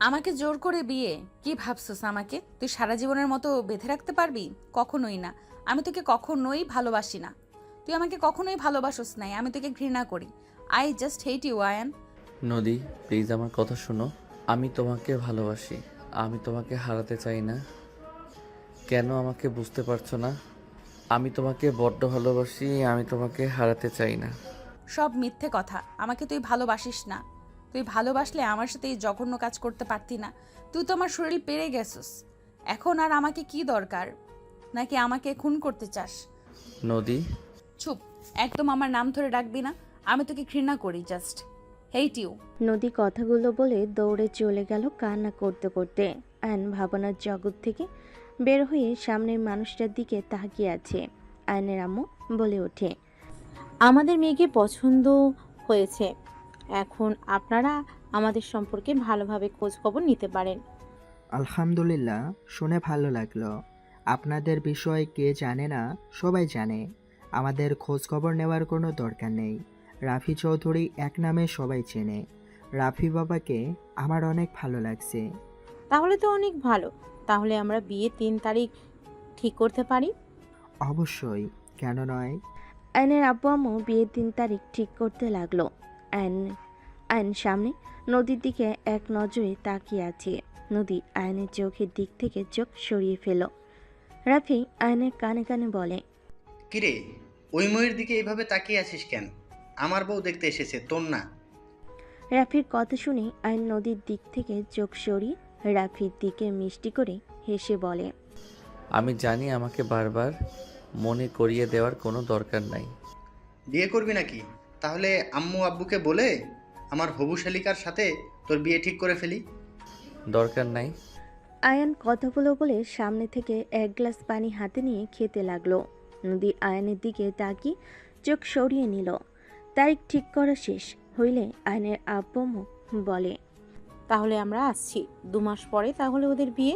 আমাকে জোর করে বিয়ে? কি ভাবছস আমাকে তুই সারা জীবনের মতো বেঁধে রাখতে পারবি? কখনোই না। আমি তোকে কখনোই ভালোবাসি না। তুই আমাকে কখনোই ভালোবাসস নাই। আমি তোকে ঘৃণা করি। I just hate you Ayan. Nodi, please আমার কথা শোনো। আমি তোমাকে ভালোবাসি। আমি তোমাকে হারাতে চাই না। কেন আমাকে বুঝতে পারছো না? আমি তোমাকে বড্ড ভালোবাসি। আমি তোমাকে হারাতে চাই না। সব মিথ্যে কথা। আমাকে তুই ভালোবাসিস না। তুই ভালোবাসলে আমার সাথে এই জঘন্য কাজ করতে পারতি না। তুই তো আমার শরীর পেরে গেছস। এখন আর আমাকে কি দরকার? নাকি আমাকে খুন করতে চাস? নদী, চুপ। একদম আমার নাম ধরে ডাকবি না। আমি তোকে ঘৃণা করি, জাস্ট হেট ইউ। নদী কথাগুলো বলে দৌড়ে চলে গেল কান্না করতে করতে। আয়ন ভাবনার জগৎ থেকে বের হয়ে সামনের মানুষটার দিকে তাকিয়ে আছে। আয়নের আম্মু বলে ওঠে, আমাদের মেয়েকে পছন্দ হয়েছে। এখন আপনারা আমাদের সম্পর্কে ভালোভাবে খোঁজ খবর নিতে পারেন। আলহামদুলিল্লাহ, শুনে ভালো লাগলো। আপনাদের বিষয়ে কে জানে না, সবাই জানে। আমাদের খোঁজ খবর নেওয়ার কোনো দরকার নেই। রাফি চৌধুরী এক নামে সবাই চেনে। রাফি বাবাকে আমার অনেক ভালো লাগছে। তাহলে তো অনেক ভালো। তাহলে আমরা বিয়ে 3 তারিখ ঠিক করতে পারি। অবশ্যই, কেন নয়। আয়নের আব্বু আম্মু বিয়ের 3 তারিখ ঠিক করতে লাগলো। আয়ন আয়ন সামনে নদীর দিকে এক নজরে তাকিয়ে আছে। নদী আয়নের চোখের দিক থেকে চোখ সরিয়ে ফেল। রাফি আয়নের কানে কানে বলে, কিরে, ওই মেয়ের দিকে এইভাবে তাকিয়ে আছিস কেন? আমার বউ দেখতে এসেছে, তোর না। রাফির কথা শুনে আয়ন নদীর দিক থেকে চোখ সরিয়ে রাফির দিকে মিষ্টি করে হেসে বলে, আমি জানি আমাকে বারবার মনে করিয়ে দেওয়ার কোনো দরকার নাই। বিয়ে করবি নাকি? তাহলে আম্মু আব্বুকে বলে আমার হবু শালিকার সাথে তোর বিয়ে ঠিক করে ফেলি। দরকার নাই। আয়ান কথাগুলো বলে সামনে থেকে এক গ্লাস পানি হাতে নিয়ে খেতে লাগলো। নদী আয়নের দিকে তাকিয়ে চোখ সরিয়ে নিল। তারিখ ঠিক করা শেষ হইলে আয়নের আব্বু বলে, তাহলে আমরা আসছি 2 মাস পরে, তাহলে ওদের বিয়ে।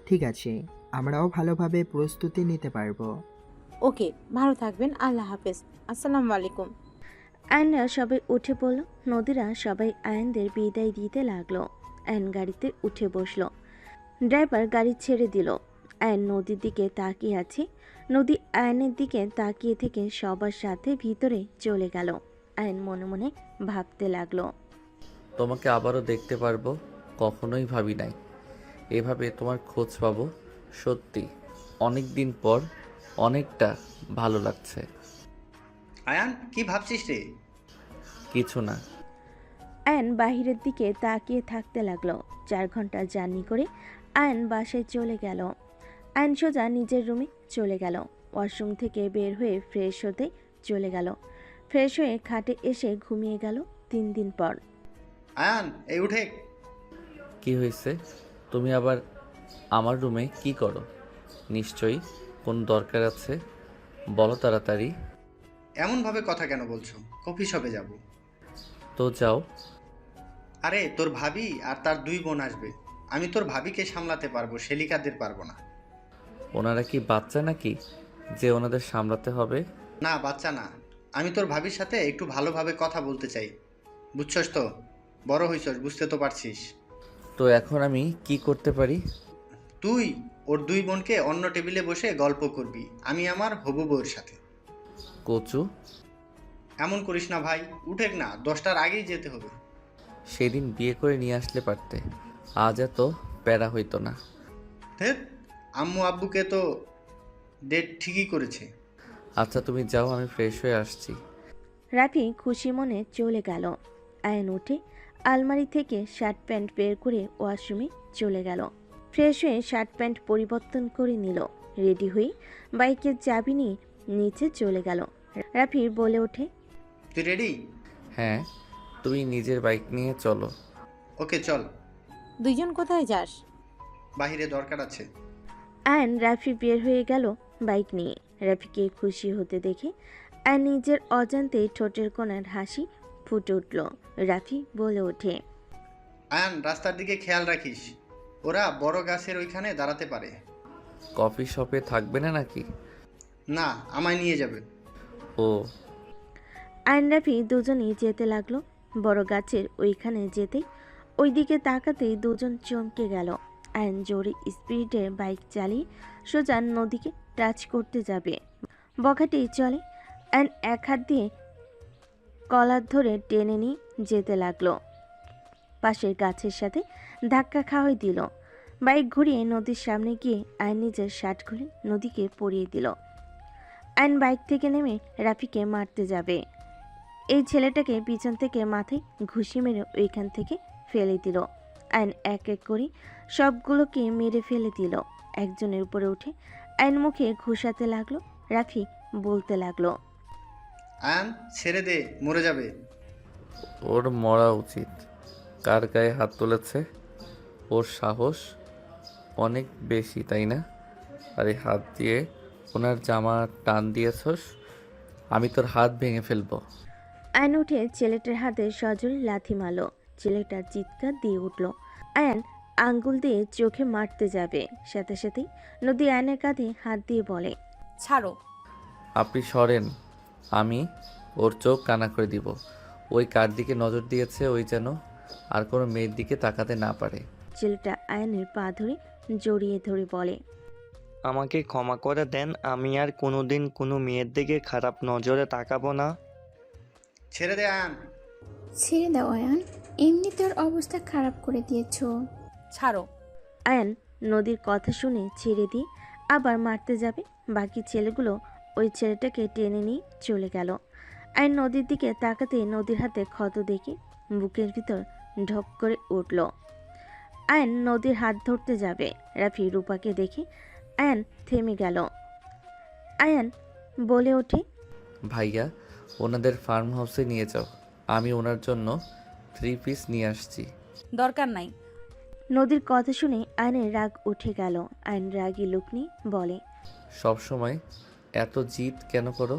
ঠিক আছে, আমরাও ভালোভাবে প্রস্তুতি নিতে পারবো। ওকে, ভালো থাকবেন। আল্লাহ হাফেজ। আসসালামু আলাইকুম। আয়নরা সবাই উঠে পড়ল। নদীরা সবাই আয়নদের বিদায় দিতে লাগলো। আয়ন গাড়িতে উঠে বসলো। ড্রাইভার গাড়ি ছেড়ে দিল। আয়ন নদীর দিকে তাকিয়ে আছে। নদী আয়নের দিকে তাকিয়ে থেকে সবার সাথে ভিতরে চলে গেল। আয়ন মনে মনে ভাবতে লাগলো, তোমাকে আবারও দেখতে পারবো, কখনোই ভাবি নাই এভাবে তোমার খোঁজ পাবো। সত্যি অনেক দিন পর অনেকটা ভালো লাগছে। আয়ান, কি ভাবছিস রে? কিছু না। আয়ন বাহিরের দিকে তাকিয়ে থাকতে লাগলো। 4 ঘন্টা জার্নি করে আয়ন বাসায় চলে গেল। আয়ন সোজা নিজের রুমে চলে গেল। ওয়াশরুম থেকে বের হয়ে ফ্রেশ হতে চলে গেল। ফ্রেশ হয়ে খাটে এসে ঘুমিয়ে গেল 3 দিন পর। আয়ান, এই উঠে। কি হয়েছে? তুমি আবার আমার রুমে কি করো? নিশ্চয়ই কোন দরকার আছে, বলো তাড়াতাড়ি। এমনভাবে কথা কেন বলছো? কফি শপে যাব। তো যাও। আরে, তোর ভাবি আর তার 2 বোন আসবে। আমি তোর ভাবিকে সামলাতে পারবো, শেলিকাদের পারবো না। ওনারা কি বাচ্চা নাকি যে ওনাদের সামলাতে হবে? না, বাচ্চা না। আমি তোর ভাবির সাথে একটু ভালোভাবে কথা বলতে চাই। বুঝছস তো? বড় হইছস, বুঝতে তো পারছিস। তো এখন আমি কি করতে পারি? তুই ওর 2 বোনকে অন্য টেবিলে বসে গল্প করবি, আমি আমার হবু বউয়ের সাথে। কচু, এমন করিস না ভাই, উঠেক না, 10টার আগেই যেতে হবে। সেদিন বিয়ে করে নিয়ে আসলে পারতে, আজ এত প্যারা হইতো না। ধ্যাৎ, আম্মু আব্বুকে তো ডেট ঠিকই করেছে। আচ্ছা তুমি যাও, আমি ফ্রেশ হয়ে আসছি। রাফি খুশি মনে চলে গেল। আয়ন উঠে আলমারি থেকে শার্ট প্যান্ট বের করে ওয়াশরুমে চলে গেল। ফ্রেশ হয়ে শার্ট প্যান্ট পরিবর্তন করে নিল। রেডি হয়ে বাইকের চাবি নিয়ে নিচে চলে গেল। রাফি বলে ওঠে, তুই রেডি? হ্যাঁ, তুমি নিজের বাইক নিয়ে চলো। ওকে, চল। দুইজন কোথায় যাস? বাহিরে দরকার আছে। আয়ন রাফি বের হয়ে গেল বাইক নিয়ে। রাফিকে খুশি হতে দেখে আয়ন নিজের অজান্তেই ঠোঁটের কোণার হাসি ফুটে উঠল। রাফি বলে ওঠে, আয়ান, রাস্তার দিকে খেয়াল রাখিস। ওরা বড় গাছের ওইখানে দাঁড়াতে পারে। কফি শপে থাকবে না নাকি? না, আমায় নিয়ে যাবে। ও, আয়ন রাফি দুজনেই যেতে লাগলো। বড় গাছের ওইখানে যেতেই ওইদিকে তাকাতেই দুজন চমকে গেল। আয়ন জোরে স্পিডে বাইক চালিয়ে সোজা নদীকে টাচ করতে যাবে। বখাটে চলে। আয়ন এক হাত দিয়ে কলার ধরে টেনে নিয়ে যেতে লাগলো। পাশের গাছের সাথে ধাক্কা খাওয়াই দিল। বাইক ঘুরিয়ে নদীর সামনে গিয়ে আয়ন নিজের শার্ট খুলে নদীকে পরিয়ে দিল। আয়ন বাইক থেকে নেমে রাফিকে মারতে যাবে। এই ছেলেটাকে পিছন থেকে মাথায় ঘুষি মেরে ওইখান থেকে ফেলে দিল। আয়ন এক এক করে সবগুলোকে মেরে ফেলে দিল। একজনের উপরে উঠে আয়ন মুখে ঘুষাতে লাগলো। রাফি বলতে লাগলো, আয়ান ছেড়ে দে, মরে যাবে। ওর মরা উচিত। কার গায়ে হাত তুলেছে? ওর সাহস অনেক বেশি, তাই না? আর এই হাত দিয়ে ওনার জামা টান দিয়েছস, আমি তোর হাত ভেঙে ফেলবো। আয়ন উঠে ছেলেটার হাতে সজোরে লাথি মারল। ছেলেটা চিৎকার দিয়ে উঠল। আয়ন আঙ্গুল দিয়ে চোখে মারতে যাবে, সাথে সাথেই নদী আয়নের কাঁধে হাত দিয়ে বলে, ছাড়ো। আপনি সরেন, আমি ওর চোখ কানা করে দিব। ওই কার দিকে নজর দিয়েছে, ওই যেন আর কোনো মেয়ের দিকে তাকাতে না পারে। ছেলেটা আয়নের পা ধরে জড়িয়ে ধরে বলে, আমাকে ক্ষমা করে দেন, আমি আর কোনোদিন কোনো মেয়ের দিকে খারাপ নজরে তাকাবো না। ছেড়ে দে আয়ান। ছেড়ে দাও আয়ান, এমনিতে ওর অবস্থা খারাপ করে দিয়েছো। ছাড়ো। আয়ন নদীর কথা শুনে ছেড়ে দিয়ে আবার মারতে যাবে। বাকি ছেলেগুলো ওই ছেলেটাকে টেনে নিয়ে চলে গেল। আয়ন নদীর দিকে তাকাতে নদীর হাতে ক্ষত দেখে বুকের ভিতর ঢক করে উঠল। আয়ন নদীর হাত ধরতে যাবে। রাফি রূপাকে দেখে আয়ন থেমে গেল। আয়ন বলে ওঠে, ভাইয়া, ওনাদের ফার্ম হাউসে নিয়ে যাও, আমি ওনার জন্য 3 পিস নিয়ে আসছি। দরকার নাই। নদীর কথা শুনে আয়নের রাগ উঠে গেল। আয়ন রাগী লোক নিয়ে বলে, সব সময় এত জিদ কেন করো?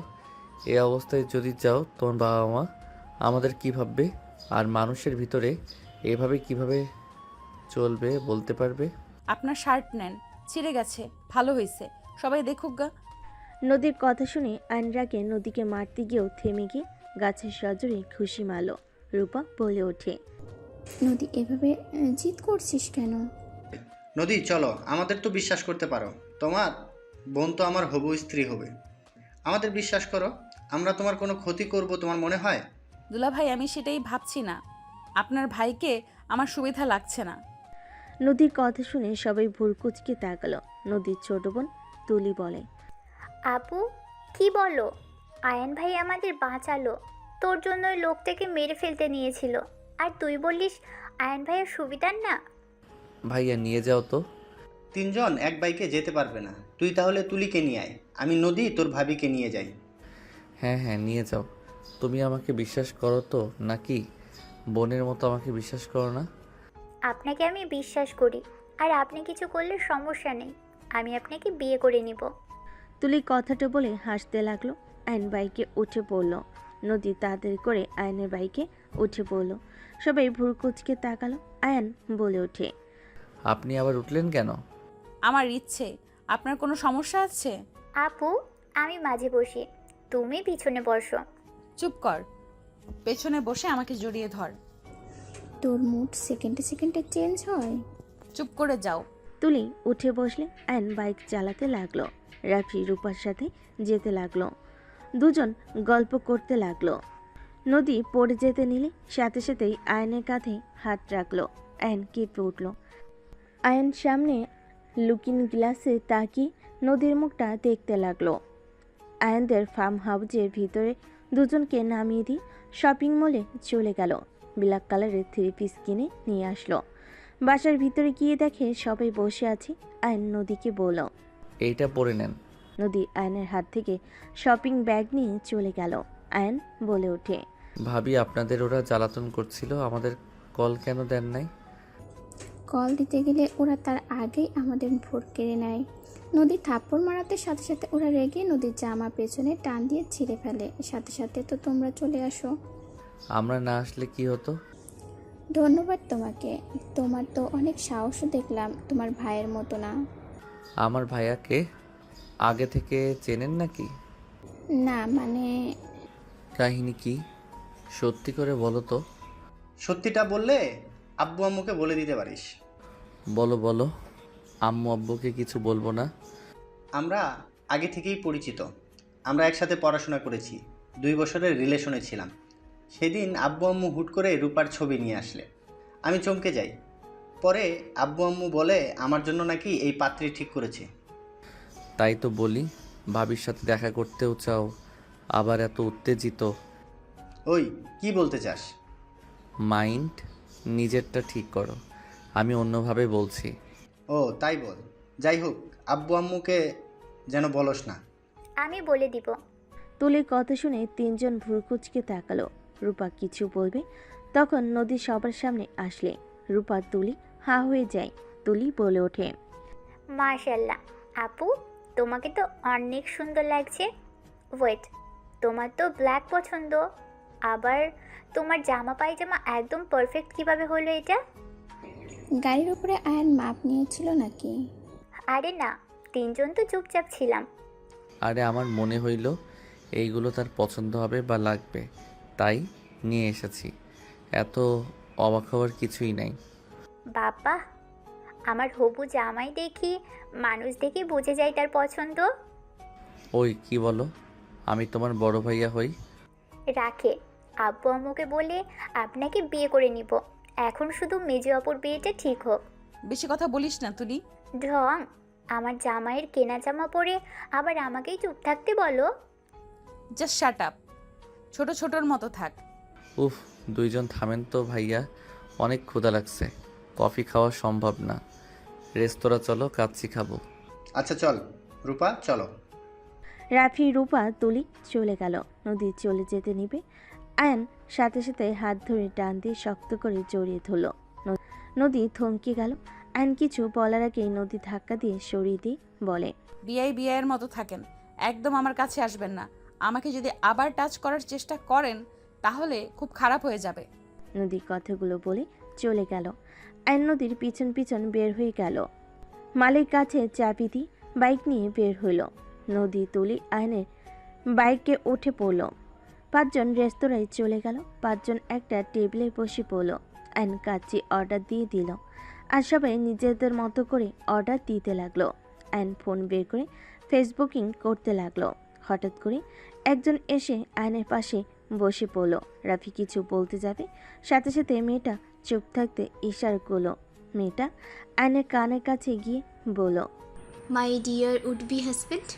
এই অবস্থায় যদি যাও, তোমার বাবা মা আমাদের কী ভাববে? আর মানুষের ভিতরে এভাবে কিভাবে চলবে বলতে পারবে? আপনার শার্ট নেন, ছিঁড়ে গেছে, ভালো হয়েছে, সবাই দেখুক গা। নদীর কথা শুনে আয়ন রাগে নদীকে মারতে গিয়েও থেমে গিয়ে গাছের সজোরে ঘুষি মারল। রূপা বলে ওঠে, নদী এভাবে জিদ করছিস কেন? নদী চলো, আমাদের তো বিশ্বাস করতে পারো। তোমার বোন তো আমার হবু স্ত্রী হবে। আমাদের বিশ্বাস করো, আমরা তোমার কোনো ক্ষতি করব তোমার মনে হয়? দুলা ভাই, আমি সেটাই ভাবছি না। আপনার ভাইকে আমার সুবিধা লাগছে না। নদীর কথা শুনে সবাই ভুরকুচকে তাকালো। নদীর ছোট বোন তুলি বলে, আপু কি বলো? আয়ান ভাই আমাদের বাঁচালো, তোর জন্য ওই লোকটাকে মেরে ফেলতে নিয়েছিল, আর তুই বললিস আয়ান ভাইয়ের সুবিধার না? ভাইয়া নিয়ে যাও তো। 3 জন এক বাইকে যেতে পারবে না। তুই তাহলে তুলিকে নিয়ে আয়, আমি নদী তোর ভাবিকে নিয়ে যাই। হ্যাঁ হ্যাঁ, নিয়ে যাও। তুমি আমাকে বিশ্বাস করো তো, নাকি বোনের মতো আমাকে বিশ্বাস করো না? আপনাকে আমি বিশ্বাস করি, আর আপনি কিছু করলে সমস্যা নেই, আমি আপনাকে বিয়ে করে নিব। তুলি কথাটা বলে হাসতে লাগলো। আয়ন বাইকে উঠে পড়ল। নদী তাড়াতাড়ি করে আয়নের বাইকে উঠে পড়ল। সবাই ভুরকুচকে তাকালো। আয়ন বলে ওঠে, আপনি আবার উঠলেন কেন? আমার ইচ্ছে। আপনার কোনো সমস্যা আছে? আপু আমি মাঝে বসি, তুমি পিছনে বসো। চুপ কর, পেছনে বসে আমাকে জড়িয়ে ধর। তোর মুড সেকেন্ডে সেকেন্ডে চেঞ্জ হয়। চুপ করে যাও। তুলি উঠে বসলে আয়ন বাইক চালাতে লাগলো। রাফি রূপার সাথে যেতে লাগলো। দুজন গল্প করতে লাগলো। নদী পড়ে যেতে নিলে সাথে সাথেই আয়নের কাঁধে হাত রাখলো। আয়ন কেঁপে উঠল। আয়ন সামনে লুকিং গ্লাসে তাকিয়ে নদীর মুখটা দেখতে লাগলো। আয়নদের ফার্ম হাউসের ভিতরে দুজনকে নামিয়ে দিয়ে শপিং মলে চলে গেল। ব্ল্যাক কালারের 3 পিস কিনে নিয়ে আসলো। বাসার ভিতরে গিয়ে দেখে সবাই বসে আছে। আয়ন নদীকে বলল, এইটা পরে নেন। নদী আয়নের হাত থেকে শপিং ব্যাগ নিয়ে চলে গেল। আয়ন বলে ওঠে, ভাবি, আপনাদের ওরা জ্বালাতন করছিল, আমাদের কল কেন দেন নাই? কল দিতে গেলে ওরা তার আগেই আমাদের ভোট কেড়ে নেয়। নদী থাপ্পড় মারাতে সাথে সাথে ওরা রেগে নদীর জামা পেছনে টান দিয়ে ছিঁড়ে ফেলে। সাথে সাথে তো তোমরা চলে আসো। আমরা না আসলে কি হতো? ধন্যবাদ তোমাকে, তোমার তো অনেক সাহসও দেখলাম, তোমার ভাইয়ের মতো না। আমার ভাইয়াকে আগে থেকে চেনেন নাকি? না মানে কাহিনী কি? সত্যি করে বলো তো। সত্যিটা বললে আব্বু আম্মুকে বলে দিতে পারিস। বলো বলো, আম্মু আব্বুকে কিছু বলবো না। আমরা আগে থেকেই পরিচিত, আমরা একসাথে পড়াশোনা করেছি, 2 বছরের রিলেশনে ছিলাম। সেদিন আব্বু আম্মু হুট করে রূপার ছবি নিয়ে আসলে আমি চমকে যাই। পরে আব্বু আম্মু বলে আমার জন্য নাকি এই পাত্রী ঠিক করেছে। তাই তো বলি, ভাবির সাথে দেখা করতেও চাও, আবার এত উত্তেজিত। ওই কি বলতে চাস? মাইন্ড নিজেরটা ঠিক করো, আমি অন্যভাবে বলছি। ও তাই বল। যাই হোক, আব্বু আম্মুকে যেন বলস না। আমি বলে দিব। তুলির কথা শুনে তিনজন ভ্রুকুচকে তাকালো। রূপা কিছু বলবে, তখন নদী সবার সামনে আসলে রূপা তুলি হা হয়ে যায়। তুলি বলে ওঠে, মাশাল্লাহ আপু, তোমাকে তো অনেক সুন্দর লাগছে। ওয়েট, তোমার তো ব্ল্যাক পছন্দ, আবার তোমার জামা পায়জামা একদম পারফেক্ট কিভাবে হলো এটা? গাড়ির উপরে আয়ান মাপ নিয়েছিল নাকি? আরে না, তিনজন তো চুপচাপ ছিলাম। আরে আমার মনে হইল এইগুলো তার পছন্দ হবে বা লাগবে, তাই নিয়ে এসেছি। এত অবাক হওয়ার কিছুই নাই। বাবা, আমার হবু জামাই দেখি মানুষ দেখে বুঝে যায় তার পছন্দ। ওই কি বলো, আমি তোমার বড় ভাইয়া হই? রাখে, আব্বু আম্মুকে বলে আপনাকে বিয়ে করে নিব। এখন শুধু মেজো অপর বিয়েটা ঠিক হোক। বেশি কথা বলিস না তুলি। ঢং, আমার জামাইয়ের কেনা জামা পরে আবার আমাকেই চুপ থাকতে বলো। জাস্ট শাট আপ, ছোট ছোটর মতো থাক। উফ, দুইজন থামেন তো ভাইয়া, অনেক ক্ষুধা লাগছে, কফি খাওয়া সম্ভব না। রেস্তোরাঁ চলো, কাচ্চি খাবো। আচ্ছা চল রূপা, চলো। রাফি, রূপা, তুলি চলে গেল। নদী চলে যেতে নিবে, আয়ন সাথে সাথে হাত ধরে টান দিয়ে শক্ত করে জড়িয়ে ধরল। নদী থমকে গেল। আয়ন কিছু বলার আগেই নদী ধাক্কা দিয়ে সরিয়ে দিয়ে বলে, বিয়ের মতো থাকেন, একদম আমার কাছে আসবেন না। আমাকে যদি আবার টাচ করার চেষ্টা করেন তাহলে খুব খারাপ হয়ে যাবে। নদী কথাগুলো বলে চলে গেল। আয়ন নদীর পিছন পিছন বের হয়ে গেল। মালিক কাছে চাবি দিয়ে বাইক নিয়ে বের হইল। নদী, তুলি, আয়নের বাইকে উঠে পড়ল। 5 জন রেস্তোরাঁয় চলে গেল। 5 জন একটা টেবিলে বসে পড়ল। আয়ন কাচ্চি অর্ডার দিয়ে দিল, আর সবাই নিজেদের মতো করে অর্ডার দিতে লাগলো। আয়ন ফোন বের করে ফেসবুকিং করতে লাগলো। হঠাৎ করে একজন এসে আয়নের পাশে বসে পড়ল। রাফি কিছু বলতে যাবে, সাথে সাথে মেয়েটা চুপ থাকতে ইশারা করলো। মেয়েটা আয়নের কানের কাছে গিয়ে বলল, my dear would be husband.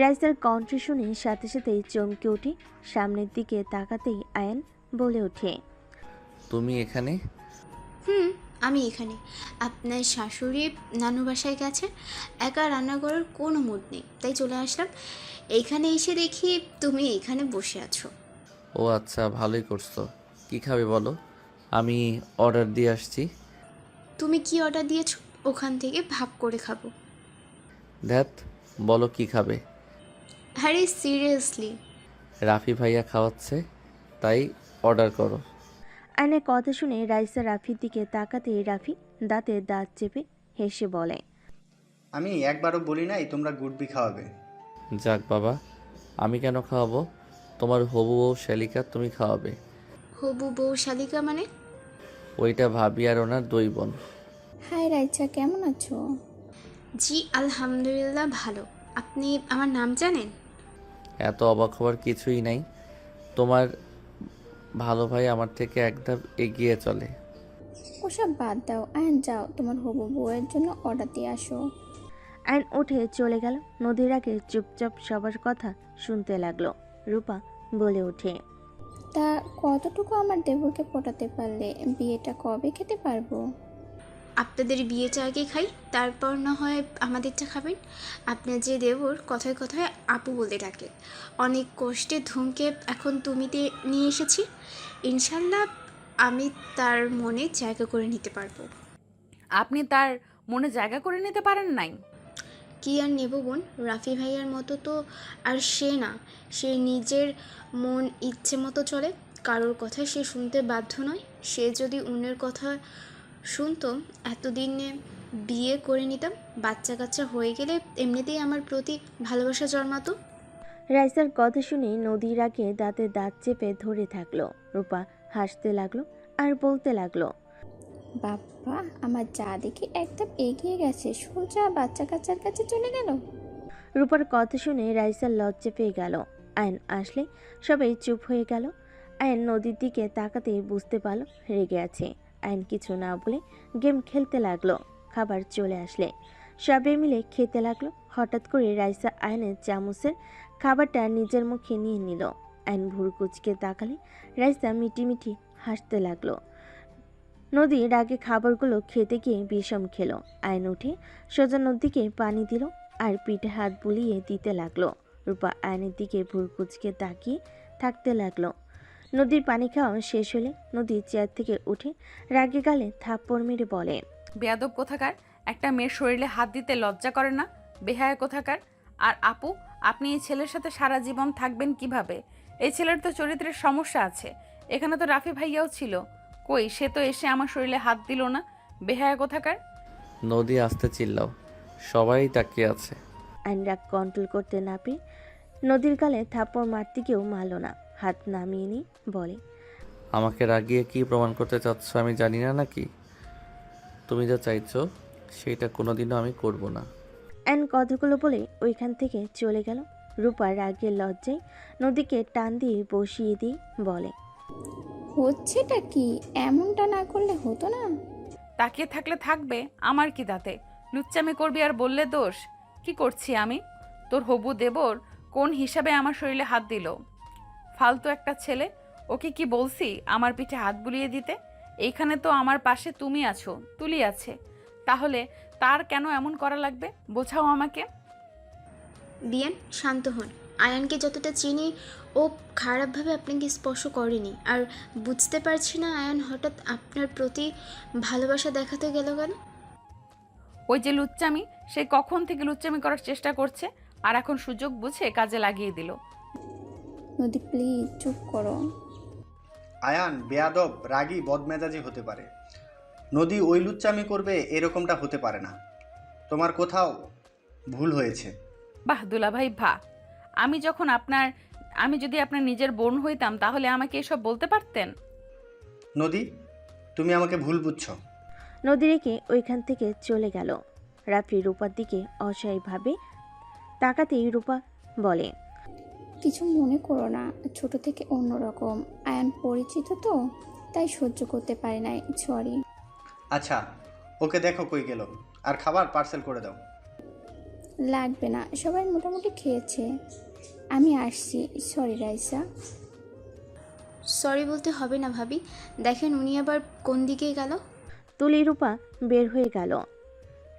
রাইসার কণ্ঠ শুনে সাথে সাথেই চমকে উঠে সামনের দিকে তাকাতেই আয়ন বলে ওঠে, তুমি এখানে? আমি এখানে। আপনার শাশুড়ি নানু বাসায় গেছে, একা রান্না করার কোনো মুড নেই, তাই চলে আসলাম। এইখানে এসে দেখি তুমি এখানে বসে আছো। ও আচ্ছা, ভালোই করছো। কি খাবে বলো, আমি অর্ডার দিয়ে আসছি। তুমি কি অর্ডার দিয়েছো? ওখান থেকে ভাগ করে খাবো। ধ্যাত, বলো কি খাবে। আরে সিরিয়াসলি, রাফি ভাইয়া খাওয়াচ্ছে, তাই অর্ডার করো। আয়নের কথা শুনে রাইসা রাফির দিকে তাকাতেই রাফি দাঁতে দাঁত চেপে হেসে বলে, আমি একবারও বলি নাই তোমরা গুডবি খাওয়াবে। যাক বাবা, আমি কেন খাওয়াবো? তোমার হবু বউ শালিকা তুমি খাওয়াবে। হবু বউ শালিকা মানে? ওইটা ভাবি আর ওনার 2 বোন। হাই রাইচা, কেমন আছো? জি আলহামদুলিল্লাহ ভালো। আপনি আমার নাম জানেন? এত অবাক হওয়ার কিছুই নাই, তোমার ভালো ভাই আমার থেকে এক ধাপ এগিয়ে চলে। ওসব বাদ দাও, আয়ন যাও তোমার হবু বউয়ের জন্য অর্ডার দিয়ে আসো। আয়ন উঠে চলে গেল। নদীর আগে চুপচাপ সবার কথা শুনতে লাগলো। রূপা বলে ওঠে, তা কতটুকু আমার দেবরকে পটাতে পারলে বিয়েটা কবে খেতে পারবো? আপনাদের বিয়েটা আগে খাই, তারপর না হয় আমাদেরটা খাবেন। আপনার যে দেবর কথায় কথায় আপু বলে ডাকে, অনেক কষ্টে ধুমকে এখন তুমিতে নিয়ে এসেছি। ইনশাল্লাহ আমি তার মনে জায়গা করে নিতে পারবো। আপনি তার মনে জায়গা করে নিতে পারেন নাই? কি আর নেব বোন, রাফি ভাইয়ার মতো তো আর সে না। সে নিজের মন ইচ্ছে মতো চলে, কারোর কথা সে শুনতে বাধ্য নয়। সে যদি অন্যের কথা শুনতো, এতদিনে বিয়ে করে নিতাম। বাচ্চা কাচ্চা হয়ে গেলে এমনিতেই আমার প্রতি ভালোবাসা জন্মাতো। রাইসার কথা শুনে নদীর আগে দাঁতে দাঁত চেপে ধরে থাকলো। রূপা হাসতে লাগলো আর বলতে লাগলো, বাবা, আমার যা দেখি একদম এগিয়ে গেছে, সোজা বাচ্চা কাচ্চার কাছে চলে গেল। রূপার কথা শুনে রাইসার লজ্জা পেয়ে গেল। আয়ন আসলে সবাই চুপ হয়ে গেল। আয়ন নদীর দিকে তাকাতেই বুঝতে পারল রেগে আছে। আয়ন কিছু না বলে গেম খেলতে লাগলো। খাবার চলে আসলে সবাই মিলে খেতে লাগলো। হঠাৎ করে রাইসা আয়নের চামচের খাবারটা নিজের মুখে নিয়ে নিল। আয়ন ভুরু কুচকে তাকালে রাইসা মিটিমিটি হাসতে লাগলো। নদী রাগে খাবারগুলো খেতে গিয়ে বিষম খেলো। আয়ন উঠে সোজা নদীকে পানি দিল আর পিঠে হাত বুলিয়ে দিতে লাগলো। রূপা আয়নের দিকে ভুরু কুচকে তাকিয়ে থাকতে লাগলো। নদীর পানি খাওয়া শেষ হলে নদী চেয়ার থেকে উঠে রাগে গালে থাপ্পড় মেরে বলে, বেয়াদব কোথাকার, একটা মেয়ের শরীরে হাত দিতে লজ্জা করে না? বেহায়া কোথাকার। আর আপু, আপনি এই ছেলের সাথে সারা জীবন থাকবেন কিভাবে? এই ছেলের তো চরিত্রের সমস্যা আছে। এখানে তো রাফি ভাইয়াও ছিল, কই সে তো এসে আমার শরীরে হাত দিল না। বেহায়া কোথাকার। নদী আসতে চিল্লাও, সবাই তাকিয়ে আছে। আইন রাগ কন্ট্রোল করতে না পেরে নদীর গালে থাপ্পড় মারতে গিয়েও মারল না, হাত নামিয়ে নিয়ে বলে, আমাকে রাগিয়ে কি প্রমাণ করতে চাচ্ছ আমি জানি না নাকি? তুমি যা চাইছো সেটা কোনোদিনও আমি করব না। আইন কথাগুলো বলে ওইখান থেকে চলে গেল। রূপা রাগের লজ্জায় নদীকে টান দিয়ে বসিয়ে দিয়ে বলে, হচ্ছেটা কি? এমনটা না করলে হতো না। তাকিয়ে থাকলে থাকবে, আমার কি তাতে? লুচ্চামি করবি আর বললে দোষ? কি করছি আমি? তোর হবু দেবর কোন হিসাবে আমার শরীরে হাত দিল? ফালতু একটা ছেলে। ওকে কি বলছি আমার পিঠে হাত বুলিয়ে দিতে? এইখানে তো আমার পাশে তুমি আছো, তুলি আছে, তাহলে তার কেন এমন করা লাগবে? বোঝাও আমাকে। বিয়ান, শান্ত হন। আয়ানকে যতটা চিনি, ও খারাপভাবে আপনাকে স্পর্শ করেনি। আর বুঝতে পারছি না আয়ান হঠাৎ আপনার প্রতি ভালোবাসা দেখাতে গেল কেন? ওই যে লুচ্চামি, সে কখন থেকে লুচ্চামি করার চেষ্টা করছে, আর এখন সুযোগ বুঝে কাজে লাগিয়ে দিল। নদী প্লিজ চুপ করো। আয়ান বেয়াদব, রাগী, বদমেজাজি হতে পারে। নদী ওই লুচ্চামি করবে এরকমটা হতে পারে না। তোমার কোথাও ভুল হয়েছে। বাহ দুলাভাই ভা, আমি যদি আপনার নিজের বোন হইতাম তাহলে আমাকে এসব বলতে পারতেন। নদী, তুমি আমাকে ভুল বুঝছো। নদী রেখে ওইখান থেকে চলে গেল। রাফি রূপার দিকে অসহায়ভাবে তাকাতেই রূপা বলে, কিছু মনে করো না, ছোট থেকে অন্যরকম। আয়ান পরিচিত তো, তাই সহ্য করতে পারি নাই, সরি। আচ্ছা, ওকে দেখো কই গেল, আর খাবার পার্সেল করে দাও। লাগবে না, সবাই মোটামুটি খেয়েছে। আমি আসছি। সরি রাইসা। সরি বলতে হবে না ভাবি। দেখেন উনি আবার কোন দিকে গেল। তুলি রূপা বের হয়ে গেল।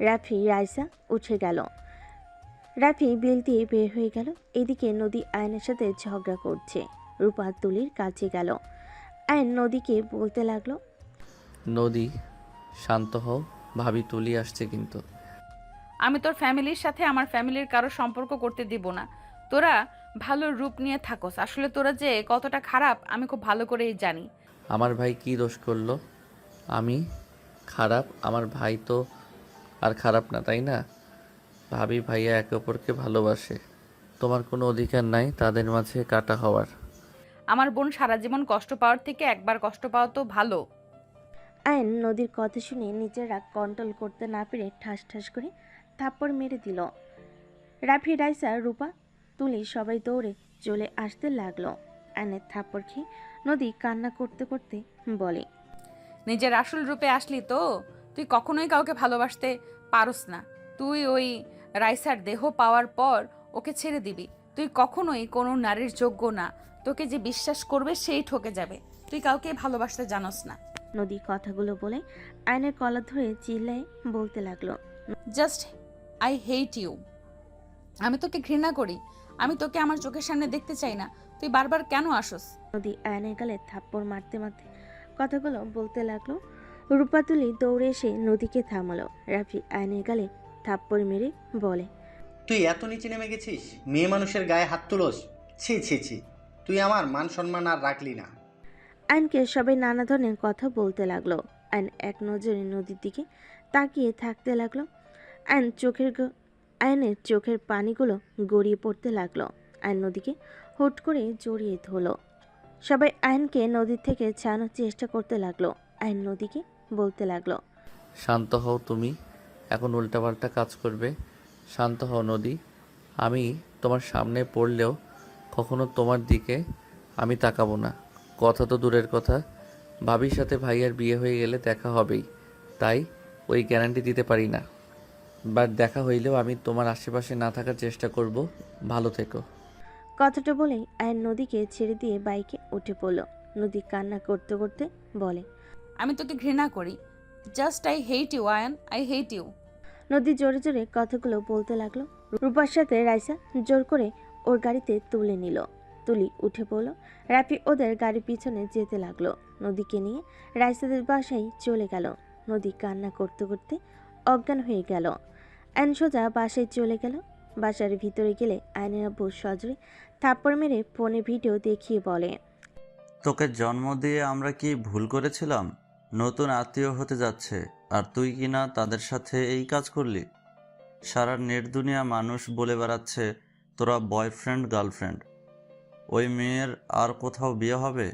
রাফি রাইসা উঠে গেল। রাফি বিল দিয়ে বের হয়ে গেল। এদিকে নদী আয়নের সাথে ঝগড়া করছে। রূপা তুলির কাছে গেল। আয়ন নদীকে বলতে লাগলো, নদী শান্ত হও, ভাবি তুলি আসছে কিন্তু। আমি তোর ফ্যামিলির সাথে আমার ফ্যামিলির কারো সম্পর্ক করতে দিব না। তোরা ভালো রূপ নিয়ে থাকোস, আসলে তোরা যে কতটা খারাপ আমি খুব ভালো করেই জানি। আমার ভাই কি দোষ করলো? আমি খারাপ? আমার ভাই তো আর খারাপ না, তাই না? ভাবি ভাইয়া একে অপরকে ভালোবাসে, তোমার কোনো অধিকার নাই তাদের মাঝে কাটা হওয়ার। আমার বোন সারা জীবন কষ্ট পাওয়ার থেকে একবার কষ্ট পাওয়া তো ভালো। আয়ন নদীর কথা শুনে নিজের রাগ কন্ট্রোল করতে না পেরে ঠাস ঠাস করে থাপ্পড় মেরে দিল। রাফি রাইসা রূপা তুলি সবাই দৌড়ে চলে আসতে লাগলো। আয়নের থাপ্পড় খেয়ে নদী কান্না করতে করতে বলে, নিজের আসল রূপে আসলি তো, তুই কখনোই কাউকে ভালোবাসতে পারস না। তুই ওই রাইসার দেহ পাওয়ার পর ওকে ছেড়ে দিবি। তুই কখনোই কোনো নারীর যোগ্য না। তোকে যে বিশ্বাস করবে সেই ঠকে যাবে। তুই কাউকে ভালোবাসতে জানোস না। নদী কথাগুলো বলে আয়নের কলা ধরে চিল্লায় বলতে লাগলো, জাস্ট আই হেট ইউ। আমি তোকে ঘৃণা করি। আমি তোকে আমার চোখের সামনে দেখতে চাই না। তুই বারবার কেন আসোস? নদী আয়নের গালে থাপ্পড় মারতে মারতে কথাগুলো বলতে লাগলো। রূপা তুলি দৌড়ে এসে নদীকে থামালো। রাফি আয়নের গালে থাপ্পড় মেরে বলে, তুই এত নিচে নেমে গেছিস? মেয়ে মানুষের গায়ে হাত তুলোস? ছি ছি ছি, তুই আমার মান সম্মান আর রাখলি না। আয়নকে সবাই নানা ধরনের কথা বলতে লাগলো। আয়ন এক নজরে নদীর দিকে তাকিয়ে থাকতে লাগলো। আয়নের চোখের পানিগুলো গড়িয়ে পড়তে লাগলো। আয়ন নদীকে হুট করে জড়িয়ে ধরলো। সবাই আয়নকে নদীর থেকে ছাড়ানোর চেষ্টা করতে লাগলো। আয়ন নদীকে বলতে লাগলো। শান্ত হও তুমি, এখন উল্টাপাল্টা কাজ করবে। শান্ত হও নদী। আমি তোমার সামনে পড়লেও কখনো তোমার দিকে আমি তাকাবো না। কথা তো দূরের কথা, ভাবির সাথে ভাইয়ার বিয়ে হয়ে গেলে দেখা হবেই, তাই ওই গ্যারান্টি দিতে পারি না। বাট দেখা হইলেও আমি তোমার আশেপাশে না থাকার চেষ্টা করব। ভালো থেকো। কথাটা বলেই আয়ন নদীকে ছেড়ে দিয়ে বাইকে উঠে পড়ল। নদী কান্না করতে করতে বলে, আমি তোকে ঘৃণা করি। Just I hate you Ayan, I hate you. Nodi জোরে জোরে কথাগুলো বলতে লাগলো। রূপার সাথে রাইসা জোর করে ওর গাড়িতে তুলে নিল। তুলি উঠে পড়ল। রাফি ওদের গাড়ির পিছনে যেতে লাগলো। নদীকে নিয়ে রাইসাদের বাসায় চলে গেল। নদী কান্না করতে করতে অজ্ঞান হয়ে গেল। আইন সোজা বাসায় চলে গেল। বাসার ভিতরে গেলে আইনের আব্বু সজরে থাপ্পড় মেরে ফোনে ভিডিও দেখিয়ে বলে, তোকে জন্ম দিয়ে আমরা কি ভুল করেছিলাম? নতুন আত্মীয় হতে যাচ্ছে আর তুই কিনা তাদের সাথে এই কাজ করলি। সারা নেট দুনিয়া মানুষ বলে বেড়াচ্ছে তোরা বয়ফ্রেন্ড গার্লফ্রেন্ড। ওই মেয়ের আর কোথাও বিয়ে হবে?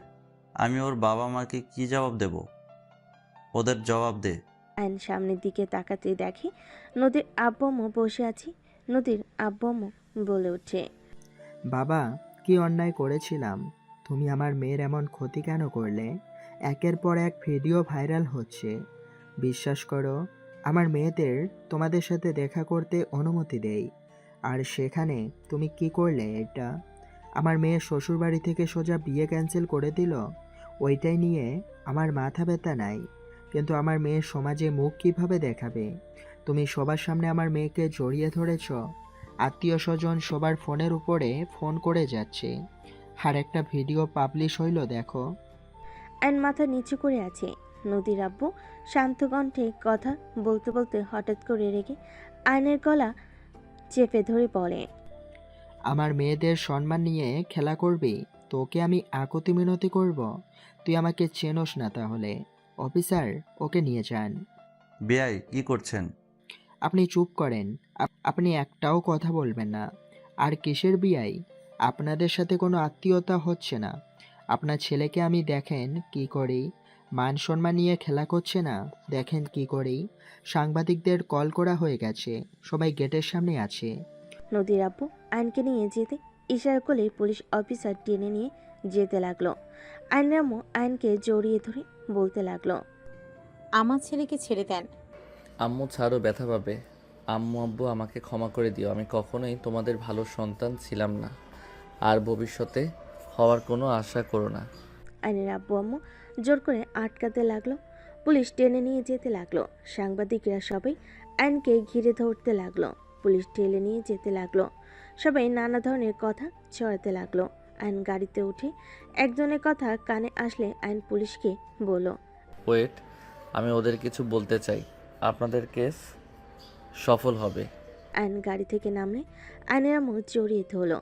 আমি ওর বাবা মাকে কি জবাব দেব? ওদের জবাব দে। আইন সামনের দিকে তাকাতে দেখে নদীর আব্বু আম্মু বসে আছে। নদীর আব্বু আম্মু বলে ওঠে, বাবা, কি অন্যায় করেছিলাম? তুমি আমার মেয়ের এমন ক্ষতি কেন করলে? একের পর এক ভিডিও ভাইরাল হচ্ছে। বিশ্বাস করো, আমার মেয়েদের তোমাদের সাথে দেখা করতে অনুমতি দেই, আর সেখানে তুমি কি করলে এটা? আমার মেয়ের শ্বশুরবাড়ি থেকে সোজা বিয়ে ক্যান্সেল করে দিল। ওইটাই নিয়ে আমার মাথা ব্যথা নাই, কিন্তু আমার মেয়ের সমাজে মুখ কিভাবে দেখাবে? তুমি সবার সামনে আমার মেয়েকে জড়িয়ে ধরেছ। আত্মীয় স্বজন সবার ফোনের উপরে ফোন করে যাচ্ছে, আর একটা ভিডিও পাবলিশ হইল দেখো। আইন মাথা নিচু করে আছে। নদীর আব্বু শান্ত কণ্ঠে কথা বলতে বলতে হঠাৎ করে রেগে আইনের গলা চেপে ধরে বলে, আমার মেয়েদের সম্মান নিয়ে খেলা করবি? তোকে আমি আকুতি মিনতি করব? তুই আমাকে চেনোস না তাহলে? অফিসার, ওকে নিয়ে যান। বেয়াই কি করছেন? আপনি চুপ করেন। আপনি একটাও কথা বলবেন না। আর কিসের বিয়াই? আপনাদের সাথে কোনো আত্মীয়তা হচ্ছে না। আপনার ছেলেকে আমি দেখেন কি করি। মান সম্মান নিয়ে খেলা করছে না, দেখেন কি করি। সাংবাদিকদের কল করা হয়ে গেছে, সবাই গেটের সামনে আছে। নদীর আব্বু আইনকে নিয়ে যেতে ইশারা করলে পুলিশ অফিসার টেনে নিয়ে যেতে লাগলো। আইনের আম্মু আইনকে জড়িয়ে ধরে বলতে লাগলো, আমার ছেলেকে ছেড়ে দেন। আম্মু ছাড়ো, ব্যথা পাবে। আম্মু আব্বু আমাকে ক্ষমা করে দিও। আমি কখনোই তোমাদের ভালো সন্তান ছিলাম না, আর ভবিষ্যতে হওয়ার কোনো আশা করো না। আইনের আব্বু আম্মু জোর করে আটকাতে লাগলো। পুলিশ টেনে নিয়ে যেতে লাগলো। সাংবাদিকরা সবাই আইনকে ঘিরে ধরতে লাগলো। পুলিশ টেনে নিয়ে যেতে লাগলো। সবাই নানা ধরনের কথা ছড়াতে লাগলো। আইন গাড়িতে উঠে একজনের কথা কানে আসলে আইন পুলিশকে বলল, ওয়েট, আমি ওদের কিছু বলতে চাই। আপনাদের কেস সফল হবে। আইন গাড়ি থেকে নামলে আইনের আম্মু জড়িয়ে ধরল।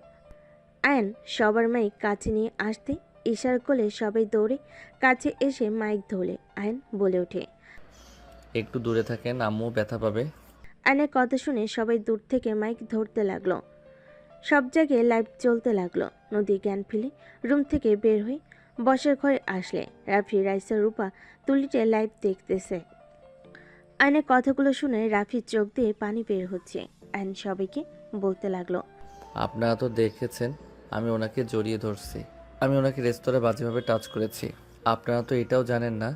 আইন সবার মাইক কাছে নিয়ে আসতে ইশারা করলে সবাই দৌড়ে কাছে এসে মাইক ধরলে আইন বলে ওঠে, একটু দূরে থাকেন, আম্মু ব্যথা পাবে। আইনের কথা শুনে সবাই দূর থেকে মাইক ধরতে লাগলো। সব জায়গায় লাইভ চলতে লাগলো। নদী জ্ঞান ফিরে রুম থেকে বের হয়ে বসার ঘরে আসলে রাফি, রাইসা, রূপা তুলিতে লাইভ দেখতেছে। আইনের কথাগুলো শুনে রাফির চোখ দিয়ে পানি বের হচ্ছে। আইন সবাইকে বলতে লাগলো, আপনারা তো দেখেছেন আমি ওনাকে জড়িয়ে ধরছি, আমি ওনাকে রেস্তোরাঁ বাজেভাবে টাচ করেছি। আপনারা তো এটাও জানেন না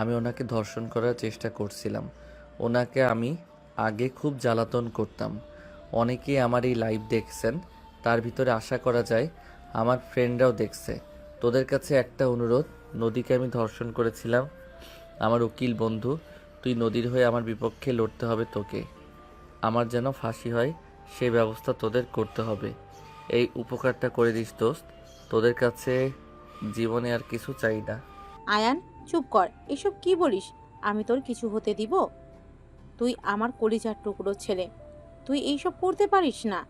আমি ওনাকে ধর্ষণ করার চেষ্টা করছিলাম। ওনাকে আমি আগে খুব জ্বালাতন করতাম। অনেকেই আমার এই লাইভ দেখছেন, তার ভিতরে আশা করা যায় আমার ফ্রেন্ডরাও দেখছে। তোদের কাছে একটা অনুরোধ, নদীকে আমি ধর্ষণ করেছিলাম। আমার উকিল বন্ধু, তুই নদীর হয়ে আমার বিপক্ষে লড়তে হবে তোকে। আমার যেন ফাঁসি হয় সেই ব্যবস্থা তোদের করতে হবে। এই উপকারটা করে দিস দোস্ত। তোদের কাছে জীবনে আর কিছু চাই না। আয়ান চুপ কর, এসব কি বলিস? আমি তোর কিছু হতে দিব? তুই আমার কলিজার টুকরো ছেলে, তুই এইসব করতে পারিস না।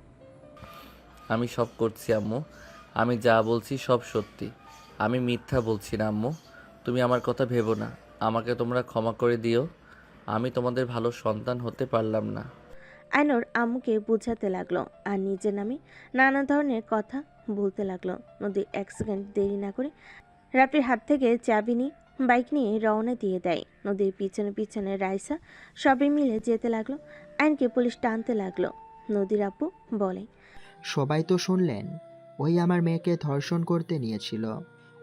আমি সব করছি আম্মু, আমি যা বলছি সব সত্যি, আমি মিথ্যা বলছি না আম্মু। তুমি আমার কথা ভেবো না, আমাকে তোমরা ক্ষমা করে দিও। আমি তোমাদের ভালো সন্তান হতে পারলাম না। আইনর আম্মুকে বুঝাতে লাগলো আর নিজের নামে নানা ধরনের কথা বলতে লাগলো। নদী এক সেকেন্ড দেরি না করে রাফির হাত থেকে চাবি নিয়ে বাইক নিয়ে রওনা দিয়ে দেয়। নদীর পিছনে পিছনে রাইসা সবাই মিলে যেতে লাগলো। আয়নকে পুলিশ টানতে লাগলো। নদীর আপু বলে, সবাই তো শুনলেন, ওই আমার মেয়েকে ধর্ষণ করতে নিয়েছিল।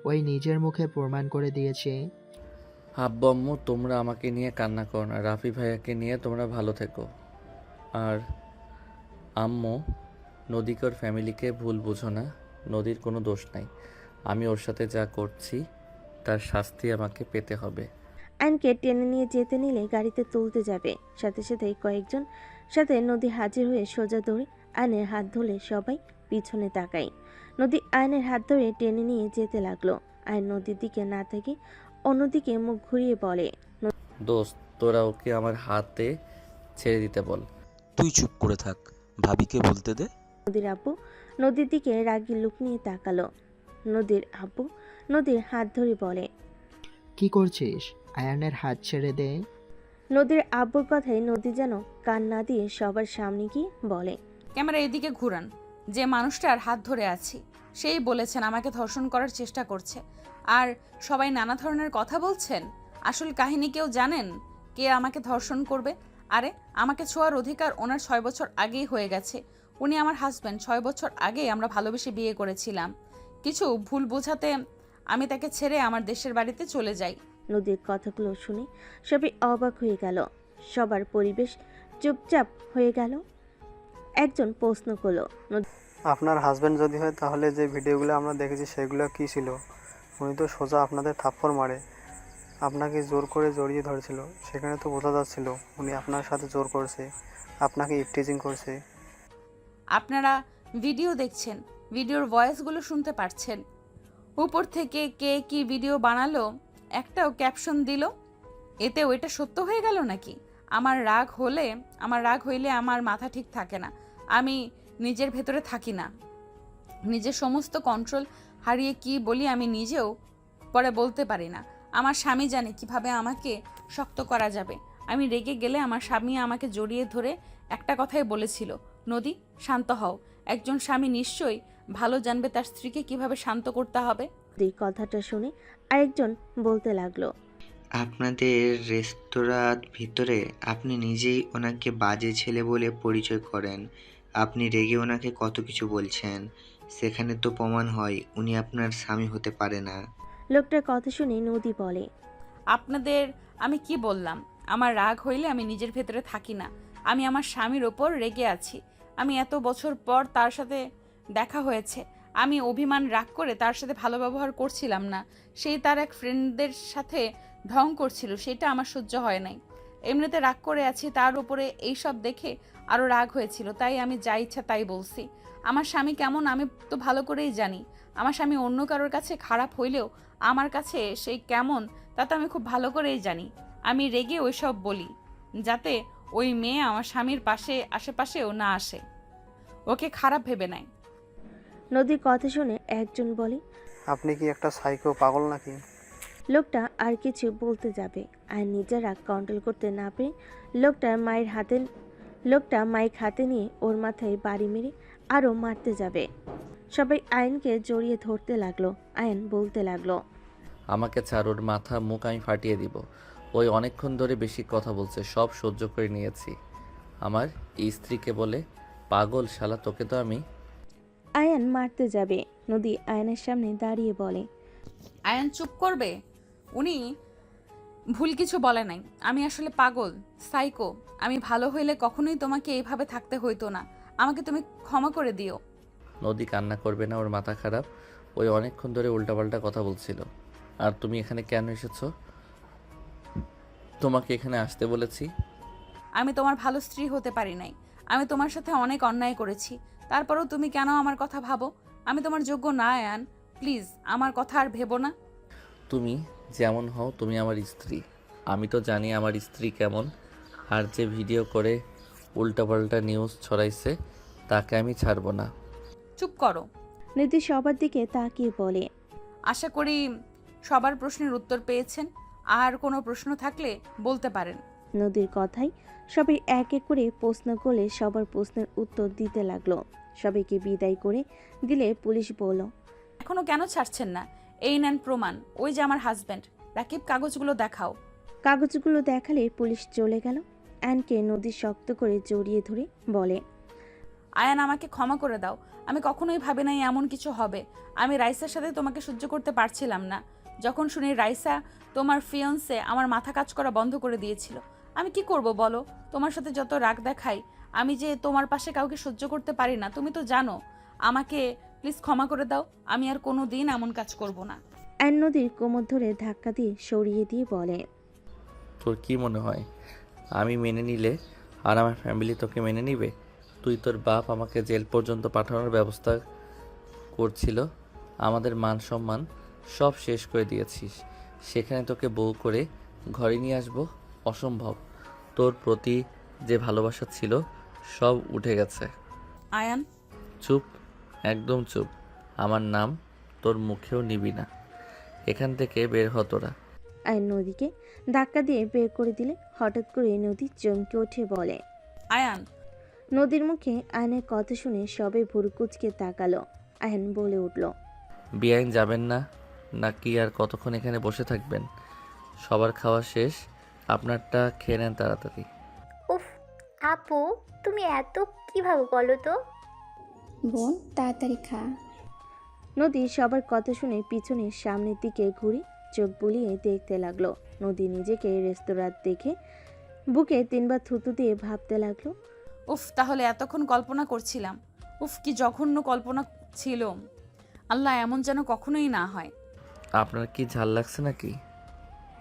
ওই নিজের মুখে প্রমাণ করে দিয়েছে। আব্বু আম্মু তোমরা আমাকে নিয়ে কান্না করো না, রাফি ভাইয়াকে নিয়ে তোমরা ভালো থেকো। আর আম্মু, নদীকে ওর ফ্যামিলিকে ভুল বুঝো না, নদীর কোনো দোষ নাই। আমি ওর সাথে যা করছি তার শাস্তি আমাকে পেতে হবে। আয়নকে টেনে নিয়ে যেতে নিলে গাড়িতে তুলতে যাবে, সাথে সাথে কয়েকজন সাথে নদী হাজির হয়ে সোজা দৌড়ে আয়নের হাত ধরে সবাই পিছনে তাকায়। নদী আয়নের হাত ধরে টেনে নিয়ে যেতে লাগলো। আয়ন নদীর দিকে না থেকে অন্যদিকে মুখ ঘুরিয়ে বলে, দোস্ত, তোরা ওকে আমার হাতে ছেড়ে দিতে বল। তুই চুপ করে থাক, ভাবিকে বলতে দে। নদীর আব্বু নদীর দিকে রাগী লুক নিয়ে তাকালো। নদীর আব্বু নদীর হাত ধরে বলে, কি করছিস? আয়ানের হাত ছেড়ে দে। নদীর আব্বুর কথায় নদী যেন কান না দিয়ে সবার সামনে গিয়ে বলে, ক্যামেরা এদিকে ঘুরান। যে মানুষটার হাত ধরে আছি সেই বলেছেন আমাকে ধর্ষণ করার চেষ্টা করছে, আর সবাই নানা ধরনের কথা বলছেন। আসল কাহিনী কেউ জানেন কে আমাকে ধর্ষণ করবে? আরে আমাকে ছোঁয়ার অধিকার ওনার 6 বছর আগেই হয়ে গেছে। উনি আমার হাজব্যান্ড। 6 বছর আগে আমরা ভালোবেসে বিয়ে করেছিলাম। কিছু ভুল বোঝাতে আমি তাকে ছেড়ে আমার দেশের বাড়িতে চলে যাই। নদীর কথাগুলো শুনে সবাই অবাক হয়ে গেল। সবার পরিবেশ চুপচাপ হয়ে গেল। একজন প্রশ্ন করলো, আপনার হাজব্যান্ড যদি হয় তাহলে যে ভিডিওগুলো আমরা দেখেছি সেগুলো কি ছিল? উনি তো সোজা আপনাদের থাপ্পড় মারে, আপনাকে জোর করে জড়িয়ে ধরেছিল। সেখানে তো বোঝা যাচ্ছিল উনি আপনার সাথে জোর করছে, আপনাকে ইফটিজিং করছে। আপনারা ভিডিও দেখছেন, ভিডিওর ভয়েসগুলো শুনতে পারছেন। উপর থেকে কে কি ভিডিও বানালো একটাও ক্যাপশন দিল, এতে ওইটা সত্য হয়ে গেল নাকি? আমার রাগ হইলে আমার মাথা ঠিক থাকে না। আমি নিজের ভেতরে থাকি না। নিজের সমস্ত কন্ট্রোল হারিয়ে কি বলি আমি নিজেও পরে বলতে পারি না। আমার স্বামী জানে কিভাবে আমাকে শক্ত করা যাবে। আমি রেগে গেলে আমার স্বামী আমাকে জড়িয়ে ধরে একটা কথাই বলেছিল, নদী শান্ত হও। একজন স্বামী নিশ্চয়ই ভালো জানবে তার স্ত্রীকে কিভাবে শান্ত করতে হবে। এই কথাটা শুনে আরেকজন বলতে লাগলো, আপনাদের রেস্তোরাঁর ভিতরে আপনি নিজেই ওনাকে বাজে ছেলে বলে পরিচয় করেন। আপনি রেগে ওনাকে কত কিছু বলছেন, সেখানে তো প্রমাণ হয় উনি আপনার স্বামী হতে পারে না। লোকটার কথা শুনে নদী বলে, আপনাদের আমি কি বললাম? আমার রাগ হইলে আমি নিজের ভেতরে থাকি না। আমি আমার স্বামীর ওপর রেগে আছি। আমি এত বছর পর তার সাথে দেখা হয়েছে। আমি অভিমান রাগ করে তার সাথে ভালো ব্যবহার করছিলাম না। সেই তার এক ফ্রেন্ডদের সাথে ঢং করছিল, সেটা আমার সহ্য হয় নাই। এমনিতে রাগ করে আছি, তার উপরে এইসব দেখে আরও রাগ হয়েছিল, তাই আমি যা ইচ্ছা তাই বলছি। আমার স্বামী কেমন আমি তো ভালো করেই জানি। আমার স্বামী অন্য কারোর কাছে খারাপ হইলেও আমার কাছে সেই কেমন তা তো আমি খুব ভালো করেই জানি। আমি রেগে ওইসব বলি যাতে ওই মেয়ে আমার স্বামীর আশেপাশেও না আসে, ওকে খারাপ ভেবে নেয়। নদীর কথা শুনে একজন বলে, আপনি কি একটা সাইকো পাগল নাকি? লোকটা আর কিছু বলতে যাবে আর নিজের রাগ কন্ট্রোল করতে না পেরে লোকটা মাইক হাতে নিয়ে ওর মাথায় বাড়ি মেরে আরও মারতে যাবে। সবাই আয়নকে জড়িয়ে ধরতে লাগলো। আয়ন বলতে লাগলো, আমাকে ছাড়, ওর মাথা মুখ আমি ফাটিয়ে দিব। ওই অনেকক্ষণ ধরে বেশি কথা বলছে, সব সহ্য করে নিয়েছি। আমার স্ত্রীকে বলে পাগল শালা, তোকে তো আমি। আয়ন মারতে যাবে। নদী আয়নের সামনে দাঁড়িয়ে বলে, আয়ান চুপ করবে? উনি ভুল কিছু বলে নাই। আমি আসলে পাগল, সাইকো। আমি ভালো হইলে কখনোই তোমাকে এইভাবে থাকতে হইতো না। আমাকে তুমি ক্ষমা করে দিও। নদী কান্না করবে না, ওর মাথা খারাপ। ওই অনেকক্ষণ ধরে উল্টাপাল্টা কথা বলছিল। আর তুমি এখানে কেন এসেছো? তোমাকে এখানে আসতে বলেছি। আমি তোমার ভালো স্ত্রী হতে পারি নাই। আমি তোমার সাথে অনেক অন্যায় করেছি। তারপরেও তুমি কেন আমার কথা ভাবো? আমি তোমার যোগ্য না আয়ান। প্লিজ আমার কথা আর ভেবো না। তুমি যেমন হও, তুমি আমার স্ত্রী। আমি তো জানি আমার স্ত্রী কেমন। আর যে ভিডিও করে উল্টাপাল্টা নিউজ ছড়াইছে তাকে আমি ছাড়বো না। চুপ করো। নদী সবার দিকে তাকিয়ে বলে, আশা করি সবার প্রশ্নের উত্তর পেয়েছেন। আর কোনো প্রশ্ন থাকলে বলতে পারেন। নদীর কথাই সবাই এক এক করে প্রশ্ন করলে সবার প্রশ্নের উত্তর দিতে লাগলো। সবাইকে বিদায় করে দিলে পুলিশ বলল, এখনো কেন ছাড়ছেন না? এই নেন প্রমাণ। ওই যে আমার হাজব্যান্ড, রাকিব, কাগজগুলো দেখাও। কাগজগুলো দেখালে পুলিশ চলে গেল। অ্যানকে নদী শক্ত করে জড়িয়ে ধরে বলে, আয়ান, আমাকে ক্ষমা করে দাও। আমি কখনোই ভাবি নাই এমন কিছু হবে। আমি রাইসার সাথে তোমাকে সহ্য করতে পারছিলাম না। যখন শুনি রাইসা তোমার ফিয়ন্সে, আমার মাথা কাজ করা বন্ধ করে দিয়েছিল। আমি কি করব বলো? তোমার সাথে যত রাগ দেখাই, আমি যে তোমার পাশে কাউকে সহ্য করতে পারি না, তুমি তো জানো। আমাকে প্লিজ ক্ষমা করে দাও। আমি আর কোনো দিন এমন কাজ করব না। অ্যান নদীর কোমর ধরে ধাক্কা দিয়ে সরিয়ে দিয়ে বলে, তোর কি মনে হয় আমি মেনে নিলে আর আমার ফ্যামিলি তোকে মেনে নিবে? তুই তোর বাপ আমাকে জেল পর্যন্ত পাঠানোর ব্যবস্থা করছিল। আমাদের মান সম্মান সব শেষ করে দিয়েছিস। সেখানে তোকে বউ করে ঘরে নিয়ে আসবো? অসম্ভব। তোর প্রতি যে ভালোবাসা ছিল সব উঠে গেছে। আয়ান, চুপ, একদম চুপ। আমার নাম তোর মুখেও নিবি না। এখান থেকে বের হ তোরা। অ্যান নদীকে ধাক্কা দিয়ে বের করে দিলে হঠাৎ করে নদী চমকে উঠে বলে, আয়ান। নদীর মুখে আয়নের কথা শুনে সবে ভুরুকুচকে তাকালো। আয়ন বলে উঠল, বেআইন যাবেন না নাকি আর কতক্ষণ এখানে বসে থাকবেন? সবার খাওয়া শেষ, আপনারটা খেয়ে নেন তাড়াতাড়ি। উফ, আপু তুমি এত কিভাবে বলো তো? বোন, তাড়াতাড়ি খা। নদী সবার কথা শুনে পিছনে সামনের দিকে ঘুরে চোখ বুলিয়ে দেখতে লাগলো। নদী নিজেকে রেস্তোরাঁ দেখে বুকে তিনবার থুতু দিয়ে ভাবতে লাগলো, উফ, তাহলে এতক্ষণ কল্পনা করছিলাম। উফ, কি জঘন্য কল্পনা ছিল। আল্লাহ, এমন যেন কখনোই না হয়। আপনার কি ঝাল লাগছে নাকি?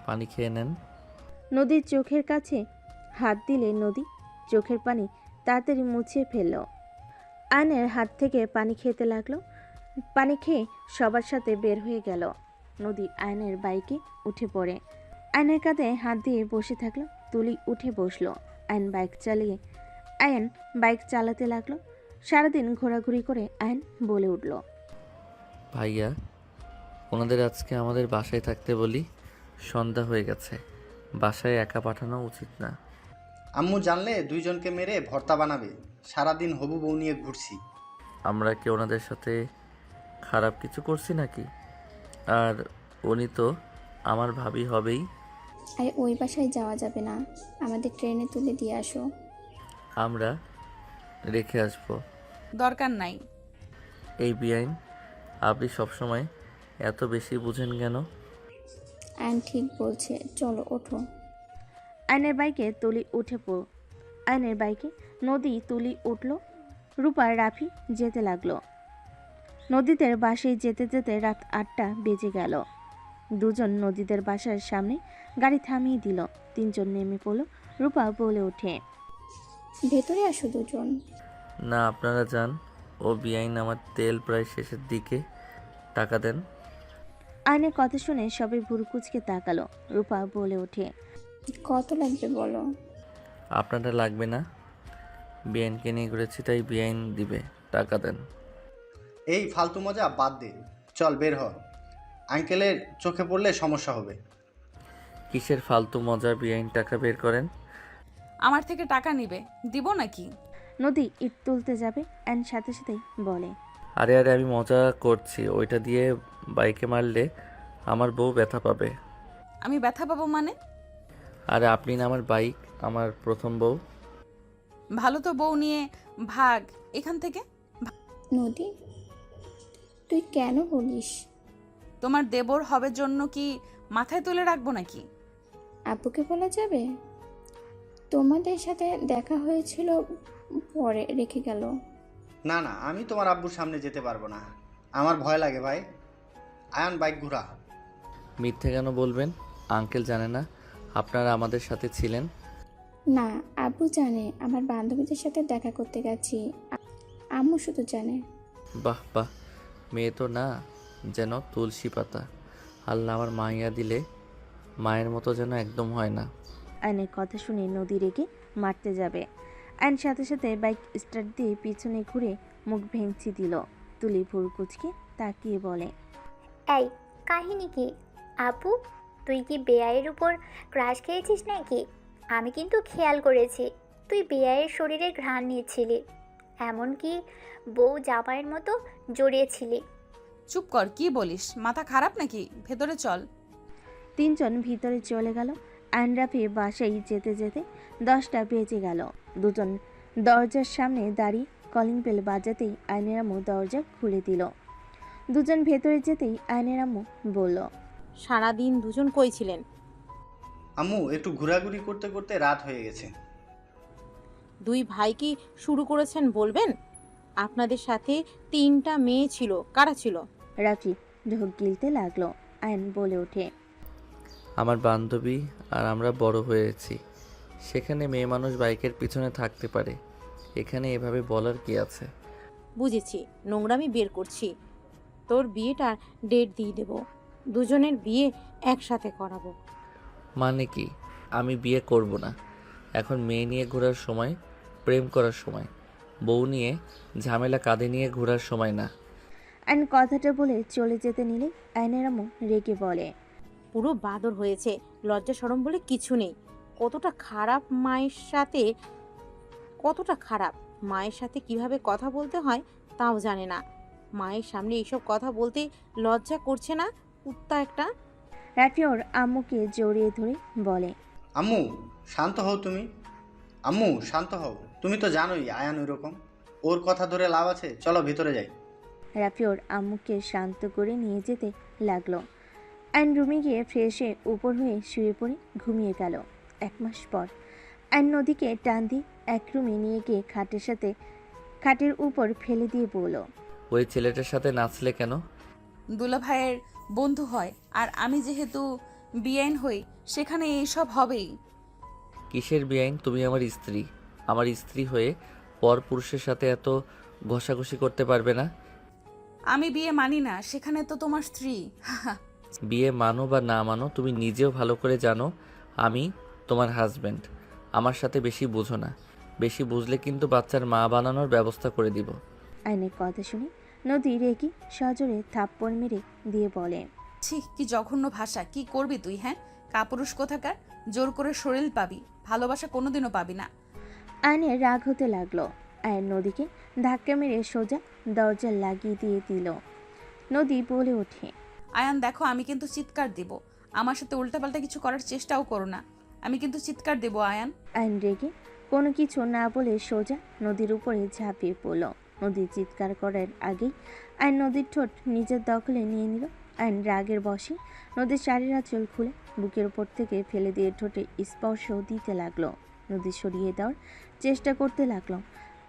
পানি খেয়ে নেন। নদীর চোখের কাছে হাত দিলে নদী চোখের পানি তাড়াতাড়ি মুছিয়ে ফেলল। আয়নের হাত থেকে পানি খেতে লাগলো। পানি খেয়ে সবার সাথে বের হয়ে গেল। নদী আয়নের বাইকে উঠে পড়ে। আয়নের কাঁধে হাত দিয়ে বসে থাকলো। তুলি উঠে বসলো। আয়ন বাইক চালাতে লাগলো। সারাদিন ঘোরাঘুরি করে আয়ন বলে উঠল, ভাইয়া, ওনাদের আজকে আমাদের বাসায় থাকতে বলি। সন্ধ্যা হয়ে গেছে, বাসায় একা পাঠানো উচিত না। আম্মু জানলে দুইজনকে মেরে ভর্তা বানাবে। সারাদিন হবু বউ নিয়ে ঘুরছি। আমরা কি ওনাদের সাথে খারাপ কিছু করছি নাকি? আর উনি তো আমার ভাবি হবেই। আরে ওই বাসায় যাওয়া যাবে না, আমাদের ট্রেনে তুলে দিয়ে আসো। আমরা রেখে আসবো। দরকার নাই। এই বেআইন, আপনি সবসময় এত বেশি বুঝেন কেন? অ্যান ঠিক বলছে, চলো ওঠো। আয়নের বাইকে তুলি উঠে পড়। আয়নের বাইকে নদী তুলি উঠল। রূপা রাফি যেতে লাগলো। নদীদের বাসায় যেতে যেতে রাত 8টা বেজে গেল। দুজন নদীদের বাসার সামনে গাড়ি থামিয়ে দিল। তিনজন নেমে পড়ল। রূপা বলে ওঠে, ভেতরে আসো দুজন। না, আপনারা যান। ও বেআইন, আমার তেল প্রায় শেষের দিকে, টাকা দেন। আয়নের কথা শুনে সবাই ভুরুকুচকে তাকালো। রূপা বলে ওঠে, কত লাগবে বলো। আপনারা লাগবে না, বেআইনকে নিয়ে ঘুরেছি তাই বেআইন দিবে, টাকা দেন। এই ফালতু মজা বাদ দে, চল বের হ। আঙ্কেলের চোখে পড়লে সমস্যা হবে। কিসের ফালতু মজা? বেআইন টাকা বের করেন। আমার থেকে টাকা নিবে, দিব নাকি? নদী ইট তুলতে যাবে। অ্যান সাথে সাথেই বলে, আরে আরে, আমি মজা করছি। ওইটা দিয়ে বাইকে মারলে আমার বউ ব্যথা পাবে। আমি ব্যথা পাবো মানে? আরে আপনি না আমার বাইক, আমার প্রথম বউ। ভালো তো বউ নিয়ে ভাগ এখান থেকে। নদী, তুই কেন বলিস? তোমার দেবর হবে জন্য কি মাথায় তুলে রাখবো নাকি? আব্বুকে বলা যাবে? তোমাদের সাথে দেখা হয়েছিল, পরে রেখে গেল। না না, আমি তোমার আব্বুর সামনে যেতে পারবো না, আমার ভয় লাগে ভাই। আয়ান, বাইক ঘোরা। মিথ্যে কেন বলবেন? আঙ্কেল জানে না আপনারা আমাদের সাথে ছিলেন? না, আব্বু জানে, আমার বান্ধবীদের সাথে দেখা করতে গেছি। আম্মু শুধু জানে। বাহ বাহ, মেয়ে তো না, যেন তুলসী পাতা। আল্লাহ আমার মাইয়া দিলে মায়ের মতো যেন একদম হয় না। আয়নের কথা শুনে নদী রেগে মারতে যাবে। আয়ন সাথে সাথে বাইক স্টার্ট দিয়ে পিছনে ঘুরে মুখ ভেঙচি দিল। তুলি ভুরকুচকে তাকিয়ে বলে, এই কাহিনী কি? আপু, তুই কি বেয়াইয়ের উপর ক্রাশ খেয়েছিস নাকি? আমি কিন্তু খেয়াল করেছি তুই বেয়াইয়ের শরীরে ঘ্রাণ নিয়েছিলি, এমনকি বউ জামাইয়ের মতো জড়িয়েছিলি। চুপ কর, কি বলিস? মাথা খারাপ নাকি? ভেতরে চল। তিনজন ভিতরে চলে গেল। আয়ন রাফি বাসায় যেতে যেতে 10টা বেজে গেল। দুজন দরজার সামনে দাঁড়িয়ে কলিং বেল বাজাতেই আয়নের আম্মু দরজা খুলে দিল। দুজন ভেতরে যেতেই আয়নের আম্মু বলল, সারাদিন দুজন কই ছিলেন? আম্মু একটু ঘোরাঘুরি করতে করতে রাত হয়ে গেছে। দুই ভাই কি শুরু করেছেন বলবেন? আপনাদের সাথে 3টা মেয়ে ছিল, কারা ছিল? রাফি ঢোক গিলতে লাগলো। আয়ন বলে ওঠে, আমার বান্ধবী আর আমরা বড় হয়েছি। সেখানে মেয়ে মানুষ বাইকের পিছনে থাকতে পারে, এখানে এভাবে বলার কি আছে? বুঝেছি, নোংরামি বের করছি। তোর বিয়েটার ডেট দিয়ে দেব, দুজনের বিয়ে একসাথে করাবো। মানে কি? আমি বিয়ে করব না। এখন মেয়ে নিয়ে ঘোরার সময়, প্রেম করার সময়। বউ নিয়ে ঝামেলা কাঁধে নিয়ে ঘোরার সময় না। আয়ন কথাটা বলে চলে যেতে নিলে আয়নের আম্মু রেগে বলে, পুরো বাদর হয়েছে, লজ্জা শরম বলে কিছু নেই। কতটা খারাপ মায়ের সাথে কিভাবে কথা বলতে হয় তাও জানে না। মায়ের সামনে এইসব কথা বলতে লজ্জা করছে না? কুত্তা একটা। রাফি ওর আম্মুকে জড়িয়ে ধরে বলে, আম্মু শান্ত হও তুমি। আম্মু শান্ত হও, তুমি তো জানোই আয়ান ওইরকম। ওর কথা ধরে লাভ আছে, চলো ভিতরে যাই। রাফি ওর আম্মুকে শান্ত করে নিয়ে যেতে লাগলো। আইন রুমে গিয়ে ফ্রেশ হয়ে উপর হয়ে শুয়ে পড়ে ঘুমিয়ে গেল। 1 মাস পর আইন নদীকে টান দিয়ে এক রুমে নিয়ে গিয়ে খাটের উপর ফেলে দিয়ে বলল, ওই ছেলেটার সাথে নাচলে কেন? দুলা ভাইয়ের বন্ধু হয়, আর আমি যেহেতু বিআইন হই সেখানে এইসব হবেই। কিসের বেআইন? তুমি আমার স্ত্রী। আমার স্ত্রী হয়ে পর পুরুষের সাথে এত ঘষাঘষি করতে পারবে না। আমি বিয়ে মানি না, সেখানে তো তোমার স্ত্রী। বিয়ে মানো বা না মানো, তুমি নিজেও ভালো করে জানো আমি তোমার হাজব্যান্ড। আমার সাথে বেশি বুঝো না, বেশি বুঝলে কিন্তু বাচ্চার মা বানানোর ব্যবস্থা করে দিব। আইনের কথা শুনে নদী রেগে সজোরে থাপ্পড় মেরে দিয়ে বলে, ছি, কি জঘন্য ভাষা! কি করবি তুই? হ্যাঁ, কাপুরুষ কোথাকার! জোর করে শরীর পাবি, ভালোবাসা কোনোদিনও পাবি না। আয়নের রাগ হতে লাগলো। আয়ন নদীকে ধাক্কা মেরে সোজা দরজা লাগিয়ে দিয়ে দিল। নদী বলে ওঠে, আয়ান দেখো, আমি কিন্তু চিৎকার দিব। আমার সাথে উল্টাপাল্টা কিছু করার চেষ্টাও করো না, আমি কিন্তু চিৎকার দেব। আয়ান আইন রেগে কোনো কিছু না বলে সোজা নদীর উপরে ঝাঁপিয়ে পড়ল। নদী চিৎকার করার আগেই আইন নদীর ঠোঁট নিজের দখলে নিয়ে নিল। আইন রাগের বশে নদীর শাড়ির আঁচল খুলে বুকের উপর থেকে ফেলে দিয়ে ঠোঁটে স্পর্শ দিতে লাগলো। নদী সরিয়ে দেওয়ার চেষ্টা করতে লাগলো।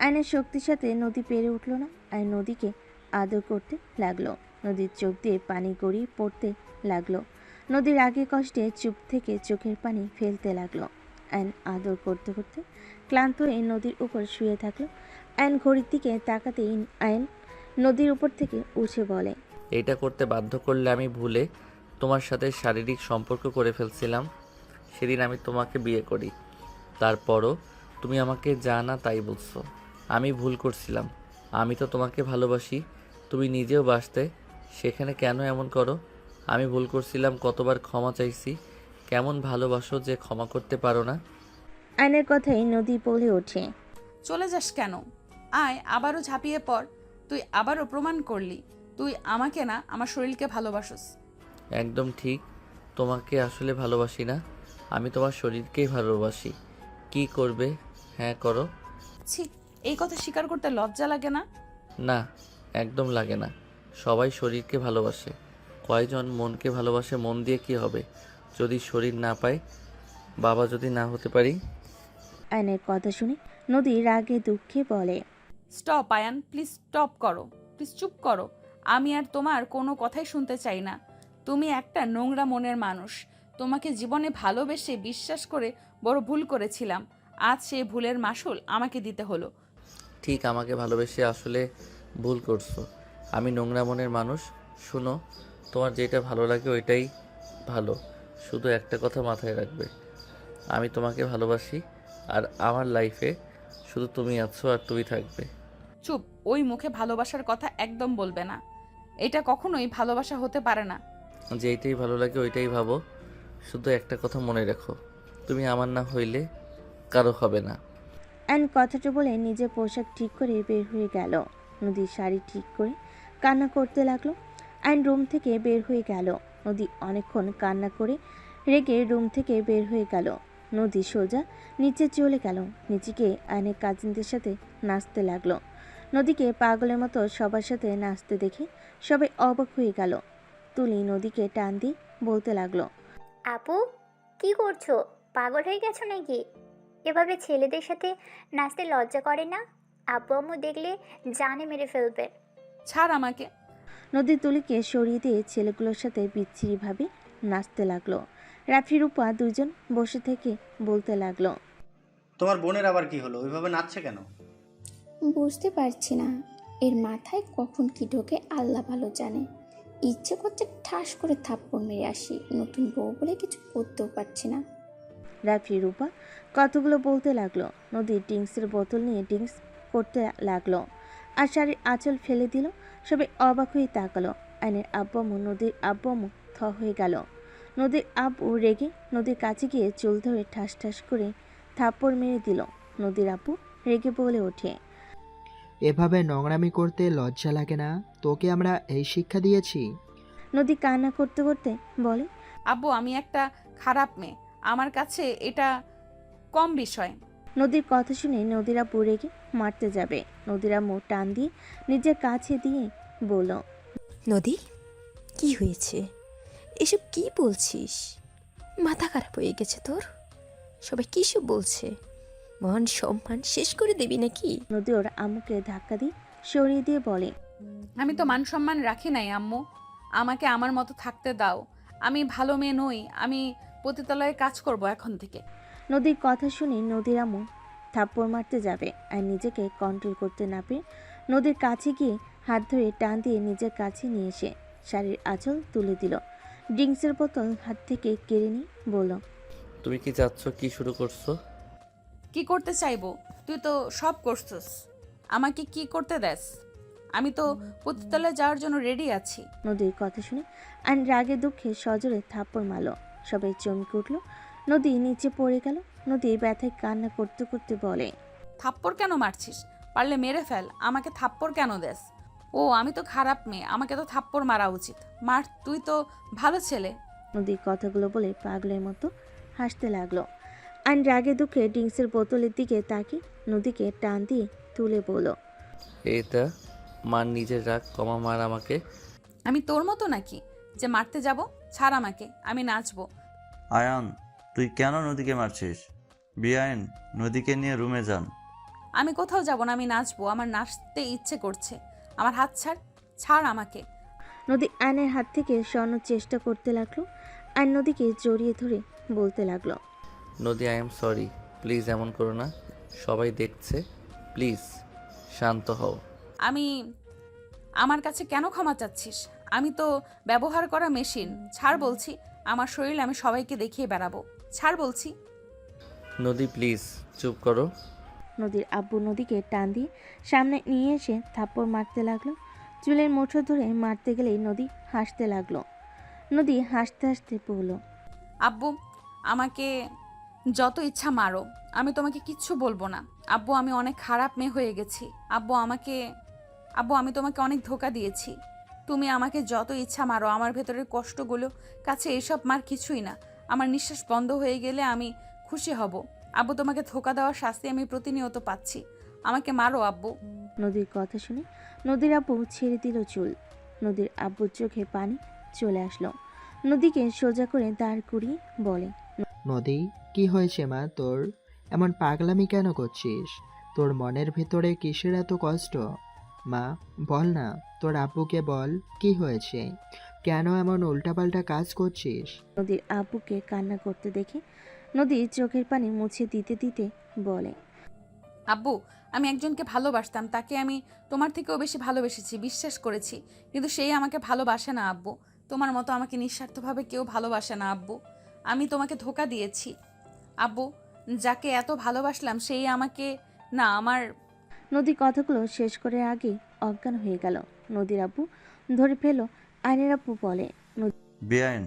আইনের শক্তির সাথে নদী পেরে উঠল না। আইন নদীকে আদর করতে লাগলো। নদীর চোখ দিয়ে পানি গড়িয়ে পড়তে লাগলো। নদীর আগে কষ্টে চুপ থেকে চোখের পানি ফেলতে লাগলো। আইন আদর করতে করতে ক্লান্ত হয়ে নদীর উপর শুয়ে থাকলো। আইন ঘড়ির দিকে তাকাতেই আইন নদীর উপর থেকে উঠে বলে, এইটা করতে বাধ্য করলে আমি ভুলে তোমার সাথে শারীরিক সম্পর্ক করে ফেলছিলাম। সেদিন আমি তোমাকে বিয়ে করি, তারপরও তুমি আমাকে যা না তাই বলছো। আমি ভুল করছিলাম। আমি তো তোমাকে ভালোবাসি, তুমি নিজেও বাসতে, সেখানে কেন এমন করো? আমি ভুল করছিলাম, কতবার ক্ষমা চাইছি। কেমন ভালোবাসো যে ক্ষমা করতে পারো না? আইনের কথাই নদী বলে ওঠে, চলে যাস কেন? আয়, আবারও ঝাঁপিয়ে পড়। তুই আবারও প্রমাণ করলি তুই আমাকে না, আমার শরীরকে ভালোবাসোস। একদম ঠিক, তোমাকে আসলে ভালোবাসি না, আমি তোমার শরীরকেই ভালোবাসি। কি করবে? হ্যাঁ করো। ছি, এই কথা স্বীকার করতে লজ্জা লাগে না? না, একদম লাগে না। সবাই শরীরকে ভালোবাসে, কয়জন মনকে ভালোবাসে? মন দিয়ে কি হবে যদি শরীর না পায়? বাবা যদি না হতে পারি? আইনের কথা শুনে নদী রাগে দুঃখে বলে, স্টপ আয়ান, প্লিজ স্টপ করো, প্লিজ চুপ করো। আমি আর তোমার কোনো কথাই শুনতে চাই না। তুমি একটা নোংরা মনের মানুষ। তোমাকে জীবনে ভালোবেসে বিশ্বাস করে বড় ভুল করেছিলাম। আজ সেই ভুলের মাসুল আমাকে দিতে হলো। ঠিক, আমাকে ভালোবেসে আসলে ভুল করছো। আমি নোংরা মনের মানুষ। শুনো, তোমার যেটা ভালো লাগে ওইটাই ভালো। শুধু একটা কথা মাথায় রাখবে, আমি তোমাকে ভালোবাসি, আর আমার লাইফে শুধু তুমি আছো আর তুমি থাকবে। চুপ, ওই মুখে ভালোবাসার কথা একদম বলবে না। এটা কখনোই ভালোবাসা হতে পারে না। যেইটাই ভালো লাগে ওইটাই ভাবো। শুধু একটা কথা মনে রাখো, তুমি আমার না হইলে কারো হবে না। আইন কথাটা বলে নিজের পোশাক ঠিক করে বের হয়ে গেল। নদীর শাড়ি ঠিক করে কান্না করতে লাগলো। আইন রুম থেকে বের হয়ে গেল। নদী অনেকক্ষণ কান্না করে রেগে রুম থেকে বের হয়ে গেল। নদী সোজা নিচে চলে গেল। নিচে গিয়ে আয়নের কাজিনদের সাথে নাচতে লাগলো। নদীকে পাগলের মতো সবার সাথে নাচতে দেখে সবাই অবাক হয়ে গেল। তুলি নদীকে টান দিয়ে বলতে লাগলো, আপু কি করছো? পাগল হয়ে গেছো নাকি? এভাবে ছেলেদের সাথে নাচতে লজ্জা করে না? আব্বু আম্মু দেখলে জানে মেরে ফেলবে। ছাড় আমাকে। নদী তুলিকে সরিয়ে দিয়ে ছেলেগুলোর সাথে বিচ্ছিরিভাবে নাচতে লাগলো। রাফি রূপা দুজন বসে থেকে বলতে লাগলো, তোমার বোনের আবার কি হলো? ওইভাবে নাচছে কেন? বুঝতে পারছি না, এর মাথায় কখন কি ঢোকে আল্লাহ ভালো জানে। ইচ্ছে করছে ঠাস করে থাপ্পড় মেরে আসি, নতুন বউ বলে কিছু করতেও পারছি না। রাফি রূপা কতগুলো বলতে লাগলো। নদী ড্রিঙ্কসের বোতল নিয়ে ড্রিঙ্কস করতে লাগলো আর শাড়ির আঁচল ফেলে দিল। সবাই অবাক হয়ে তাকালো। আইনের আব্বু আম্মু, নদীর আব্বু আম্মু থ হয়ে গেল। নদীর আব্বু রেগে নদীর কাছে গিয়ে চুল ধরে ঠাস ঠাস করে থাপ্পড় মেরে দিল। নদীর আব্বু রেগে বলে ওঠে, এভাবে নোংরামি করতে লজ্জা লাগে না? তোকে আমরা এই শিক্ষা দিয়েছি? নদী কান্না করতে করতে বলে, আব্বু আমি একটা খারাপ মেয়ে, আমার কাছে এটা কম বিষয়। নদীর কথা শুনে নদীর আব্বু রেগে মারতে যাবে। নদীর আম্মু টান দিয়ে নিজের কাছে দিয়ে বলল, নদী কি হয়েছে? এসব কি বলছিস? মাথা খারাপ হয়ে গেছে তোর? সবাই কী সব বলছে? মান সম্মান শেষ করে দিবি নাকি? নদী ওর আম্মুকে ধাক্কা দিয়ে সরিয়ে দিয়ে বলে, আমি তো মান সম্মান রাখি নাই আম্মু, আমাকে আমার মতো থাকতে দাও। আমি ভালো মেয়ে নই, আমি পতিতালয়ে কাজ করব এখন থেকে। নদীর কথা শুনে নদীর আম্মু থাপ্পড় মারতে যাবে আর নিজেকে কন্ট্রোল করতে না পেরে নদীর কাছে গিয়ে হাত ধরে টান দিয়ে নিজের কাছে নিয়ে এসে শাড়ির আঁচল তুলে দিল। ড্রিঙ্কসের বোতল হাত থেকে কেড়ে নিয়ে বলল, তুমি কি চাচ্ছ? কি শুরু করছো? কি করতে চাইবো? তুই তো সব করছিস, আমাকে কি করতে দেস? আমি তো পতিতালয়ে যাওয়ার জন্য রেডি আছি। নদীর কথা শুনে আর রাগে দুঃখে সজোরে থাপ্পড় মারল। সবাই চমকে উঠল। নদী নিচে পড়ে গেল। নদী ব্যথায় কান্না করতে করতে বলে, থাপ্পড় কেন মারছিস? পারলে মেরে ফেল, আমাকে থাপ্পড় কেন দেস? ও আমি তো খারাপ মেয়ে, আমাকে তো থাপ্পড় মারা উচিত। মার, তুই তো ভালো ছেলে। নদীর কথাগুলো বলে পাগলের মতো হাসতে লাগলো। আর রাগে দুঃখে ড্রিঙ্কসের বোতলের দিকে তাকিয়ে নদীকে টান দিয়ে তুলে বলল, এটা মার নিজের রাগ কমা, মার আমাকে। আমি তোর মতো নাকি যে মারতে যাব? ছাড় আমাকে, আমি নাচবো। আয়ান, তুই কেন নদীকে মারছিস? বিয়াইন, নদীকে নিয়ে রুমে যান। আমি কোথাও যাব না, আমি নাচবো, আমার নাচতে ইচ্ছে করছে। আমার হাত ছাড়, ছাড় আমাকে। নদী আয়নের হাত থেকে সরানোর চেষ্টা করতে লাগলো। আর নদীকে জড়িয়ে ধরে বলতে লাগলো, নদী, আই এম সরি, প্লিজ এমন করো না, সবাই দেখছে, প্লিজ শান্ত হও। আমার কাছে কেন ক্ষমা চাচ্ছিস? আমি তো ব্যবহার করা মেশিন। ছাড় বলছি, আমার শরীর আমি সবাইকে দেখিয়ে বেড়াবো। ছাড় বলছি। নদী প্লিজ চুপ করো। নদীর আব্বু নদীকে টান দিয়ে সামনে নিয়ে এসে থাপ্পড় মারতে লাগলো। চুলের মুঠো ধরে মারতে গেলেই নদী হাসতে লাগলো। নদী হাসতে হাসতে বলল, আব্বু আমাকে যত ইচ্ছা মারো, আমি তোমাকে কিচ্ছু বলবো না। আব্বু আমি অনেক খারাপ মেয়ে হয়ে গেছি। আব্বু আমি তোমাকে অনেক ধোঁকা দিয়েছি। তুমি আমাকে যত ইচ্ছা মারো, আমার ভেতরের কষ্টগুলো কাছে এসব মার কিছুই না। আমার নিঃশ্বাস বন্ধ হয়ে গেলে আমি খুশি হব। আব্বু তোমাকে ধোঁকা দেওয়ার শাস্তি আমি প্রতিনিয়ত পাচ্ছি। আমাকে মারো আব্বু। নদীর কথা শুনে নদীর আব্বু ছেড়ে দিল চুল। নদীর আব্বুর চোখে পানি চলে আসলো। নদীকে সোজা করে দাঁড় করিয়ে বলে, নদী, কি হয়েছে মা তোর? এমন পাগলামি কেন করছিস? তোর মনের ভিতরে কিসের এত কষ্ট? মা বল না, তোর আব্বুকে বল কি হয়েছে, কেন এমন উল্টাপাল্টা কাজ করছিস? নদীর আব্বুকে কান্না করতে দেখে নদীর চোখের পানি মুছে দিতে দিতে বলে, আব্বু আমি একজনকে ভালোবাসতাম, তাকে আমি তোমার থেকেও বেশি ভালোবেসেছি, বিশ্বাস করেছি, কিন্তু সেই আমাকে ভালোবাসে না আব্বু। তোমার মতো আমাকে নিঃস্বার্থভাবে কেউ ভালোবাসে না আব্বু। আমি তোমাকে ধোঁকা দিয়েছি আব্বু। যাকে এত ভালোবাসলাম সেই আমাকে না আমার। নদী কথাগুলো শেষ করে আগেই অজ্ঞান হয়ে গেল। নদীর আব্বু ধরে ফেল। আইনের আব্বু বলে, বিয়াইন,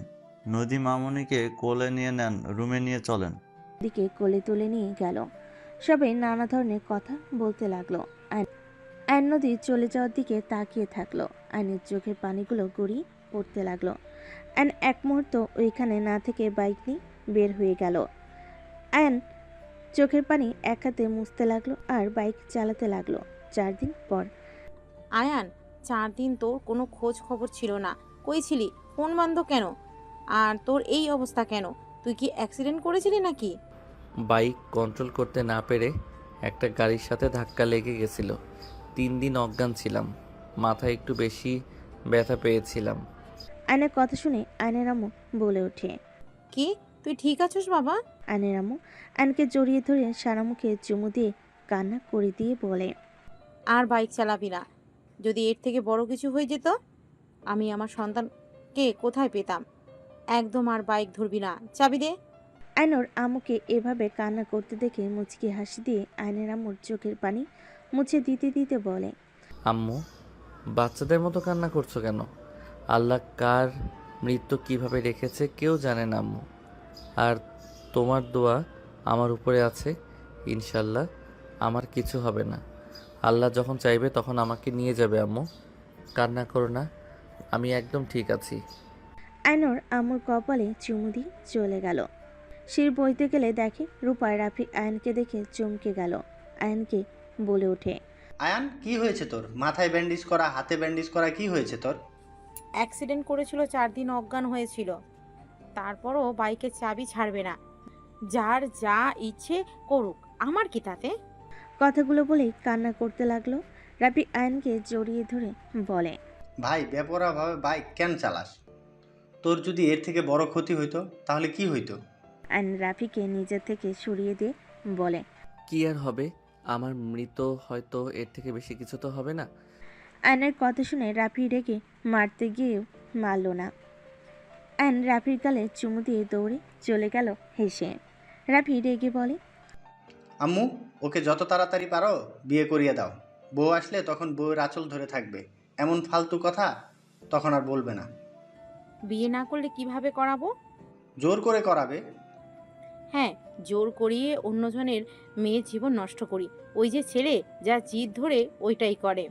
নদী মামুনিকে কোলে নিয়ে নেন, রুমে নিয়ে চলেন। নদীকে কোলে তুলে নিয়ে গেল। সবাই নানা ধরনের কথা বলতে লাগলো। আইন নদী চলে যাওয়ার দিকে তাকিয়ে থাকলো। আইনের চোখের পানিগুলো গড়িয়ে পড়তে লাগলো। অ্যান এক মুহূর্ত ওইখানে না থেকে বাইক নিয়ে বের হয়ে গেল। অ্যান চোখের পানি এক হাতে মুছতে লাগলো আর বাইক চালাতে লাগলো। 4 দিন পর। আয়ান, 4 দিন তোর কোনো খোঁজ খবর ছিল না। কই ছিলি? ফোন বন্ধ কেন? আর তোর এই অবস্থা কেন? তুই কি অ্যাক্সিডেন্ট করেছিলি নাকি? বাইক কন্ট্রোল করতে না পেরে একটা গাড়ির সাথে ধাক্কা লেগে গেছিল। 3 দিন অজ্ঞান ছিলাম, মাথায় একটু বেশি ব্যথা পেয়েছিলাম। আয়নের কথা শুনে আয়নের আম্মু বলে ওঠে, কি তুই ঠিক আছিস বাবা? আয়নের আম্মু আয়নকে জড়িয়ে ধরে সারা মুখে চুমু দিয়ে কান্না করে দিয়ে বলে, আর বাইক চালাবি না। যদি এর থেকে বড় কিছু হয়ে যেত, আমি আমার সন্তানকে কোথায় পেতাম? একদম আর বাইক ধরবি না। চাবি দে। আয়নর আম্মুকে এভাবে কান্না করতে দেখে মুচকি হাসি দিয়ে আয়নের আম্মুর চোখের পানি মুছে দিতে দিতে বলে, আম্মু, বাচ্চাদের মতো কান্না করছো কেন? আল্লাহ কার মৃত্যু কিভাবে রেখেছে কেউ জানে না আম্মু। আর তোমার দোয়া আমার উপরে আছে, ইনশাল্লাহ আমার কিছু হবে না। আল্লাহ যখন চাইবে তখন আমাকে নিয়ে যাবে আম্মু, কান্না করো না, আমি একদম ঠিক আছি। আয়নর আম্মুর কপালে চুমু দিয়ে চলে গেল। শির বইতে গেলে দেখে রূপা রাফি আয়নকে দেখে চমকে গেল। আয়নকে বলে ওঠে, আয়ান, কি হয়েছে তোর? মাথায় ব্যান্ডেজ করা, হাতে ব্যান্ডেজ করা, কি হয়েছে তোর? অ্যাক্সিডেন্ট করেছিল, 4 দিন অজ্ঞান হয়েছিল। তারপরও বাইকের চাবি ছাড়বে না। যার যা ইচ্ছে করুক, আমার কি তাতে? কথাগুলো বলেই কান্না করতে লাগলো। রাফি আয়নকে জড়িয়ে ধরে বলে, ভাই, বেপরোয়াভাবে বাইক কেন চালাস? তোর যদি এর থেকে বড় ক্ষতি হইতো তাহলে কি হইতো? আয়ন রাফিকে নিজের থেকে সরিয়ে দিয়ে বলে, কি আর হবে, আমার মৃত হয়তো এর থেকে বেশি কিছু তো হবে না। আয়নের কথা শুনে রাফি রেগে মারতে গিয়েও মারল না। আয়ন রাফির গালে চুমু দিয়ে দৌড়ে চলে গেল হেসে। রাফি রেগে বলে, আম্মু, ওকে যত তাড়াতাড়ি পারো বিয়ে করিয়ে দাও। বউ আসলে তখন বউয়ের আঁচল ধরে থাকবে। এমন ফালতু কথা তখন আর বলবে না। বিয়ে না করলে কিভাবে করাবো? জোর করে করাবে। হ্যাঁ, জোর করিয়ে অন্যজনের মেয়ের জীবন নষ্ট করি। ওই যে ছেলে যা জিদ ধরে ওইটাই করে।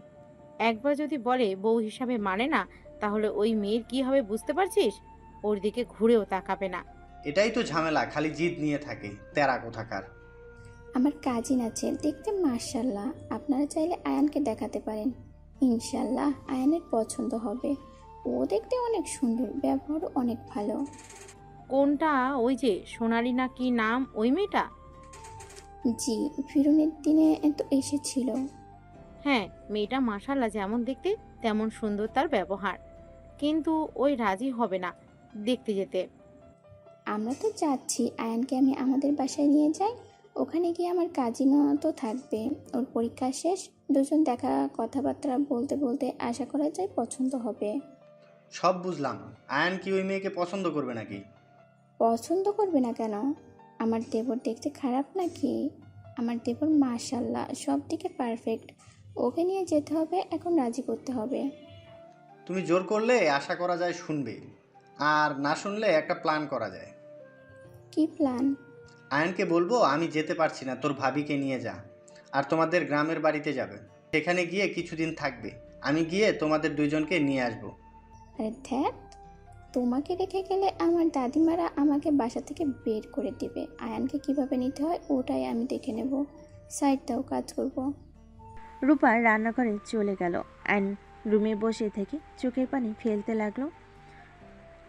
একবার যদি বলে বউ হিসাবে মানে না, তাহলে ওই মেয়ের কি হবে বুঝতে পারছিস? ওর দিকে ঘুরেও তাকাবে না। এটাই তো ঝামেলা, খালি জিদ নিয়ে থাকে, তেরা কোথাকার। আমার কাজিন আছে, দেখতে মাশাল্লাহ। আপনারা চাইলে আয়ানকে দেখাতে পারেন, ইনশাল্লাহ আয়ানের পছন্দ হবে। ও দেখতে অনেক সুন্দর, ব্যবহারও অনেক ভালো। কোনটা? ওই যে সোনালি না কি নাম, ওই মেয়েটা? জি, ফিরনের দিনে তো এসেছিল। হ্যাঁ, মেয়েটা মাশাল্লাহ, যেমন দেখতে তেমন সুন্দর তার ব্যবহার। কিন্তু ওই রাজি হবে না দেখতে যেতে। আমরা তো যাচ্ছি, আয়ানকে আমি আমাদের বাসায় নিয়ে যাই। ওখানে গিয়ে আমার কাজিনও তো থাকবে। ওর পরীক্ষা শেষ, দুজন দেখা কথাবার্তা বলতে বলতে আশা করা যায় পছন্দ হবে। সব বুঝলাম, আয়ান কি ওই মেয়েকে পছন্দ করবে নাকি? পছন্দ করবে না কেন? আমার দেবর দেখতে খারাপ নাকি? আমার দেবর মাশাল্লাহ, সব দিকে পারফেক্ট। ওকে নিয়ে যেতে হবে, এখন রাজি করতে হবে। তুমি জোর করলে আশা করা যায় শুনবে, আর না শুনলে একটা প্ল্যান করা যায়। কি প্ল্যান? আয়ানকে বলবো আমি যেতে পারছি না, তোর ভাবিকে নিয়ে যা। আর তোমাদের গ্রামের বাড়িতে যাবে, সেখানে গিয়ে কিছুদিন থাকবে। আমি গিয়ে তোমাদের দুইজনকে নিয়ে আসবো। আরে ধ্যাত, তোমাকে রেখে গেলে আমার দাদিমারা আমাকে বাসা থেকে বের করে দিবে। আয়ানকে কিভাবে নিতে হয় ওটাই আমি দেখে নেব। সাইড দাও, কাজ করব। রূপা রান্নাঘরে চলে গেল। আয়ন রুমে বসে থেকে চোখের পানি ফেলতে লাগলো।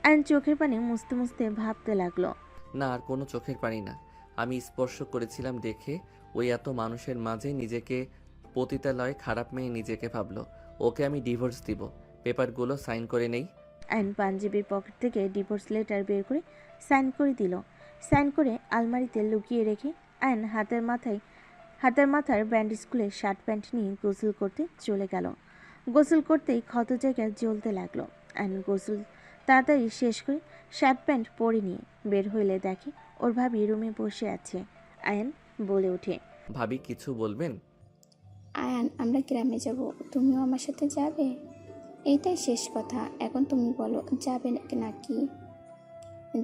আয়ন চোখের পানি মুছতে মুছতে ভাবতে লাগলো, না, আর কোনো চোখের পানি না, আমি স্পর্শ করেছিলাম দেখে ওই এত মানুষের মাঝে নিজেকে পতিতালয় খারাপ মেয়ে নিজেকে ভাবলো। ওকে আমি ডিভোর্স দিব, পেপারগুলো সাইন করে নেই। আয়ন পাঞ্জাবির পকেট থেকে ডিভোর্স লেটার বের করে সাইন করে দিল। সাইন করে আলমারিতে লুকিয়ে রেখে আয়ন হাতের মাথার ব্যান্ডেজ খুলে শার্ট প্যান্ট নিয়ে গোসল করতে চলে গেল। গোসল করতেই ক্ষত জায়গায় জ্বলতে লাগলো। আয়ন গোসল তাড়াতাড়ি শেষ করে শার্ট প্যান্ট পরে নিয়ে বের হইলে দেখে ওর ভাবি রুমে বসে আছে। আয়ন বলে ওঠে, ভাবি কিছু বলবেন? আয়ান, আমরা গ্রামে যাব, তুমিও আমার সাথে যাবে? এইটাই শেষ কথা, এখন তুমি বলো যাবে নাকি?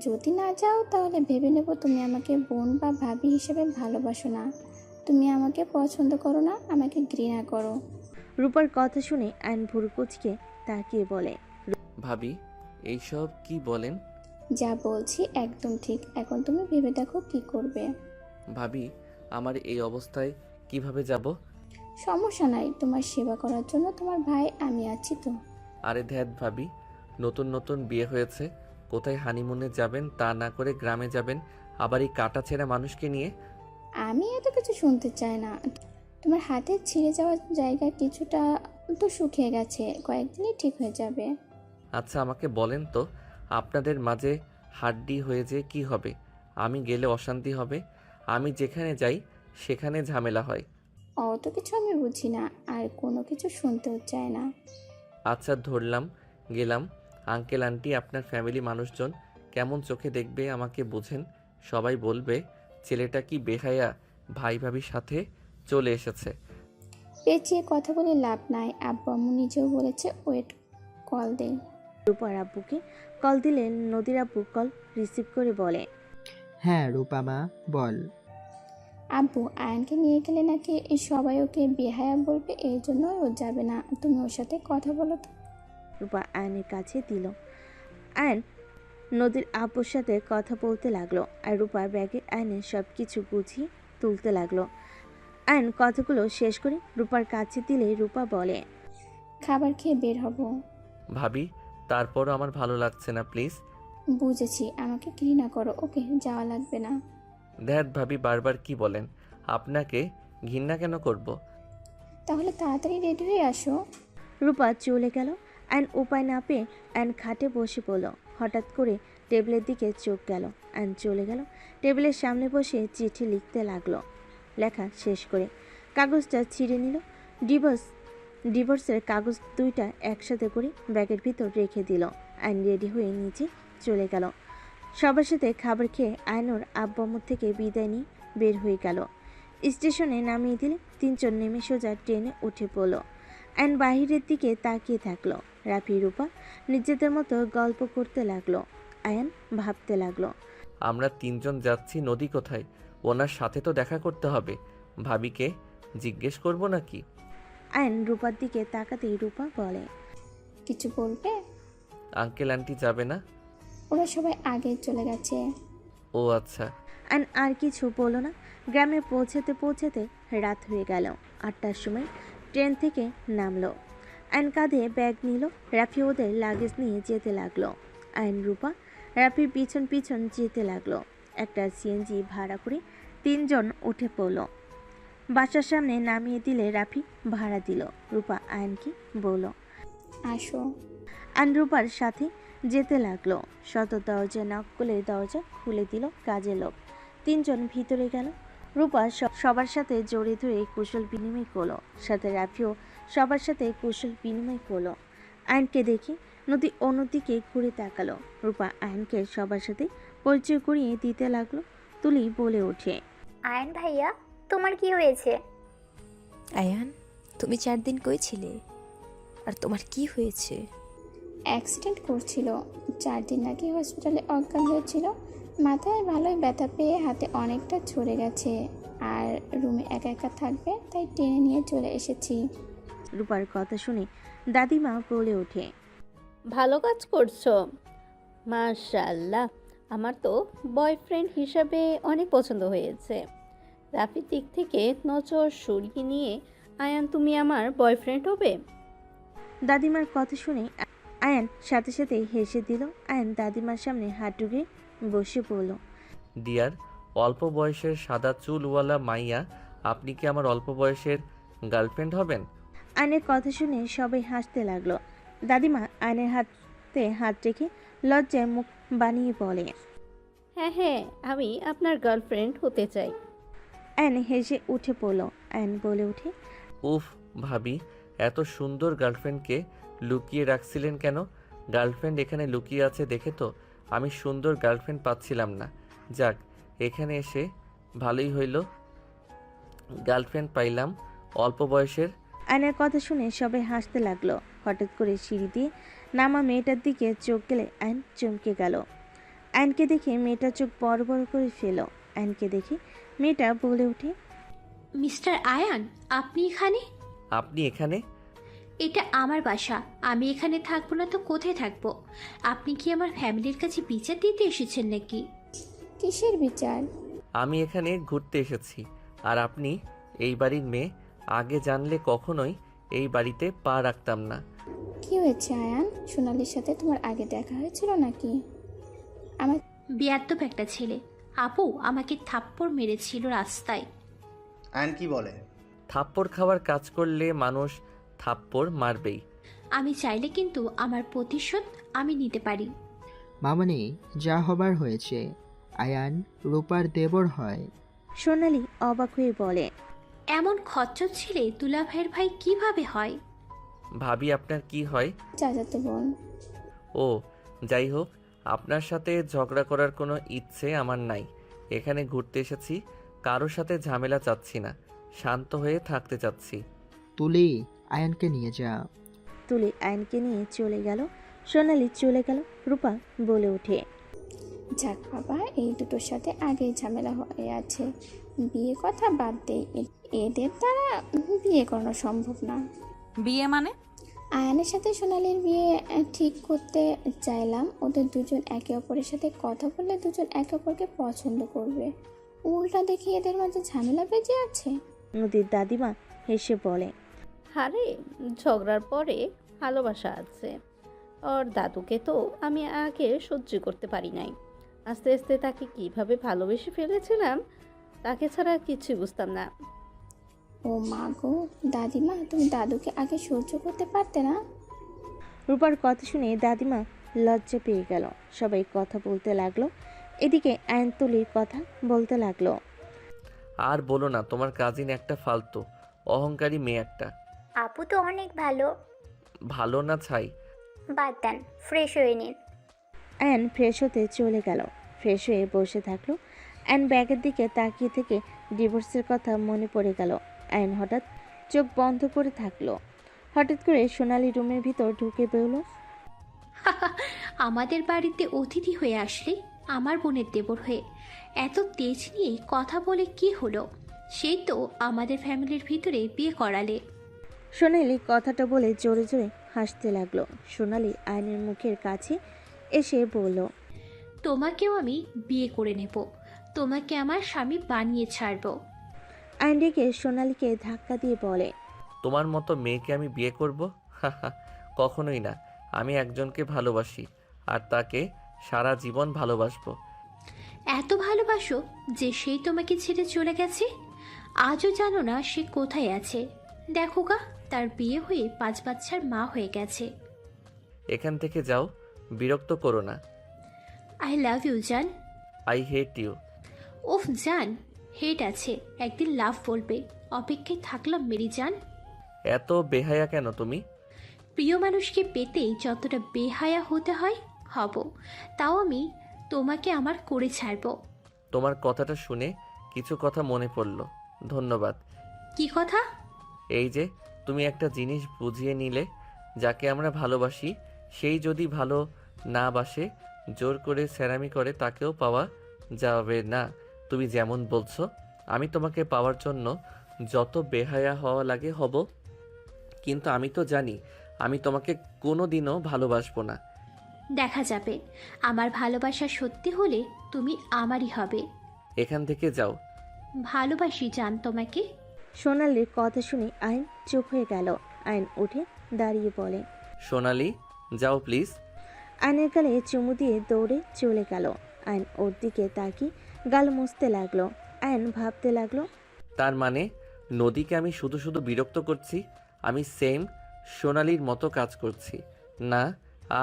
যদি না যাও তাহলে ভেবে নেব তুমি আমাকে বোন বা ভাবি হিসেবে ভালোবাসো না। তুমি আমাকে পছন্দ করো না, আমাকে ঘৃণা করো। রূপার কথা শুনে আয়ন ভুরু কুচকে তাকিয়ে বলে, ভাবি, এইসব কি বলেন? যা বলছি একদম ঠিক। এখন তুমি ভেবে দেখো কি করবে। ভাবি, আমার এই অবস্থায় কিভাবে যাব? সমস্যা নাই, তোমার সেবা করার জন্য তোমার ভাই আমি আছি তো। আরে ধ্যাত ভাবি, নতুন নতুন বিয়ে হয়েছে, কোথায় হানিমুনে যাবেন তা না করে গ্রামে যাবেন, আবার এই কাটা ছেঁড়া মানুষকে নিয়ে। আমি এত কিছু শুনতে চাই না। তোমার হাতে ছিঁড়ে যাওয়া জায়গা কিছুটা তো শুকিয়ে গেছে, কয়েকদিনই ঠিক হয়ে যাবে। আচ্ছা আমাকে বলেন তো, আপনাদের মাঝে হাড্ডি হয়ে যে কি হবে? আমি গেলে অশান্তি হবে, আমি যেখানে যাই সেখানে ঝামেলা হয়। অত কিছু আমি বুঝি না, আর কোনো কিছু শুনতেও চাই না। আচ্ছা ধরলাম গেলাম, আঙ্কেল আন্টি আপনার ফ্যামিলি মানুষজন কেমন চোখে দেখবে আমাকে বোঝেন। সবাই বলবে ছেলেটা কি বেহায়া ভাই ভাবির সাথে চলে এসেছে। পেঁচিয়ে কথা বলে লাভ নাই, আব্বু আম্মু নিজেও বলেছে ওয়েট কল দে। রূপার আব্বুকে কল দিলে নদীর আব্বু কল রিসিভ করে বলে, হ্যাঁ রূপা মা, বল। আব্বু আয়নকে নিয়ে গেলে নাকি এই সবাই ওকে বেহায়া বলবে, এই জন্যই ও যাবে না। তুমি ওর সাথে কথা বলো তো। রূপা আয়নের কাছে দিল। আয়ন নদীর আব্বুর সাথে কথা বলতে লাগলো, আর রূপা ব্যাগে আয়নের সব কিছু গুছিয়ে তুলতে লাগলো। আয়ন কথাগুলো শেষ করে রূপার কাছে দিলে রূপা বলে, খাবার খেয়ে বের হব। ভাবি, তারপরও আমার ভালো লাগছে না, প্লিজ। বুঝেছি, আমাকে ঘৃণা করো। ওকে, যাওয়া লাগবে না। ধ্যাত ভাবি, বারবার কি বলেন? আপনাকে ঘৃণা কেন করব? তাহলে তাড়াতাড়ি রেডি হয়ে আসো। রূপা চলে গেল। আয়ন উপায় না পেয়ে আয়ন খাটে বসে পড়ল। হঠাৎ করে টেবিলের দিকে চোখ গেল। আয়ন চলে গেল, টেবিলের সামনে বসে চিঠি লিখতে লাগলো। লেখা শেষ করে কাগজটা ছিঁড়ে নিল। ডিভোর্সের কাগজ দুইটা একসাথে করে ব্যাগের ভিতর রেখে দিল। আয়ন রেডি হয়ে নিচে চলে গেল। সবার সাথে খাবার খেয়ে আয়নুর আব্বু আম্মু থেকে বিদায় নিয়ে বের হয়ে গেল। স্টেশনে নামিয়ে দিলে তিনজন নেমে সোজা ট্রেনে উঠে পড়ল। আয়ন বাহিরের দিকে তাকিয়ে থাকলো। রাফি রূপা নিজেদের মতো গল্প করতে লাগলো। আয়ন ভাবতে লাগলো, আমরা তিনজন যাচ্ছি, নদী কোথায়? ওনার সাথে তো দেখা করতে হবে। ভাবিকে জিজ্ঞেস করব নাকি? আয়ন রূপার দিকে তাকাতেই রূপা বলে, কিছু বলবে? আঙ্কেল আন্টি যাবে না? ওরা সবাই আগে চলে গেছে। ও আচ্ছা। আয়ন আর কিছু বলল না। গ্রামে পৌঁছাতে পৌঁছাতে রাত হয়ে গেল। 8টার সময় ট্রেন থেকে নামলো। আয়ন কাঁধে ব্যাগ নিল। রাফি ওদের লাগেজ নিয়ে যেতে লাগলো। আয়ন রূপা রাফির পিছন পিছন যেতে লাগলো। একটা সিএনজি ভাড়া করে তিনজন উঠে পড়ল। বাসার সামনে নামিয়ে দিলে রাফি ভাড়া দিল। রূপা আয়নকে বলল, আসো। আয়ন রূপার সাথে যেতে লাগলো। সদর দরজা নক করলে দরজা খুলে দিল কাজের লোক। তিনজন ভিতরে গেল। রূপা সবার সাথে জড়িয়ে ধরে কুশল বিনিময় করলো। সাথে রাফিও সবার সাথে কুশল বিনিময় করলো। আয়নকে দেখে নদী অন্যদিকে ঘুরে তাকালো। রূপা আয়নকে সবার সাথে পরিচয় করিয়ে দিতে লাগলো। তুলি বলে ওঠে, আয়ন ভাইয়া, তোমার কি হয়েছে? আয়ান, তুমি 4 দিন কই ছিলে? আর তোমার কি হয়েছে? অ্যাক্সিডেন্ট করছিল, 4 দিন নাকি হসপিটালে অজ্ঞান হয়েছিল। মাথায় ভালোই ব্যথা পেয়ে হাতে অনেকটা ঝরে গেছে, আর রুমে একা একা থাকবে তাই টেনে নিয়ে চলে এসেছি। রূপার কথা শুনে দাদিমা বলে ওঠে, ভালো কাজ করছো, মাশাআল্লাহ। আমার তো বয়ফ্রেন্ড হিসাবে অনেক পছন্দ হয়েছে। রাফির দিক থেকে নজর সরিয়ে নিয়ে আয়ান তুমি আমার বয়ফ্রেন্ড হবে? দাদিমার কথা শুনে আয়ান সাথে সাথে হেসে দিল। আয়ান দাদিমার সামনে হাত ঢুকে বসে পড়ল। ডিয়ার, অল্প বয়সের সাদা চুলওয়ালা মাইয়া, আপনি কি আমার অল্প বয়সের গার্লফ্রেন্ড হবেন? আয়নের কথা শুনে সবাই হাসতে লাগলো। দাদিমা আয়নের হাতে হাত রেখে লজ্জায় মুখ বানিয়ে বলে, হ্যাঁ হ্যাঁ, আমি আপনার গার্লফ্রেন্ড হতে চাই। আয়ন হেসে উঠে পড়ল। আয়ন বলে ওঠে, উফ ভাবি, এত সুন্দর গার্লফ্রেন্ডকে লুকিয়ে রাখছিলেন কেন? গার্লফ্রেন্ড এখানে লুকিয়ে আছে দেখে তো আমি সুন্দর গার্লফ্রেন্ড পাচ্ছিলাম না। যাক, এখানে এসে ভালোই হইল, গার্লফ্রেন্ড পাইলাম অল্প বয়সের। আয়নের কথা শুনে সবাই হাসতে লাগলো। হঠাৎ করে সিঁড়ি দিয়ে নামা মেয়েটার দিকে চোখ গেলে আয়ন চমকে গেল। আয়নকে দেখে মেয়েটা চোখ বড় বড় করে ফেল। আয়নকে দেখে মেয়েটা বলে ওঠে, মিস্টার আয়ান, আপনি এখানে? আপনি এখানে? এটা আমার বাসা, আমি এখানে থাকবো না তো কোথায় থাকবো? আপনি কি আমার ফ্যামিলির কাছে বিচার দিতে এসেছেন নাকি? কিসের বিচার? আমি এখানে ঘুরতে এসেছি, আর আপনি এই বাড়ির মেয়ে। আগে জানলে কখনোই এই বাড়িতে পা রাখতাম না। কি হয়েছে আয়ান? সোনালির সাথে তোমার আগে দেখা হয়েছিল নাকি? আমার বেয়াদ্দপ একটা ছেলে। আপু আমাকে থাপ্পড় মেরেছিল রাস্তায়। আয়ন কি বলে? থাপ্পড় খাওয়ার কাজ করলে মানুষ থাপ্পড় মারবেই। আমি চাইলে কিন্তু আমার প্রতিশোধ আমি নিতে পারি। মামনি, যা হবার হয়েছে। আয়ান রূপার দেবর হয়। সোনালি অবাক হয়ে বলে, এমন খচ্চর ছেলে দুলাভাইয়ের ভাই কিভাবে হয়? ভাবি আপনার কি হয়? চাচাতো বোন। ও, যাই হোক, আপনার সাথে ঝগড়া করার কোনো ইচ্ছে আমার নাই। এখানে ঘুরতে এসেছি, কারোর সাথে ঝামেলা চাচ্ছি না, শান্ত হয়ে থাকতে চাচ্ছি। তুলি, আয়ানকে নিয়ে যা। তুলি আয়নকে নিয়ে চলে গেল। সোনালি চলে গেল। রূপা বলে ওঠে, যাক বাবা, এই দুটোর সাথে আগেই ঝামেলা হয়ে আছে। বিয়ে কথা বাদ দেই, এদের দ্বারা বিয়ে করানো সম্ভব না। বিয়ে মানে? আয়ানের সাথে সোনালির বিয়ে ঠিক করতে চাইলাম। ওদের দুজন একে অপরের সাথে কথা বললে দুজন একে অপরকে পছন্দ করবে। উল্টা দেখি এদের মাঝে ঝামেলা বেজে আছে। নদীর দাদিমা হেসে বলে, আরে ঝগড়ার পরে ভালোবাসা আছে। ওর দাদুকে তো আমি আগে সহ্য করতে পারি নাই। আস্তে আস্তে তাকে কিভাবে ভালোবেসে ফেলেছিলাম, তাকে ছাড়া কিছুই বুঝতাম না। ও মা গো, দাদিমা তুমি দাদুকে আগে সহ্য করতে পারতে না? রূপার কথা শুনে দাদিমা লজ্জা পেয়ে গেল। সবাই কথা বলতে লাগলো। এদিকে আয়ন তুলির কথা বলতে লাগলো। আর বলো না, তোমার কাজিন একটা ফালতু অহংকারী মেয়ে একটা। আপু তো অনেক ভালো। ভালো না ছাই। বাদ দেন, ফ্রেশ হয়ে নিন। আয়ন ফ্রেশ হতে চলে গেল। ফ্রেশ হয়ে বসে থাকলো। আয়ন ব্যাগের দিকে তাকিয়ে থেকে ডিভোর্সের কথা মনে পড়ে গেল। আয়ন হঠাৎ চোখ বন্ধ করে থাকলো। হঠাৎ করে সোনালি রুমের ভিতর ঢুকে বেরোলো। আমাদের বাড়িতে অতিথি হয়ে আসলে আমার বোনের দেবর হয়ে এত তেজ নিয়ে কথা বলে কি হলো? সেই তো আমাদের ফ্যামিলির ভিতরে বিয়ে করালে। সোনালি কথাটা বলে জোরে জোরে হাসতে লাগলো। সোনালি আয়নের মুখের কাছে এসে বলল, তোমাকেও আমি বিয়ে করে নেব, তোমাকে আমার স্বামী বানিয়ে ছাড়বো। আয়ন রেগে সোনালিকে ধাক্কা দিয়ে বলে, তোমার মতো মেয়েকে আমি বিয়ে করব? কখনোই না। আমি একজনকে ভালোবাসি, আর তাকে সারা জীবন ভালোবাসবো। এত ভালোবাসো যে সেই তোমাকে ছেড়ে চলে গেছে? আজও জানো না সে কোথায় আছে। দেখো গা, তার বিয়ে হয়ে 5 বাচ্চার মা হয়ে গেছে। এখান থেকে যাও, বিরক্ত করো না। আই লাভ ইউ জান। I hate you. ওফ জান, হেট আছে, একদিন লাভ বলবে, অপেক্ষায় থাকলাম মেরি জান। এত বেহায়া কেন তুমি? প্রিয় মানুষকে পেতেই যতটা বেহায়া হতে হয় হব, তাও আমি তোমাকে আমার করে ছাড়ব। তোমার কথাটা শুনে কিছু কথা মনে পড়ল। ধন্যবাদ। কি কথা? এই যে তুমি একটা জিনিস বুঝিয়ে নিলে, যাকে আমরা ভালোবাসি সেই যদি ভালো না বাসে, জোর করে সেরামি করে তাকেও পাওয়া যাবে না। তুমি যেমন বলছো, আমি তোমাকে পাওয়ার জন্য যত বেহায়া হওয়া লাগে হব, কিন্তু আমি তো জানি আমি তোমাকে কোনো দিনও ভালোবাসবো না। দেখা যাবে। আমার ভালোবাসা সত্যি হলে তুমি আমারই হবে। এখান থেকে যাও। ভালোবাসি জান তোমাকে। সোনালির কথা শুনে আয়ন চুপ হয়ে গেল। আয়ন উঠে দাঁড়িয়ে বলে, সোনালি, যাও প্লিজ। আয়নের গালে চুমু দিয়ে দৌড়ে চলে গেল। আয়ন ওর দিকে তাকিয়ে গাল মুছতে লাগলো। আয়ন ভাবতে লাগলো, তার মানে নদীকে আমি শুধু শুধু বিরক্ত করছি। আমি সেম সোনালির মতো কাজ করছি না,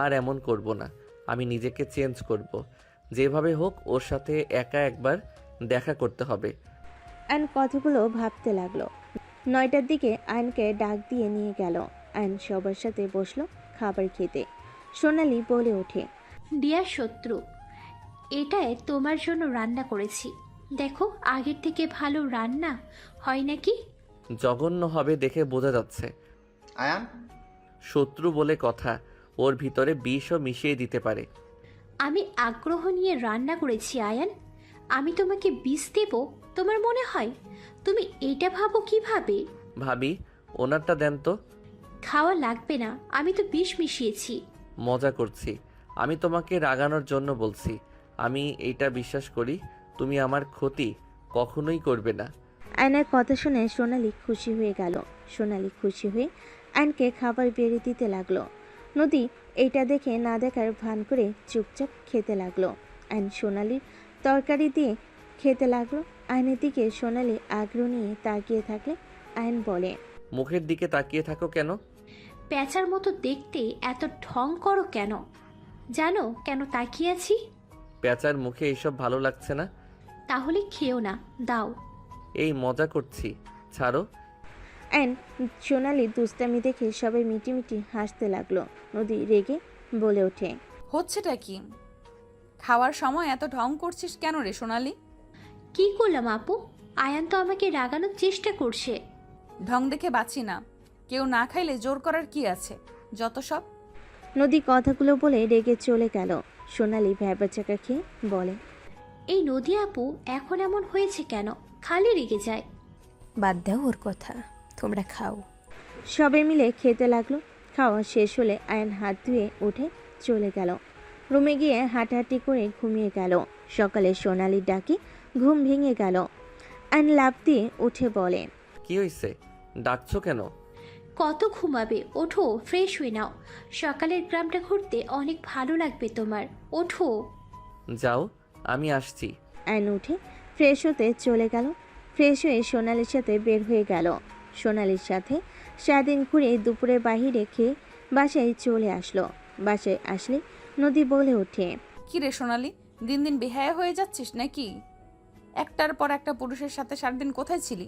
আর এমন করব না। আমি নিজেকে চেঞ্জ করব। যেভাবে হোক ওর সাথে একা একবার দেখা করতে হবে। আয়ন কথাগুলো ভাবতে লাগলো। 9টার দিকে আয়নকে ডাক দিয়ে নিয়ে গেল। আয়ন সবার সাথে বসলো খাবার খেতে। সোনালি বলে ওঠে, ডিয়ার শত্রু, এটাই তোমার জন্য রান্না করেছি। দেখো, আগের থেকে ভালো রান্না হয় নাকি? জঘন্য হবে দেখে বোঝা যাচ্ছে। আয়ান, শত্রু বলে কথা, ওর ভিতরে বিষও মিশিয়ে দিতে পারে। আমি আগ্রহ নিয়ে রান্না করেছি আয়ান। আমি তোমাকে বিষ দেব তোমার মনে হয়? তুমি এটা ভাবো কিভাবে? ভাবি, ওনারটা দেন তো। খাওয়া লাগবে না, আমি তো বিষ মিশিয়েছি। মজা করছি, আমি তোমাকে রাগানোর জন্য বলছি। আমি এইটা বিশ্বাস করি তুমি আমার ক্ষতি কখনোই করবে না। আয়নার কথা শুনে সোনালি খুশি হয়ে গেল। সোনালি খুশি হয়ে আয়নকে খাবার বেড়ে দিতে লাগলো। নদী এইটা দেখে না দেখার ভান করে চুপচাপ খেতে লাগলো। আয়ন সোনালির তরকারি দিয়ে খেতে লাগলো। আয়নের দিকে সোনালি আগ্রহ নিয়ে তাকিয়ে থাকলে আয়ন বলে, মুখের দিকে তাকিয়ে থাকো কেন? প্যাঁচার মতো দেখতে এত ঢং করো কেন? জানো কেন তাকিয়ে আছি? পেঁচার মুখে এইসব ভালো লাগছে না। তাহলে খেও না, দাও। এই মজা করছি, ছাড়ো। আয়ন সোনালি দুষ্টামি দেখে সবাই মিটিমিটি হাসতে লাগলো। নদী রেগে বলে ওঠে, হচ্ছেটা কি? খাওয়ার সময় এত ঢং করছিস কেন রে সোনালি? কি করলাম আপু? আয়ান তো আমাকে রাগানোর চেষ্টা করছে। ঢং দেখে বাঁচি না, কেউ না খাইলে জোর করার কি আছে? যত সব। নদী কথাগুলো বলে রেগে চলে গেল। সোনালি ভ্যাবাচাকা খেয়ে বলে, এই নদী আপু এখন এমন হয়েছে কেন? খালি রেগে যায়। বাদ দাও ওর কথা, তোমরা খাও। সবাই মিলে খেতে লাগলো। খাওয়া শেষ হলে আয়ন হাত ধুয়ে উঠে চলে গেল। রুমে গিয়ে হাঁটাহাঁটি করে ঘুমিয়ে গেল। সকালে সোনালির ডাকে ঘুম ভেঙে গেল। আয়ন লাফ দিয়ে উঠে বলে, কি হইছে, ডাকছো কেন? কত ঘুমাবে? ওঠো, ফ্রেশ হয়ে নাও। সকালের গ্রামটা ঘুরতে অনেক ভালো লাগবে তোমার। ওঠো। যাও, আমি আসছি। আয়ন উঠে ফ্রেশ হতে চলে গেল। ফ্রেশ হয়ে সোনালির সাথে বের হয়ে গেল। সোনালির সাথে সারাদিন ঘুরে দুপুরে বাহিরে খেয়ে বাসায় চলে আসলো। বাসায় আসলে নদী বলে ওঠে, কি রে সোনালি, দিন দিন বেহায়া হয়ে যাচ্ছিস নাকি? একটার পর একটা পুরুষের সাথে সারাদিন কোথায় ছিলি?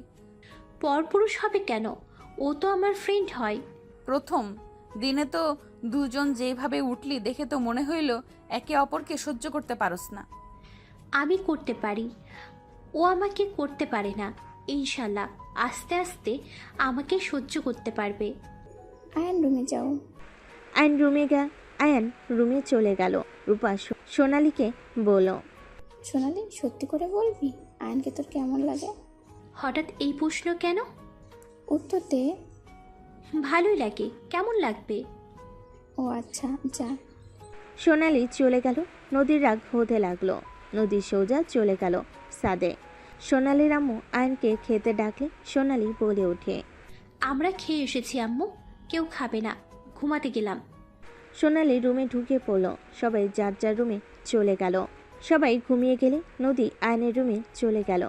পরপুরুষ হবে কেন? ও তো আমার ফ্রেন্ড হয়। প্রথম দিনে তো দুজন যেভাবে উঠলি দেখে তো মনে হইল একে অপরকে সহ্য করতে পারস না। আমি করতে পারি, ও আমাকে করতে পারে না। ইনশাল্লাহ আস্তে আস্তে আমাকে সহ্য করতে পারবে। আয়ান রুমে যাও। আয়ন রুমে চলে গেল। রূপা সোনালিকে বলল, সোনালি সত্যি করে বলবি আয়ানকে তোর কেমন লাগে? হঠাৎ এই প্রশ্ন কেন? উত্তর দে। ভালোই লাগে। কেমন লাগবে? ও আচ্ছা, যা। সোনালি চলে গেল। নদীর রাগ হতে লাগলো। নদী সোজা চলে গেল সাদে। সোনালির আম্মু আয়নকে খেতে ডাকলে সোনালি বলে ওঠে, আমরা খেয়ে এসেছি আম্মু, কেউ খাবে না, ঘুমাতে গেলাম। সোনালি রুমে ঢুকে পড়ল। সবাই যার যার রুমে চলে গেল। সবাই ঘুমিয়ে গেলে নদী আয়নের রুমে চলে গেল।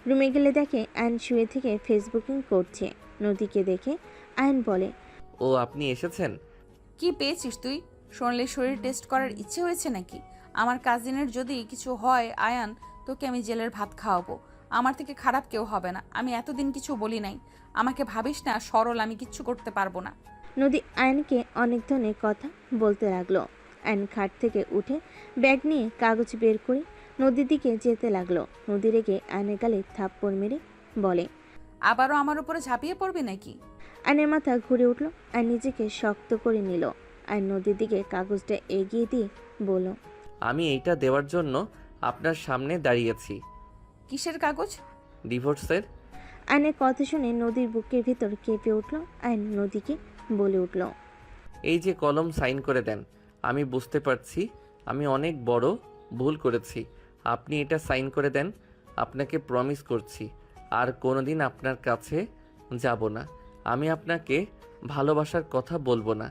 রুমে গেলে দেখে আয়ন শুয়ে থেকে ফেসবুকিং করছে। নদীকে দেখে আয়ন বলে, ও আপনি এসেছেন? কি পেয়েছিস তুই? সোনালির শরীর টেস্ট করার ইচ্ছে হয়েছে নাকি? আমার কাজিনের যদি কিছু হয় আয়ান, তোকে আমি জেলের ভাত খাওয়াবো। আমার থেকে খারাপ কেউ হবে না। আমি এতদিন কিছু বলি নাই, আমাকে ভাবিস না সরল, আমি কিচ্ছু করতে পারবো না। নদী আয়নকে অনেক ধরনের কথা বলতে লাগলো। আয়ন খাট থেকে উঠে ব্যাগ নিয়ে কাগজ বের করে নদীর দিকে যেতে লাগলো। নদী রেগে আয়নের গালে থাপ্পড় মেরে বলে, আবারও আমার উপরে ঝাঁপিয়ে পড়বি নাকি? আয়নের মাথা ঘুরে উঠল। আর নিজেকে শক্ত করে নিল। আর নদীর দিকে কাগজটা এগিয়ে দিয়ে বলল, আমি এইটা দেওয়ার জন্য আপনার সামনে দাঁড়িয়েছি। কিসের কাগজ? ডিভোর্সের। আয়নের কথা শুনে নদীর বুকের ভিতর কেঁপে উঠল। আয়ন নদীকে বলে উঠল, এই যে কলম, সাইন করে দেন। আমি বুঝতে পারছি আমি অনেক বড় ভুল করেছি। আপনি এটা সাইন করে দেন। আপনাকে প্রমিস করছি আর কোনোদিন আপনার কাছে যাব না। আমি আপনাকে ভালোবাসার কথা বলবো না।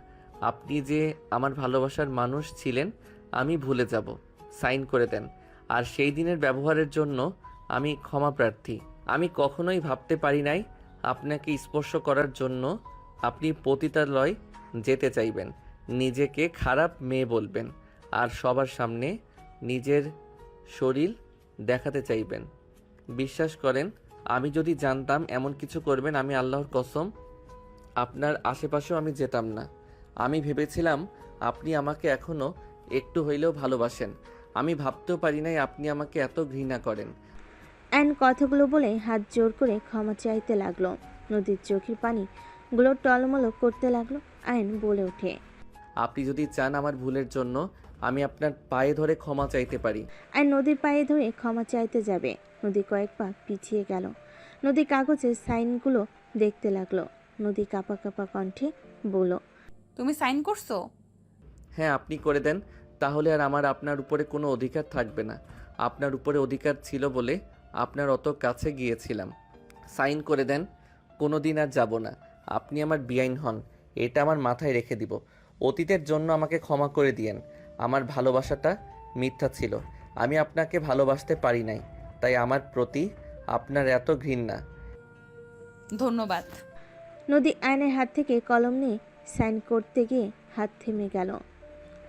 আপনি যে আমার ভালোবাসার মানুষ ছিলেন আমি ভুলে যাব। সাইন করে দেন। আর সেই দিনের ব্যবহারের জন্য আমি ক্ষমা প্রার্থী। আমি কখনোই ভাবতে পারি নাই আপনাকে স্পর্শ করার জন্য আপনি পতিতালয় যেতে চাইবেন, নিজেকে খারাপ মেয়ে বলবেন আর সবার সামনে নিজের শরীর দেখাতে চাইবেন। বিশ্বাস করেন, আমি যদি জানতাম এমন কিছু করবেন, আমি আল্লাহর কসম আপনার আশেপাশেও আমি যেতাম না। আমি ভেবেছিলাম আপনি আমাকে এখনও একটু হইলেও ভালোবাসেন। আমি ভাবতেও পারি নাই আপনি আমাকে এত ঘৃণা করেন। অ্যান কথাগুলো বলে হাত জোর করে ক্ষমা চাইতে লাগলো। নদীর চোখের পানিগুলো টলমলো করতে লাগলো। আয়ন বলে ওঠে, আপনি যদি চান আমার ভুলের জন্য আমি আপনার পায়ে ধরে ক্ষমা চাইতে পারি। আর নদীর পায়ে ধরে ক্ষমা চাইতে যাবে। নদী কয়েক পা পিছিয়ে গেল। নদী কাগজের সাইনগুলো দেখতে লাগলো। নদী কাঁপা কাঁপা কণ্ঠে বলল, তুমি সাইন করছো? হ্যাঁ, আপনি করে দেন, তাহলে আর আমার আপনার উপরে কোনো অধিকার থাকবে না। আপনার উপরে অধিকার ছিল বলে আপনার অত কাছে গিয়েছিলাম। সাইন করে দেন, কোনো দিন আর যাব না। আপনি আমার বেআইন হন, এটা আমার মাথায় রেখে দিব। অতীতের জন্য আমাকে ক্ষমা করে দিয়েন। আমার ভালোবাসাটা মিথ্যা ছিল, আমি আপনাকে ভালোবাসতে পারি নাই, তাই আমার প্রতি আপনার এত ঘৃণা। ধন্যবাদ। নদী আয়নের হাত থেকে কলম নিয়ে সাইন করতে গিয়ে হাত থেমে গেল।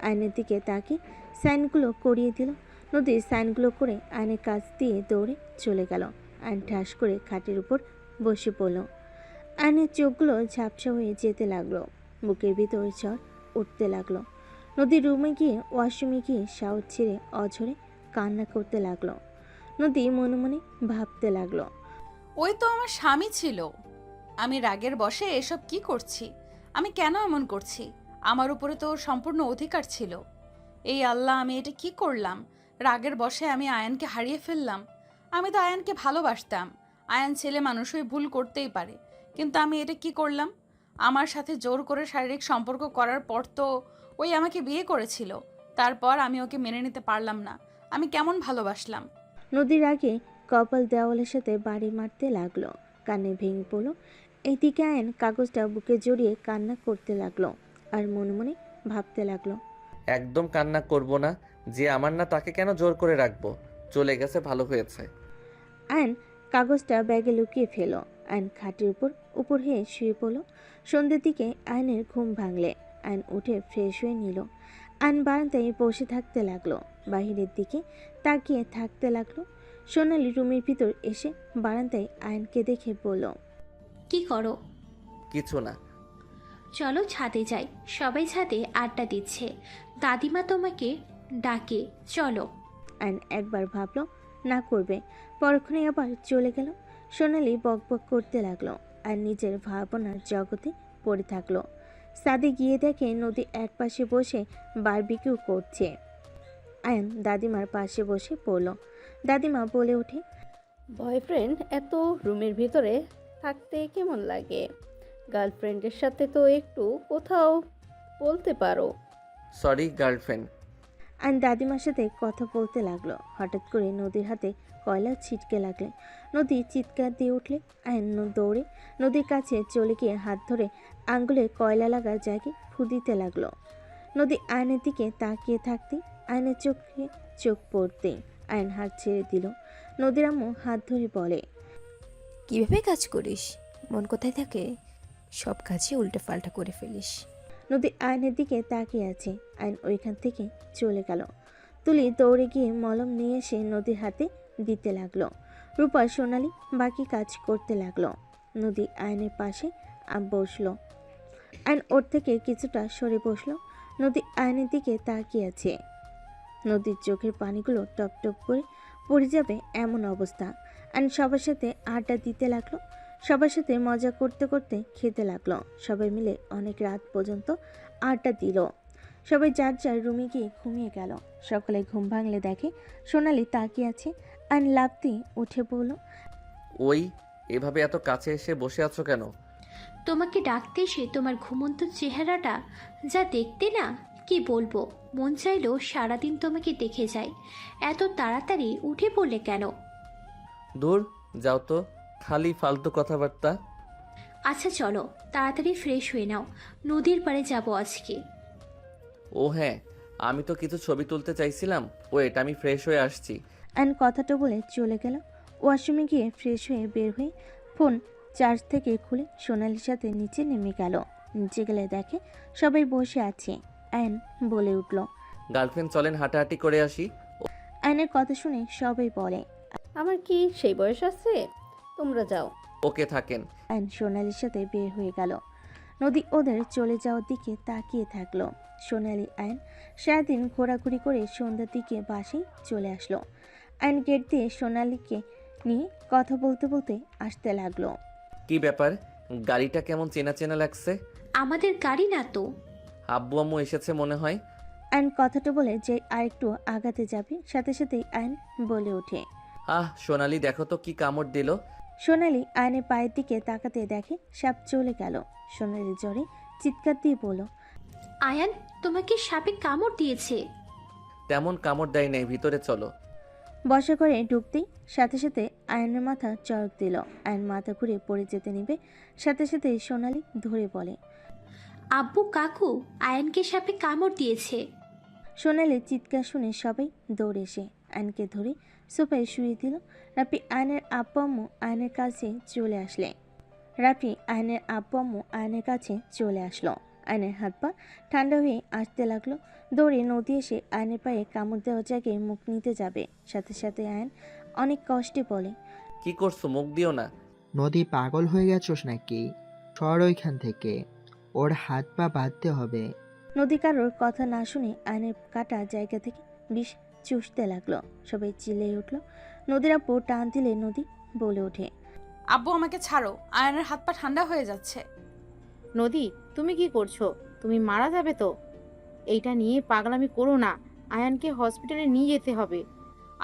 আয়নের দিকে তাকিয়ে সাইনগুলো করিয়ে দিল। নদী সাইনগুলো করে আয়নের কাছ দিয়ে দৌড়ে চলে গেল। আয়ন ঠাস করে খাটের উপর বসে পড়ল। আয়নের চোখগুলো ঝাপসা হয়ে যেতে লাগলো, বুকের ভিতর ঝড় উঠতে লাগলো। নদী রুমে গিয়ে ওয়াশরুমে গিয়ে শাওয়ার ছেড়ে অঝরে কান্না করতে লাগলো। নদী মনে মনে ভাবতে লাগলো, ওই তো আমার স্বামী ছিল। আমি রাগের বশে এসব কি করছি? আমি কেন এমন করছি? আমার উপরে তো ওর সম্পূর্ণ অধিকার ছিল। এই আল্লাহ, আমি এটা কি করলাম? রাগের বশে আমি আয়ানকে হারিয়ে ফেললাম। আমি তো আয়ানকে ভালোবাসতাম। আয়ান ছেলে মানুষই ভুল করতেই পারে, কিন্তু আমি এটা কি করলাম? আমার সাথে জোর করে শারীরিক সম্পর্ক করার পর তো ওই আমাকে বিয়ে করেছিল। তারপর আমি ওকে মেনে নিতে পারলাম না। আমি কেমন ভালোবাসলাম? নদীর আগে কপাল দেওয়ালের সাথে বাড়ি মারতে লাগলো, কানে ভেঙে পড়ল। এইদিকে আয়ন কাগজটা বুকে জড়িয়ে কান্না করতে লাগলো আর মনে মনে ভাবতে লাগলো, একদম কান্না করব না, যে আমার না তাকে কেন জোর করে রাখবো? চলে গেছে, ভালো হয়েছে। আয়ন কাগজটা ব্যাগে লুকিয়ে ফেল। আয়ন খাটের উপর হয়ে শুয়ে পড়ল। সন্ধ্যের দিকে আয়নের ঘুম ভাঙলে আয়ন উঠে ফ্রেশ হয়ে নিল। আয়ন বারান্দায় বসে থাকতে লাগলো, বাহিরের দিকে তাকিয়ে থাকতে লাগলো। সোনালি রুমের ভিতর এসে বারান্দায় আয়নকে দেখে বলল, কি করো? কিছু না। চলো ছাদে যাই, সবাই ছাদে আড্ডা দিচ্ছে। দাদিমা তোমাকে ডাকে, চলো। আয়ন একবার ভাবলো না করবে, পরক্ষণে আবার চলে গেল। সোনালি বকবক করতে লাগলো আর নিজের ভাবনার জগতে পড়ে থাকলো। ছাদে গিয়ে দেখে নদী এক পাশে বসে বারবিকিউ করছে। আয়ন দাদিমার পাশে বসে পড়ল। দাদিমা বলে ওঠে, বয়ফ্রেন্ড এত রুমের ভিতরে থাকতে কেমন লাগে? গার্লফ্রেন্ডের সাথে তো একটু কোথাও বলতে পারো। Sorry girlfriend. আয়ন দাদিমার সাথে কথা বলতে লাগলো। হঠাৎ করে নদীর হাতে কয়লা ছিটকে লাগলে নদী চিৎকার দিয়ে উঠলে আয়ন দৌড়ে নদীর কাছে চলে গিয়ে হাত ধরে আঙ্গুলে কয়লা লাগা জায়গায় ফু দিতে লাগলো। নদী আয়নের দিকে তাকিয়ে থাকতে আয়নের চোখে চোখ পড়তে আয়ন হাত ছেড়ে দিল। নদীর আম্মু হাত ধরে বলে, কিভাবে কাজ করিস? মন কোথায় থাকে? সব কাজই উল্টে পাল্টা করে ফেলিস। নদী আয়নের দিকে তাকিয়ে আছে। আয়ন ওইখান থেকে চলে গেল। তুলি দৌড়ে গিয়ে মলম নিয়ে এসে নদীর হাতে দিতে লাগলো। রূপা সোনালি বাকি কাজ করতে লাগলো। নদী আয়নের পাশে বসলো। আয়ন ওর থেকে কিছুটা সরে বসলো। নদী আয়নের দিকে তাকিয়ে আছে। নদীর চোখের পানিগুলো টপ টপ করে পড়ে যাবে এমন অবস্থা। আয়ন সবার সাথে আড্ডা দিতে লাগলো, সবার সাথে মজা করতে করতে খেতে লাগলো। সবাই মিলে অনেক রাত পর্যন্ত আড্ডা দিল। সবাই যার যার রুমে গিয়ে ঘুমিয়ে গেল। সকালে ঘুম ভাঙলে দেখে সোনালি তাকিয়ে আছে। আয়ন লাফ দিয়ে উঠে পড়ল। ওই, এভাবে এত কাছে এসে বসে আছো কেন? তোমাকে ডাকতে এসে তোমার ঘুমন্ত চেহারাটা যা দেখতে না, কি বলবো, মন চাইলো সারাদিন তোমাকে দেখে যাই। এত তাড়াতাড়ি উঠে পড়লে কেন? দূর যাও তো, খালি ফালতু কথাবার্তা। আচ্ছা চলো তাড়াতাড়ি ফ্রেশ হয়ে নাও, নদীর পাড়ে যাবো আজকে। ও হ্যাঁ, আমি তো কিছু ছবি তুলতে চাইছিলাম। ওয়েট, আমি ফ্রেশ হয়ে আসছি। আয়ন কথাটা বলে চলে গেল। ওয়াশরুমে গিয়ে ফ্রেশ হয়ে বের হয়ে ফোন চার্জ থেকে খুলে সোনালির সাথে নিচে নেমে গেল। নিচে গেলে দেখে সবাই বসে আছে। আয়ন বলে উঠল, গার্লফ্রেন্ড চলেন হাঁটাহাঁটি করে আসি। আয়নের কথা শুনে সবাই বলে, আমার কি সেই বয়স আছে? তোমরা যাও। ওকে থাকেন। আয়ন সোনালির সাথে বের হয়ে গেল। নদী ওদের চলে যাওয়ার দিকে তাকিয়ে থাকলো। সোনালি আয়ন সারাদিন ঘোরাঘুরি করে সন্ধ্যার দিকে বাসে চলে আসলো। আয়ন গেট দিয়ে সোনালিকে নিয়ে কথা বলতে বলতে আসতে লাগলো। কি ব্যাপার, গাড়িটা কেমন চেনা চেনা লাগছে? আমাদের গাড়ি না তো। আব্বু আম্মু এসেছে মনে হয়। আয়ন কথাটা বলে যে আরেকটু আগাতে যাবে, সাথে সাথেই আয়ন বলে ওঠে, আহ সোনালি, দেখো তো কি কামড় দিল। সোনালি আয়নের পায়ের দিকে তাকাতে দেখে সাপ চলে গেল। সোনালি জ্বরে চিৎকার দিয়ে বলল, আয়ান, তোমাকে সাপে কামড় দিয়েছে। তেমন কামড় দেয় নাই, ভিতরে চলো। বসা করে ঢুকতেই সাথে সাথে আয়নের মাথা চড়ক দিল। আয়ন মাথা ঘুরে পড়ে যেতে নিবে, সাথে সাথে সোনালি ধরে বলে, আব্বু কাকু, আয়ানকে সাপে কামড় দিয়েছে। সোনালির চিৎকার শুনে সবাই দৌড়ে এসে আয়নকে ধরে সোফায় শুয়ে দিল। রাফি আয়নের আব্বু আম্মু আয়নের কাছে চলে আসলো। আয়নের হাত পা ঠান্ডা হয়ে আসতে লাগলো। দৌড়ে নদী এসে আয়নের পায়ে কামড় দেওয়ার জায়গায় মুখ নিতে যাবে, সাথে সাথে আয়ন অনেক কষ্টে বলে, কি করছো? মুখ দিও না। নদী পাগল হয়ে গেছোস নাকি? সর ওইখান থেকে, ওর হাত পা বাঁধতে হবে। নদী কারোর কথা না শুনে আয়নের কাটা জায়গা থেকে বিষ চুষতে লাগলো। সবাই চিল্লিয়ে উঠল। নদীর আব্বু টান দিলে নদী বলে ওঠে, আব্বু আমাকে ছাড়ো, আয়নের হাত পা ঠান্ডা হয়ে যাচ্ছে। নদী, তুমি কি করছো? তুমি মারা যাবে তো। এইটা নিয়ে পাগলামি করো না, আয়ানকে হসপিটালে নিয়ে যেতে হবে।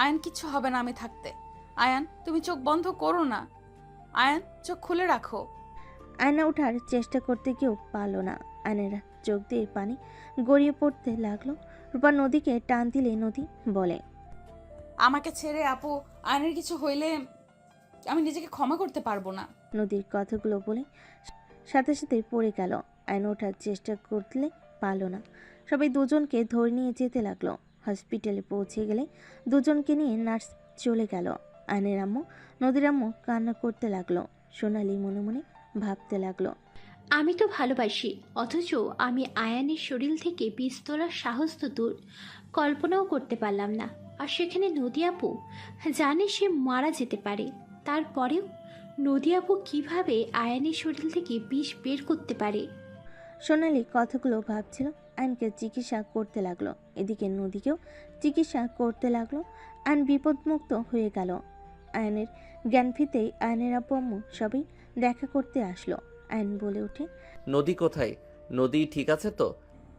আয়ান কিচ্ছু হবে না আমি থাকতে। আয়ান, তুমি চোখ বন্ধ করো না। আয়ান, চোখ খুলে রাখো। আয়না ওঠার চেষ্টা করতে গিয়েও পারল না। আয়নের চোখ দিয়ে পানি গড়িয়ে পড়তে লাগলো। রূপা নদীকে টান দিলে নদী বলে, আমাকে ছেড়ে আপু, আয়নের কিছু হইলে আমি নিজেকে ক্ষমা করতে পারবো না। নদীর কথাগুলো বলে সাথে সাথে পড়ে গেল। আয়ন ওঠার চেষ্টা করলে পারল না। সবাই দুজনকে ধরে নিয়ে যেতে লাগলো। হসপিটালে পৌঁছে গেলে দুজনকে নিয়ে নার্স চলে গেল। আয়নের আম্মু নদীর আম্মু কান্না করতে লাগলো। সোনালি মনে মনে ভাবতে লাগলো, আমি তো ভালোবাসি, অথচ আমি আয়ানের শরীর থেকে বিষ তোলার সাহস তো দূর, কল্পনাও করতে পারলাম না। আর সেখানে নদী আপু জানে সে মারা যেতে পারে, তারপরেও নদী আপু কীভাবে আয়ানের শরীর থেকে বিষ বের করতে পারে? সোনালি কথাগুলো ভাবছিল। আয়নকে চিকিৎসা করতে লাগলো, এদিকে নদীকেও চিকিৎসা করতে লাগলো। আয়ন বিপদমুক্ত হয়ে গেল। আয়নের জ্ঞান ফিরতেই আয়নের আব্বু আম্মু সবাই দেখা করতে আসলো। আয়ন বলে ওঠে, নদী কোথায়? নদী ঠিক আছে তো?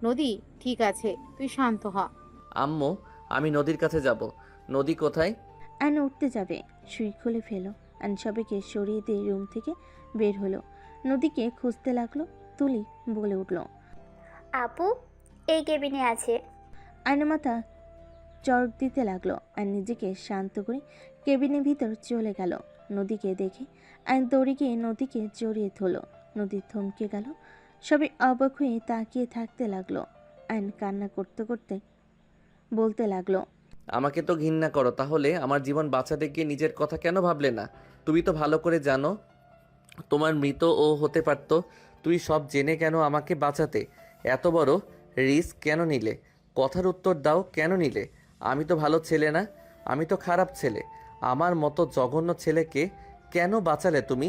নদী ঠিক আছে, তুই শান্ত হ। আম্মু, আমি নদীর কাছে যাব। নদী কোথায়? আয়ন উঠতে যাবে, সুই খুলে ফেলো। আয়ন সবাইকে সরিয়ে দিয়ে রুম থেকে বের হলো। নদীকে খুঁজতে লাগলো। তুলি বলে উঠল, আপু এই কেবিনে আছে। আয়নের মাথা চড়ক দিতে লাগলো। আর নিজেকে শান্ত করে কেবিনের ভিতর চলে গেল। নদীকে দেখে আয়ন দৌড়ে গিয়ে নদীকে জড়িয়ে ধরল। নদী থমকে গেল। সবাই অবাক হয়ে তাকিয়ে থাকতে লাগলো। আয়ন কান্না করতে করতে বলতে লাগলো, আমাকে তো ঘৃণা করো, তাহলে আমার জীবন বাঁচাতে গিয়ে নিজের কথা কেন ভাবলে না? তুমি তো ভালো করে জানো তোমার মৃত ও হতে পারত। তুই সব জেনে কেন আমাকে বাঁচাতে এত বড় রিস্ক কেন নিলে? কথার উত্তর দাও, কেন নিলে? আমি তো ভালো ছেলে না, আমি তো খারাপ ছেলে। আমার মতো জঘন্য ছেলেকে কেন বাঁচালে তুমি?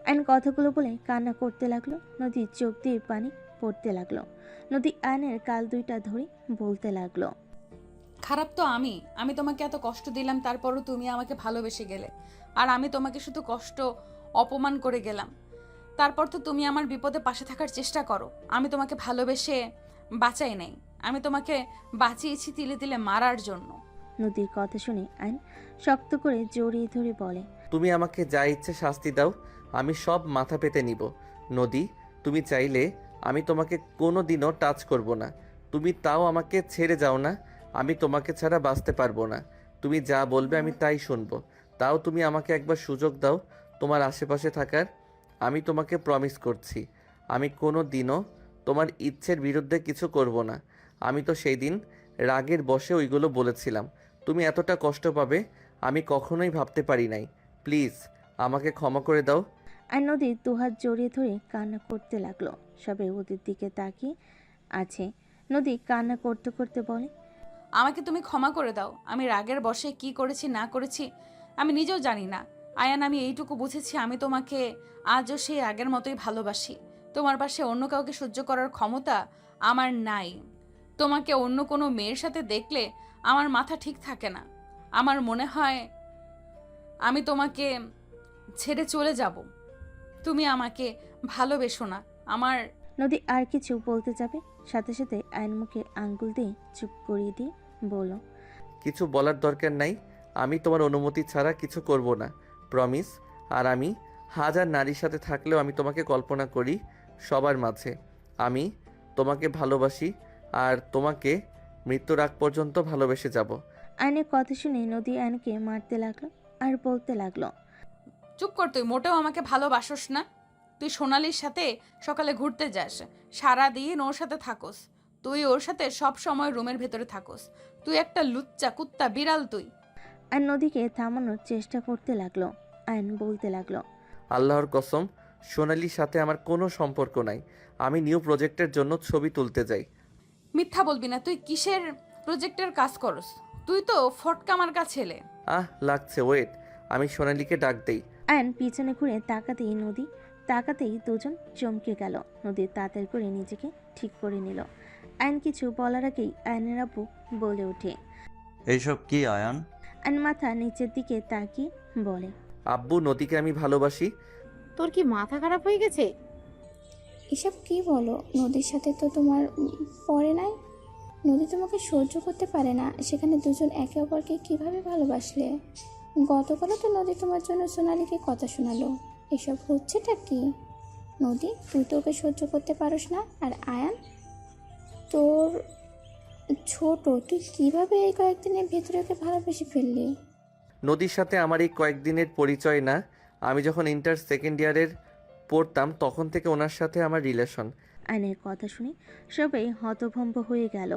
আয়ন কথাগুলো বলে কান্না করতে লাগলো। নদীর চোখ দিয়ে পানি পড়তে লাগলো। নদী আয়নের গাল দুইটা ধরে বলতে লাগলো, খারাপ তো আমি তোমাকে এত কষ্ট দিলাম, তারপরও তুমি আমাকে ভালোবেসে গেলে। আর আমি তোমাকে শুধু কষ্ট অপমান করে গেলাম। তারপর তো তুমি আমার বিপদে পাশে থাকার চেষ্টা করো। আমি তোমাকে ভালোবেসে বাঁচাই নাই, আমি তোমাকে বাঁচিয়েছি তিলে তিলে মারার জন্য। নদীর কথা শুনে আয়ন শক্ত করে জড়িয়ে ধরে বলে, তুমি আমাকে যা ইচ্ছে শাস্তি দাও, আমি সব মাথা পেতে নিব। নদী, তুমি চাইলে আমি তোমাকে কোনো দিনও টাচ করব না। তুমি তাও আমাকে ছেড়ে যাও না। আমি তোমাকে ছাড়া বাঁচতে পারবো না। তুমি যা বলবে আমি তাই শুনবো। তাও তুমি আমাকে একবার সুযোগ দাও তোমার আশেপাশে থাকার। আমি তোমাকে প্রমিস করছি, আমি কোনো দিনও তোমার ইচ্ছের বিরুদ্ধে কিছু করব না। আমি তো সেই দিন রাগের বশে ওইগুলো বলেছিলাম। তুমি এতটা কষ্ট পাবে আমি কখনোই ভাবতে পারি নাই। প্লিজ আমাকে ক্ষমা করে দাও। আর নদীর দুহাত জড়িয়ে ধরে কান্না করতে লাগলো। সবাই ওদের দিকে তাকিয়ে আছে। নদী কান্না করতে করতে বলে, আমাকে তুমি ক্ষমা করে দাও। আমি রাগের বশে কি করেছি না করেছি আমি নিজেও জানি না। আয়ান, আমি এইটুকু বুঝেছি, আমি তোমাকে আজও সেই আগের মতোই ভালোবাসি। তোমার পাশে অন্য কাউকে সহ্য করার ক্ষমতা আমার নাই। তোমাকে অন্য কোনো মেয়ের সাথে দেখলে আমার মাথা ঠিক থাকে না। আমার মনে হয় আমি তোমাকে ছেড়ে চলে যাব। তুমি আমাকে ভালোবেসো না। আমার নদী আর কিছু বলতে যাবে, সাথে সাথে আয়ন মুখে আঙ্গুল দিয়ে চুপ করিয়ে দিয়ে বলল, কিছু বলার দরকার নাই। আমি তোমার অনুমতি ছাড়া কিছু করব না। প্রমিস। আর আমি হাজার নারীর সাথে থাকলেও আমি তোমাকে কল্পনা করি সবার মাঝে। আমি তোমাকে ভালোবাসি আর তোমাকে মৃত্যুর আগ পর্যন্ত ভালোবেসে যাব। আয়নের কথা শুনে নদী আয়নকে মারতে লাগলো আর বলতে লাগলো, চুপ কর, তুই মোটেও আমাকে ভালোবাসোস না। তুই সোনালির সাথে সকালে ঘুরতে যাস, সারাদিন ওর সাথে থাকোস, তুই ওর সাথে সব সময় রুমের ভেতরে থাকোস। তুই একটা লুচ্চা কুত্তা বিড়াল তুই। আর নদীকে থামানোর চেষ্টা করতে লাগলো। আয়ন বলতে লাগলো, আল্লাহর কসম, সোনালির সাথে আমার কোনো সম্পর্ক নাই। আমি নিউ প্রজেক্টের জন্য ছবি তুলতে যাই। মিথ্যা বলবি না, তুই কিসের প্রজেক্টের কাজ করস? তুই তো ফটকা মার্কা ছেলে। লাগছে, ওয়েট, আমি সোনালিকে ডাক দেই। আয়ন পিছনে ঘুরে তাকাতেই দুজন চমকে গেল। নদীর তাড়াতাড়ি করে নিজেকে ঠিক করে নিল। আয়ন কিছু বলার আগেই আয়নের আব্বু বলে ওঠে। এইসব কি আয়ান? আয়ন মাথা নিচের দিকে তাকিয়ে বলে, আব্বু, নদীকে আমি ভালোবাসি। তোর কি মাথা খারাপ হয়ে গেছে? এসব কি বলো? নদীর সাথে তো তোমার পড়ে নাই। নদী তোমাকে সহ্য করতে পারে না, সেখানে দুজন একে অপরকে কিভাবে ভালোবাসলে? গতকালও তো নদী তোমার জন্য সোনালীকে কথা শোনালো। এসব হচ্ছেটা কি? নদী, তুই তো ওকে সহ্য করতে পারোস না, আর আয়ান তোর ছোট, তুই কিভাবে এই কয়েকদিনের ভেতরে ওকে ভালোবেসে ফেললি? নদীর সাথে আমার এই কয়েকদিনের পরিচয় না, আমি যখন ইন্টার সেকেন্ড ইয়ারের পড়তাম তখন থেকে ওনার সাথে আমার রিলেশন। আয়নের কথা শুনে সবাই হতভম্ব হয়ে গেল।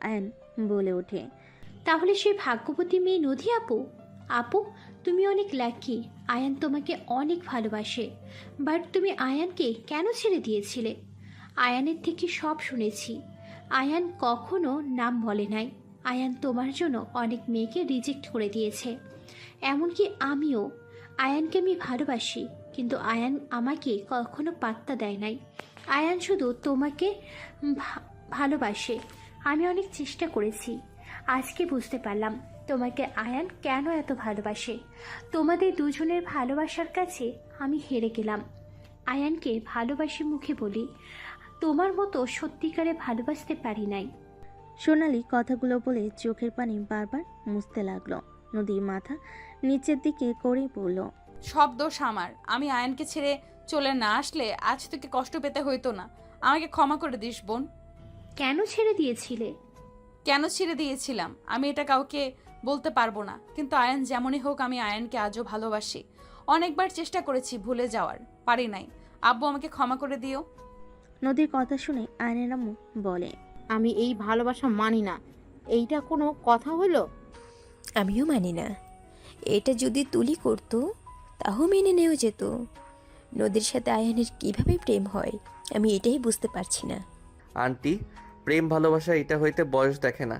আয়ন বলে ওঠে, তাহলে সেই ভাগ্যবতী মেয়ে নদী আপু। আপু, তুমি অনেক লাকি। আয়ান তোমাকে অনেক ভালোবাসে, বাট তুমি আয়ানকে কেন ছেড়ে দিয়েছিলে? আয়ানের থেকে সব শুনেছি। আয়ান কখনো নাম বলে নাই। আয়ান তোমার জন্য অনেক মেয়েকে রিজেক্ট করে দিয়েছে, এমনকি আমিও। আয়ানকে আমি ভালোবাসি, কিন্তু আয়ান আমাকে কখনো পাত্তা দেয় নাই। আয়ান শুধু তোমাকে ভালোবাসে। আমি অনেক চেষ্টা করেছি, আজকে বুঝতে পারলাম তোমাকে আয়ান কেন এত ভালোবাসে। তোমাদের দুজনের ভালোবাসার কাছে আমি হেরে গেলাম। আয়ানকে ভালোবাসি মুখে বলি, তোমার মতো সত্যিকারে ভালোবাসতে পারি নাই। সোনালি কথাগুলো বলে চোখের পানি বারবার মুছতে লাগলো। নদীর মাথা নিচের দিকে করেই বলল, সব দোষ আমার। আমি আয়নকে ছেড়ে চলে না আসলে আজ তোকে কষ্ট পেতে হইতো না। আমাকে ক্ষমা করে দিস বোন। কেন ছেড়ে দিয়েছিলে? কেন ছেড়ে দিয়েছিলাম আমি এটা কাউকে বলতে পারবো না, কিন্তু আয়ন যেমনই হোক আমি আয়নকে আজও ভালোবাসি। অনেকবার চেষ্টা করেছি ভুলে যাওয়ার, পারি নাই। আব্বু, আমাকে ক্ষমা করে দিও। নদীর কথা শুনে আয়নের আম্মু বলে, আমি এই ভালোবাসা মানি না। এইটা কোনো কথা হলো? আমিও মানি না। এটা যদি তুলি করতো তাও মেনে নেওয়া যেত। নদীর সাথে আয়ানের কিভাবে প্রেম হয় আমি এটাই বুঝতে পারছি না। আন্টি, প্রেম ভালোবাসা এটা হইতে বয়স দেখে না।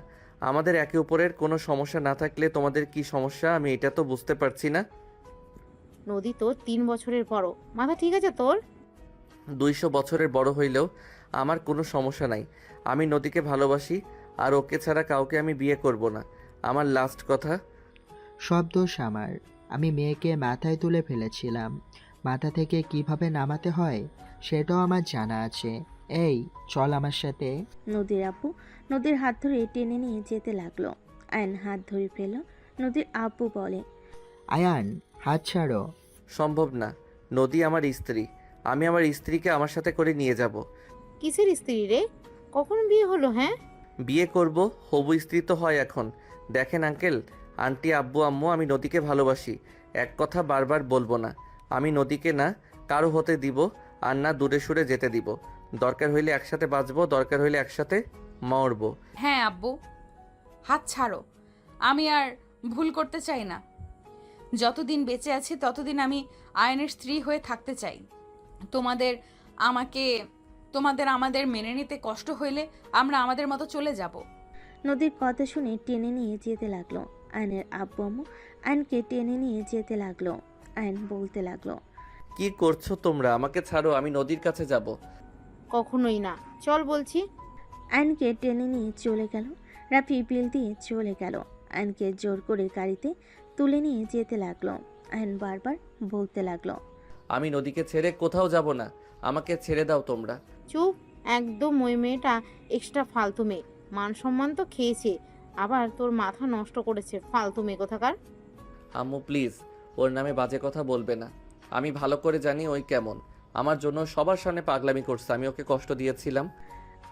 আমাদের একে অপরের কোনো সমস্যা না থাকলে তোমাদের কি সমস্যা আমি এটা তো বুঝতে পারছি না। নদী তো 3 বছরের বড়, মাথা ঠিক আছে তোর? 200 বছরের বড় হইলেও আমার কোনো সমস্যা নাই। আমি নদীকে ভালোবাসি আর ওকে ছাড়া কাউকে আমি বিয়ে করব না। আমার লাস্ট কথা। সব দোষ আমার। আমি মেয়েকে মাথায় তুলে ফেলেছিলাম। মাথা থেকে কিভাবে নামাতে হয় সেটাও আমার জানা আছে। এই চল আমার সাথে। নদীর আব্বু নদীর হাত ধরে টেনে নিয়ে যেতে লাগলো। আয়ন হাত ধরে ফেল। নদীর আব্বু বলে, আয়ান, হাত ছাড়ো। সম্ভব না, নদী আমার স্ত্রী। আমি আমার স্ত্রীকে আমার সাথে করে নিয়ে যাব। কিসের স্ত্রী রে? কখন বিয়ে হলো? হ্যাঁ, বিয়ে করব, হবু স্ত্রী তো হয় এখন। দেখেন আঙ্কেল, আন্টি, আব্বু, আম্মু, আমি নদীকে ভালোবাসি। এক কথা বারবার বলবো না। আমি নদীকে না কারো হতে দিব আর না দূরে সরে যেতে দিব। দরকার হইলে একসাথে বাঁচবো, দরকার হইলে একসাথে মরবো। হ্যাঁ আব্বু, হাত ছাড়ো। আমি আর ভুল করতে চাই না। যতদিন বেঁচে আছি ততদিন আমি আয়নের স্ত্রী হয়ে থাকতে চাই। তোমাদের আমাদের মেনে নিতে কষ্ট হইলে আমরা আমাদের মতো চলে যাব। নদীর কথা শুনে টেনে নিয়ে যেতে লাগলো। আয়নের আব্বু আম্মু আয়নকে টেনে নিয়ে যেতে লাগলো। আয়ন বলতে লাগলো, কি করছো তোমরা? আমাকে ছাড়ো, আমি নদীর কাছে যাব। কখনোই না, চল বলছি। আয়নকে টেনে নিয়ে চলে গেল। রাফি বিল দিয়ে চলে গেল। আয়নকে জোর করে গাড়িতে তুলে নিয়ে যেতে লাগলো। আয়ন বারবার বলতে লাগলো, আমি নদীকে ছেড়ে কোথাও যাব না। আমাকে ছেড়ে দাও তোমরা। চুপ, একদম। ওই মেয়েটা এক্সট্রা ফালতু মেয়ে। মান সম্মান তো খেয়েছে, আবার তোর মাথা নষ্ট করেছে। ফালতু মেয়ে কোথাকার। আম্মু প্লিজ, ওর নামে বাজে কথা বলবে না। আমি ভালো করে জানি ওই কেমন। আমার জন্য সবার সামনে পাগলামি করছে, আমি ওকে কষ্ট দিয়েছিলাম।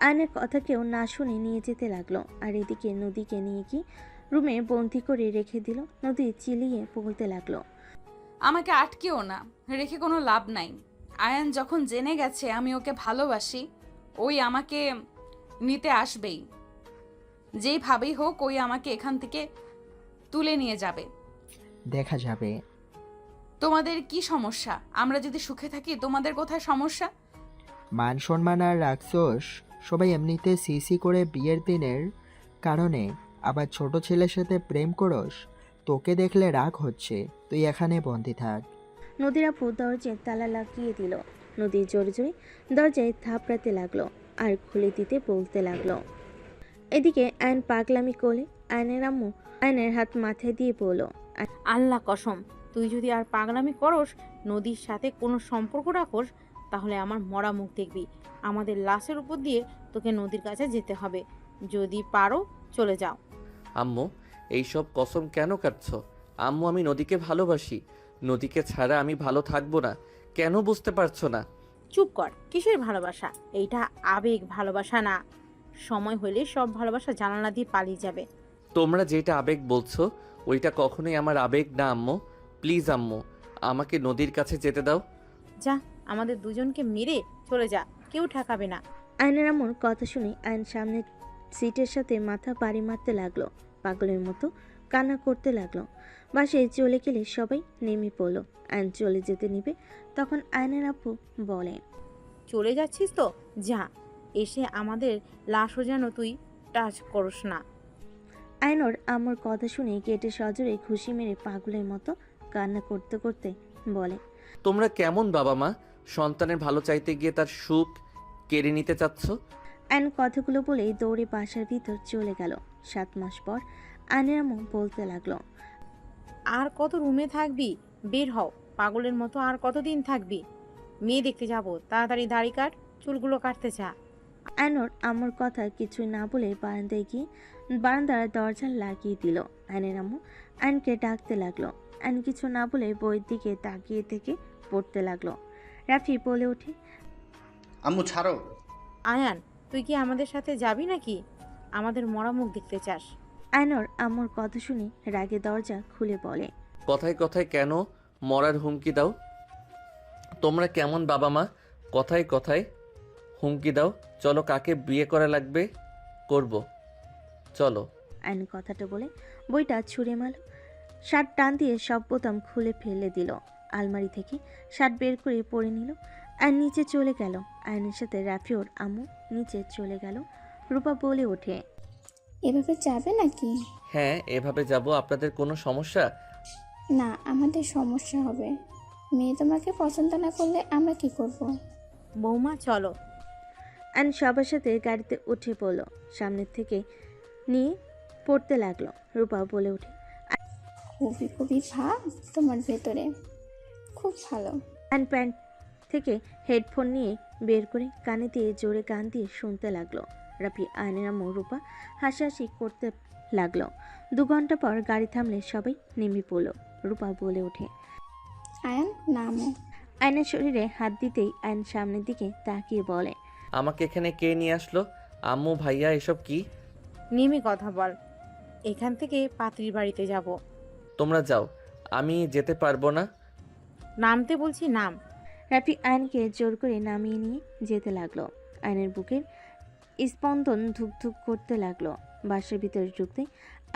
আয়নের কথা কেউ না শুনে নিয়ে যেতে লাগলো। আর এদিকে নদীকে নিয়ে কি রুমে বন্দি করে রেখে দিল। নদী চিলিয়ে বলতে লাগলো, আমাকে আটকেও না, রেখে কোনো লাভ নাই। আয়ান যখন জেনে গেছে আমি ওকে ভালোবাসি, ওই আমাকে নিতে আসবেই। যেইভাবেই হোক ওই আমাকে এখান থেকে তুলে নিয়ে যাবে। দেখা যাবে। তোমাদের কি সমস্যা? আমরা যদি সুখে থাকি তোমাদের কোথায় সমস্যা? মান সম্মান আর রাখছোস সবাই এমনিতে সিসি করে বিয়ের দিনের কারণে, আবার ছোট ছেলের সাথে প্রেম করস। তোকে দেখলে রাগ হচ্ছে, তুই এখানে বন্দি থাক। নদীর আপু দরজায় তালা লাগিয়ে দিল। নদী জোরে জোরে দরজায় থাপড়াতে লাগলো আর খুলে দিতে বলতে লাগলো। এদিকে আয়ন পাগলামি করলে আয়নের আম্মু আয়নের হাত মাথায় দিয়ে বলল, আল্লাহ কসম, তুই যদি আর পাগলামি করস, নদীর সাথে কোনো সম্পর্ক রাখোস, তাহলে আমার মরা মুখ দেখবি। আমাদের লাশের উপর দিয়ে তোকে নদীর কাছে যেতে হবে। যদি পারো চলে যাও। আম্মু, এইসব কসম কেন কাটছ? আম্মু, আমি নদীকে ভালোবাসি। নদীকে ছাড়া আমি ভালো থাকবো না। কেন বুঝতে পারছো না? চুপ কর, কিসের ভালোবাসা? এইটা আবেগ, ভালোবাসা না। সময় হলে সব ভালোবাসা জানালা দিয়ে পালিয়ে যাবে। তোমরা যেটা আবেগ বলছো ওইটা কখনোই আমার আবেগ না আম্মু। প্লিজ আম্মু, আমাকে নদীর কাছে যেতে দাও। যা, আমাদের দুজনকে মেরে চলে যা, কেউ ঠেকাবে না। আয়নের আম্মুর কথা শুনে আয়ন সামনের সিটের সাথে মাথা বাড়ি মারতে লাগলো। পাগলের মতো কান্না করতে লাগলো। বাসায় চলে গেলে সবাই নেমে পড়লো। আয়ন চলে যেতে নিবে, তখন আয়নের আপু বলে, চলে যাচ্ছিস তো যা, এসে আমাদের লাশও যেন তুই টাচ করস না। আয়নর আমার কথা শুনে গেটে সজোরে খুশি মেরে পাগলের মতো কান্না করতে করতে বলে, তোমরা কেমন বাবা মা? সন্তানের ভালো চাইতে গিয়ে তার সুখ কেড়ে নিতে চাচ্ছ। আয়ন কথাগুলো বলেই দৌড়ে বাসার ভিতর চলে গেল। 7 মাস পর আয়নের আম্মু বলতে লাগলো, আর কত রুমে থাকবি? বের হও। পাগলের মতো আর কতদিন থাকবি? মেয়ে দেখতে যাব, তাড়াতাড়ি দাড়ি কাট, চুলগুলো কাটতে চা। আয়নর আমার কথা কিছুই না বলে বারান্দায় গিয়ে বারান্দার দরজা লাগিয়ে দিল। আয়নের আম্মু আয়নকে ডাকতে লাগলো। আয়ন কিছু না বলে বইয়ের দিকে তাকিয়ে থেকে পড়তে লাগলো। রাফি বলে ওঠে, আম্মু ছাড়ো। আয়ান, তুই কি আমাদের সাথে যাবি নাকি? আমাদের মরা মুখ দেখতে চাস? আয়নর আমার কথা শুনে রাগে দরজা খুলে বলে, কথায় কথায় কেন মরার হুমকি দাও? তোমরা কেমন বাবা মা? কথায় কথায় হুমকি দাও। চলো, কাকে বিয়ে করা লাগবে করব, চলো। আয়ন কথাটা বলে বইটা ছুঁড়ে মারল। শার্ট টান দিয়ে সব বোতাম খুলে ফেলে দিল। আলমারি থেকে শার্ট বের করে পরে নিল। আর নিচে চলে গেল। আয়নের সাথে রাফিওর আম্মু নিচে চলে গেল। রূপা বলে ওঠে, এভাবে যাবে নাকি? হ্যাঁ, এভাবে যাব। আপনাদের কোনো সমস্যা? না, আমাদের সমস্যা হবে। মেয়ে তোমাকে পছন্দ না করলে আমরা কি করব? বৌমা চলো। আয়ন সবার সাথে গাড়িতে উঠে পড়ল। সামনের থেকে নিয়ে পড়তে লাগলো। রূপা বলে ওঠে, খুবই খুবই ভাব তোমার ভেতরে, খুব ভালো। আয়ন প্যান্ট থেকে হেডফোন নিয়ে বের করে কানে দিয়ে জোরে গান দিয়ে শুনতে লাগলো। রাফি, আয়নের আম্মু, রূপা হাসাহাসি করতে লাগলো। 2 ঘন্টা পর গাড়ি থামলে সবাই নেমে পড়ল। রূপা বলে ওঠে, আয়ান নামো। আয়নের শরীরে হাত দিতেই আয়ন সামনের দিকে তাকিয়ে বলে, আমাকে এখানে কে নিয়ে আসলো? আম্মু, ভাইয়া, এসব কি? নেমে কথা বল। এখান থেকে পাত্রীর বাড়িতে যাব। তোমরা যাও, আমি যেতে পারবো না। নামতে বলছি, নাম। রাফি আয়নকে জোর করে নামিয়ে নিয়ে যেতে লাগলো। আয়নের বুকের স্পন্দন ধুকধুক করতে লাগলো। বাসের ভিতরে ঢুকতেই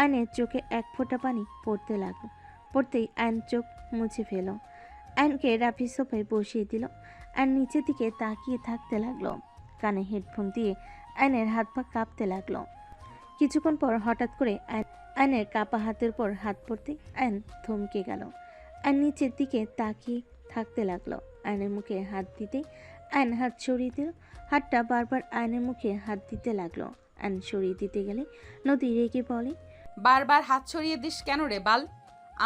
আয়নের চোখে 1 ফোঁটা পানি পড়তে লাগলো। পড়তেই আয়ন চোখ মুছে ফেল। আয়নকে রাফি সোফায় বসিয়ে দিল। আয়ন নিচের দিকে তাকিয়ে থাকতে লাগলো। কানে হেডফোন দিয়ে আয়নের হাত পা কাঁপতে লাগলো। কিছুক্ষণ পর হঠাৎ করে আয়নের কাপা হাতের পর হাত পড়তে আয়ন থমকে গেল। আয়ন নিচের দিকে তাকিয়ে থাকতে লাগলো। আয়নের মুখে হাত দিতে আয়ন হাত সরিয়ে দিল। হাতটা বারবার আয়নের মুখে হাত দিতে লাগলো। আয়ন সরিয়ে দিতে গেলে নদী রেগে বলে, বারবার হাত ছড়িয়ে দিস কেন রে বাল?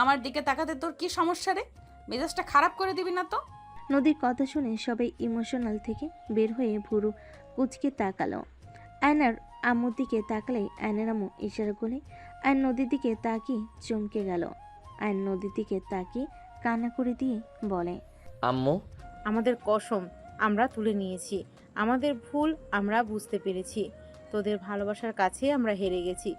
আমার দিকে তাকাতে তোর কি সমস্যা রে? মেজাজটা খারাপ করে দিবি না তো? নদীর কথা শুনে সবাই ইমোশনাল থেকে বের হয়ে ভুরু কুচকে তাকালো। আয়নার আম্মুর দিকে তাকালেই আয়নের আম্মু ইশারা করে আয়ন নদীর দিকে তাকিয়ে চমকে গেল। আয়ন নদীর দিকে তাকিয়ে কান্না করে দিয়ে বলে, আম্মু, আমাদের কসম আমরা তুলে নিয়েছি। আমাদের ভুল আমরা বুঝতে পেরেছি। তোদের ভালোবাসার কাছে আমরা হেরে গেছি।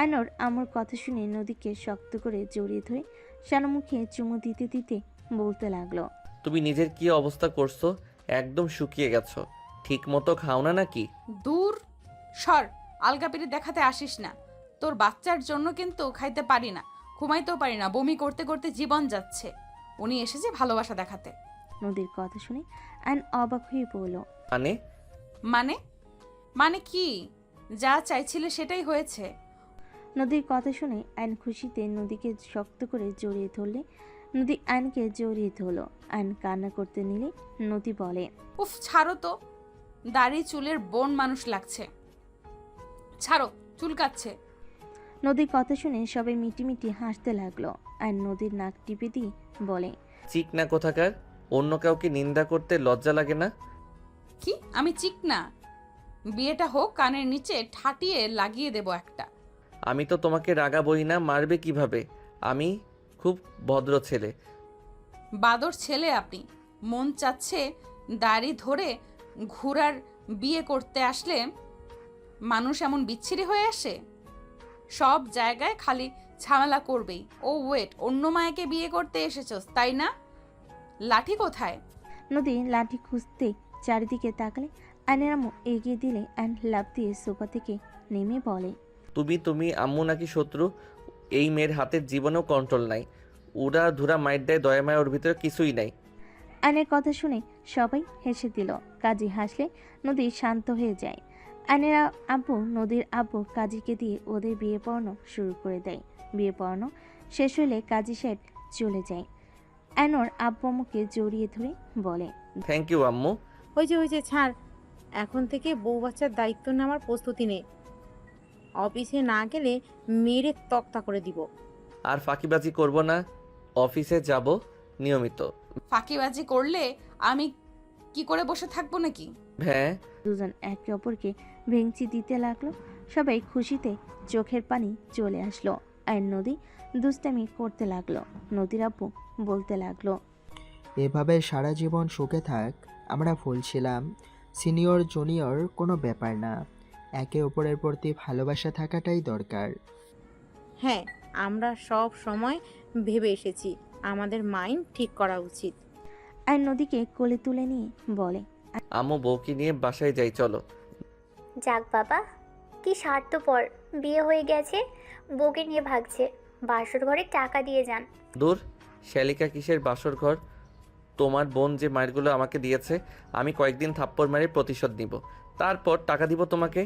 আনোর আমার কথা শুনে নদীকে শক্ত করে জড়িয়ে ধরে শানুমুখে চুমু দিতে দিতে বলতে লাগলো। তুমি নিজের কি অবস্থা করছো? একদম শুকিয়ে গেছো। ঠিক মতো খাও না নাকি? দূর সর, আলগাপিরি দেখাতে আসিস না। তোর বাচ্চার জন্য কিন্তু খাইতে পারি না, ঘুমাইতেও পারি না, বমি করতে করতে জীবন যাচ্ছে। উনি এসেছে ভালোবাসা দেখাতে। নদীর কথা শুনে আয়ন অবাক হয়ে পড়ল। মানে? মানে মানে কি? যা চাইছিলে সেটাই হয়েছে। নদীর কথা শুনে আয়ন খুশিতে নদীকে শক্ত করে জড়িয়ে ধরলে নদী আয়নকে জড়িয়ে ধরল। আয়ন কান্না করতে নিলে নদী বলে, উফ ছাড়ো তো, দাড়ি চুলের বোন মানুষ লাগছে, ছাড়ো, চুলকাচ্ছে। নদীর কথা শুনে সবাই মিটিমিটি হাসতে লাগলো। আয়ন নদীর নাক টিপে দিয়ে বলে, চিকনা কোথাকার, অন্য কাউকে নিন্দা করতে লজ্জা লাগে না? কি আমি চিকনা? বিয়েটা হোক, কানের নিচে ঠাটিয়ে লাগিয়ে দেব একটা। আমি তো তোমাকে রাগাবই না, মারবে কিভাবে? আমি খুব ভদ্র ছেলে। বাদর ছেলে আপনি। মন চাচ্ছে দাড়ি ধরে ঘোড়ার বিয়ে করতে আসলে মানুষ এমন বিচ্ছিরি হয়ে আসে? সব জায়গায় খালি ঝামেলা করবেই। ও ওয়েট, অন্য মায়াকে বিয়ে করতে এসেছস তাই না? লাঠি কোথায়? নদী লাঠি খুঁজতে চারিদিকে তাকালে আয়নের আম্মু এগিয়ে দিলে আয়ন লাফ দিয়ে সোফা থেকে নেমে বলে, তুমি আম্মু নাকি শত্রু? এই মেয়ের হাতের জীবনেও কন্ট্রোল নাই। উড়া ধুরা মাইর দেয়, দয়া মায়া ওর ভিতরে কিছুই নাই। আয়নের কথা শুনে সবাই হেসে দিল। কাজী হাসলে নদী শান্ত হয়ে যায়। আয়নের আব্বু নদীর আব্বু কাজীকে দিয়ে ওদের বিয়ে পড়ানো শুরু করে দেয়। বিয়ে পড়ানো শেষ হলে কাজী সাহেব চলে যায়। আয়নর আব্বু আম্মুকে জড়িয়ে ধরে বলে, থ্যাংক ইউ আম্মু। ওই যে ছাড়, এখন থেকে বউ বাচ্চার দায়িত্ব নেওয়ার প্রস্তুতি নে। অফিসে না গেলে মেরে তক্তা করে দিব। আর ফাঁকিবাজি করব না, অফিসে যাব নিয়মিত। ফাঁকিবাজি করলে আমি কি করে বসে থাকবো নাকি? হ্যাঁ। দুজন একে অপরকে ভেঙচি দিতে লাগলো। সবাই খুশিতে চোখের পানি চলে আসলো। আর নদী দুষ্টামি করতে লাগলো। নদীর আব্বু বলতে লাগলো, এভাবে সারা জীবন সুখে থাক। আমরা ভুল ছিলাম। সিনিয়র জুনিয়র কোনো ব্যাপার না, একে অপরের প্রতি ভালোবাসা থাকাটাই দরকার। হ্যাঁ, আমরা সব সময় ভেবে এসেছি আমাদের মাইন্ড ঠিক করা উচিত। আর নদীকে কোলে তুলে নিয়ে বলে, আম্মু বউকে নিয়ে বাসায় যাই চলো। যাক বাবা, কি স্বার্থপর, বিয়ে হয়ে গেছে, বউকে নিয়ে ভাগছে। বাসর ঘরে টাকা দিয়ে যান। দূর, শ্যালিকা কিসের বাসর ঘর? তোমার বোন যে মায়েরগুলো আমাকে দিয়েছে, আমি কয়েকদিন থাপ্পড় মেরে প্রতিশোধ নিব, তারপর টাকা দিব তোমাকে।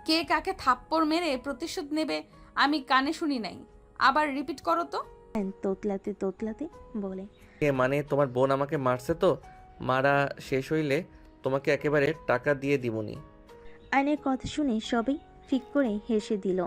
কে কাকে থাপ্পড় মেরে প্রতিশোধ নেবে আমি কানে শুনি নাই, আবার রিপিট করো তো। তোতলাতে তোতলাতে বলে, মানে তোমার বোন আমাকে মারছে, তো মারা শেষ হইলে তোমাকে একেবারে টাকা দিয়ে দিবনি। আইনের কথা শুনে সবাই ঠিক করে হেসে দিল।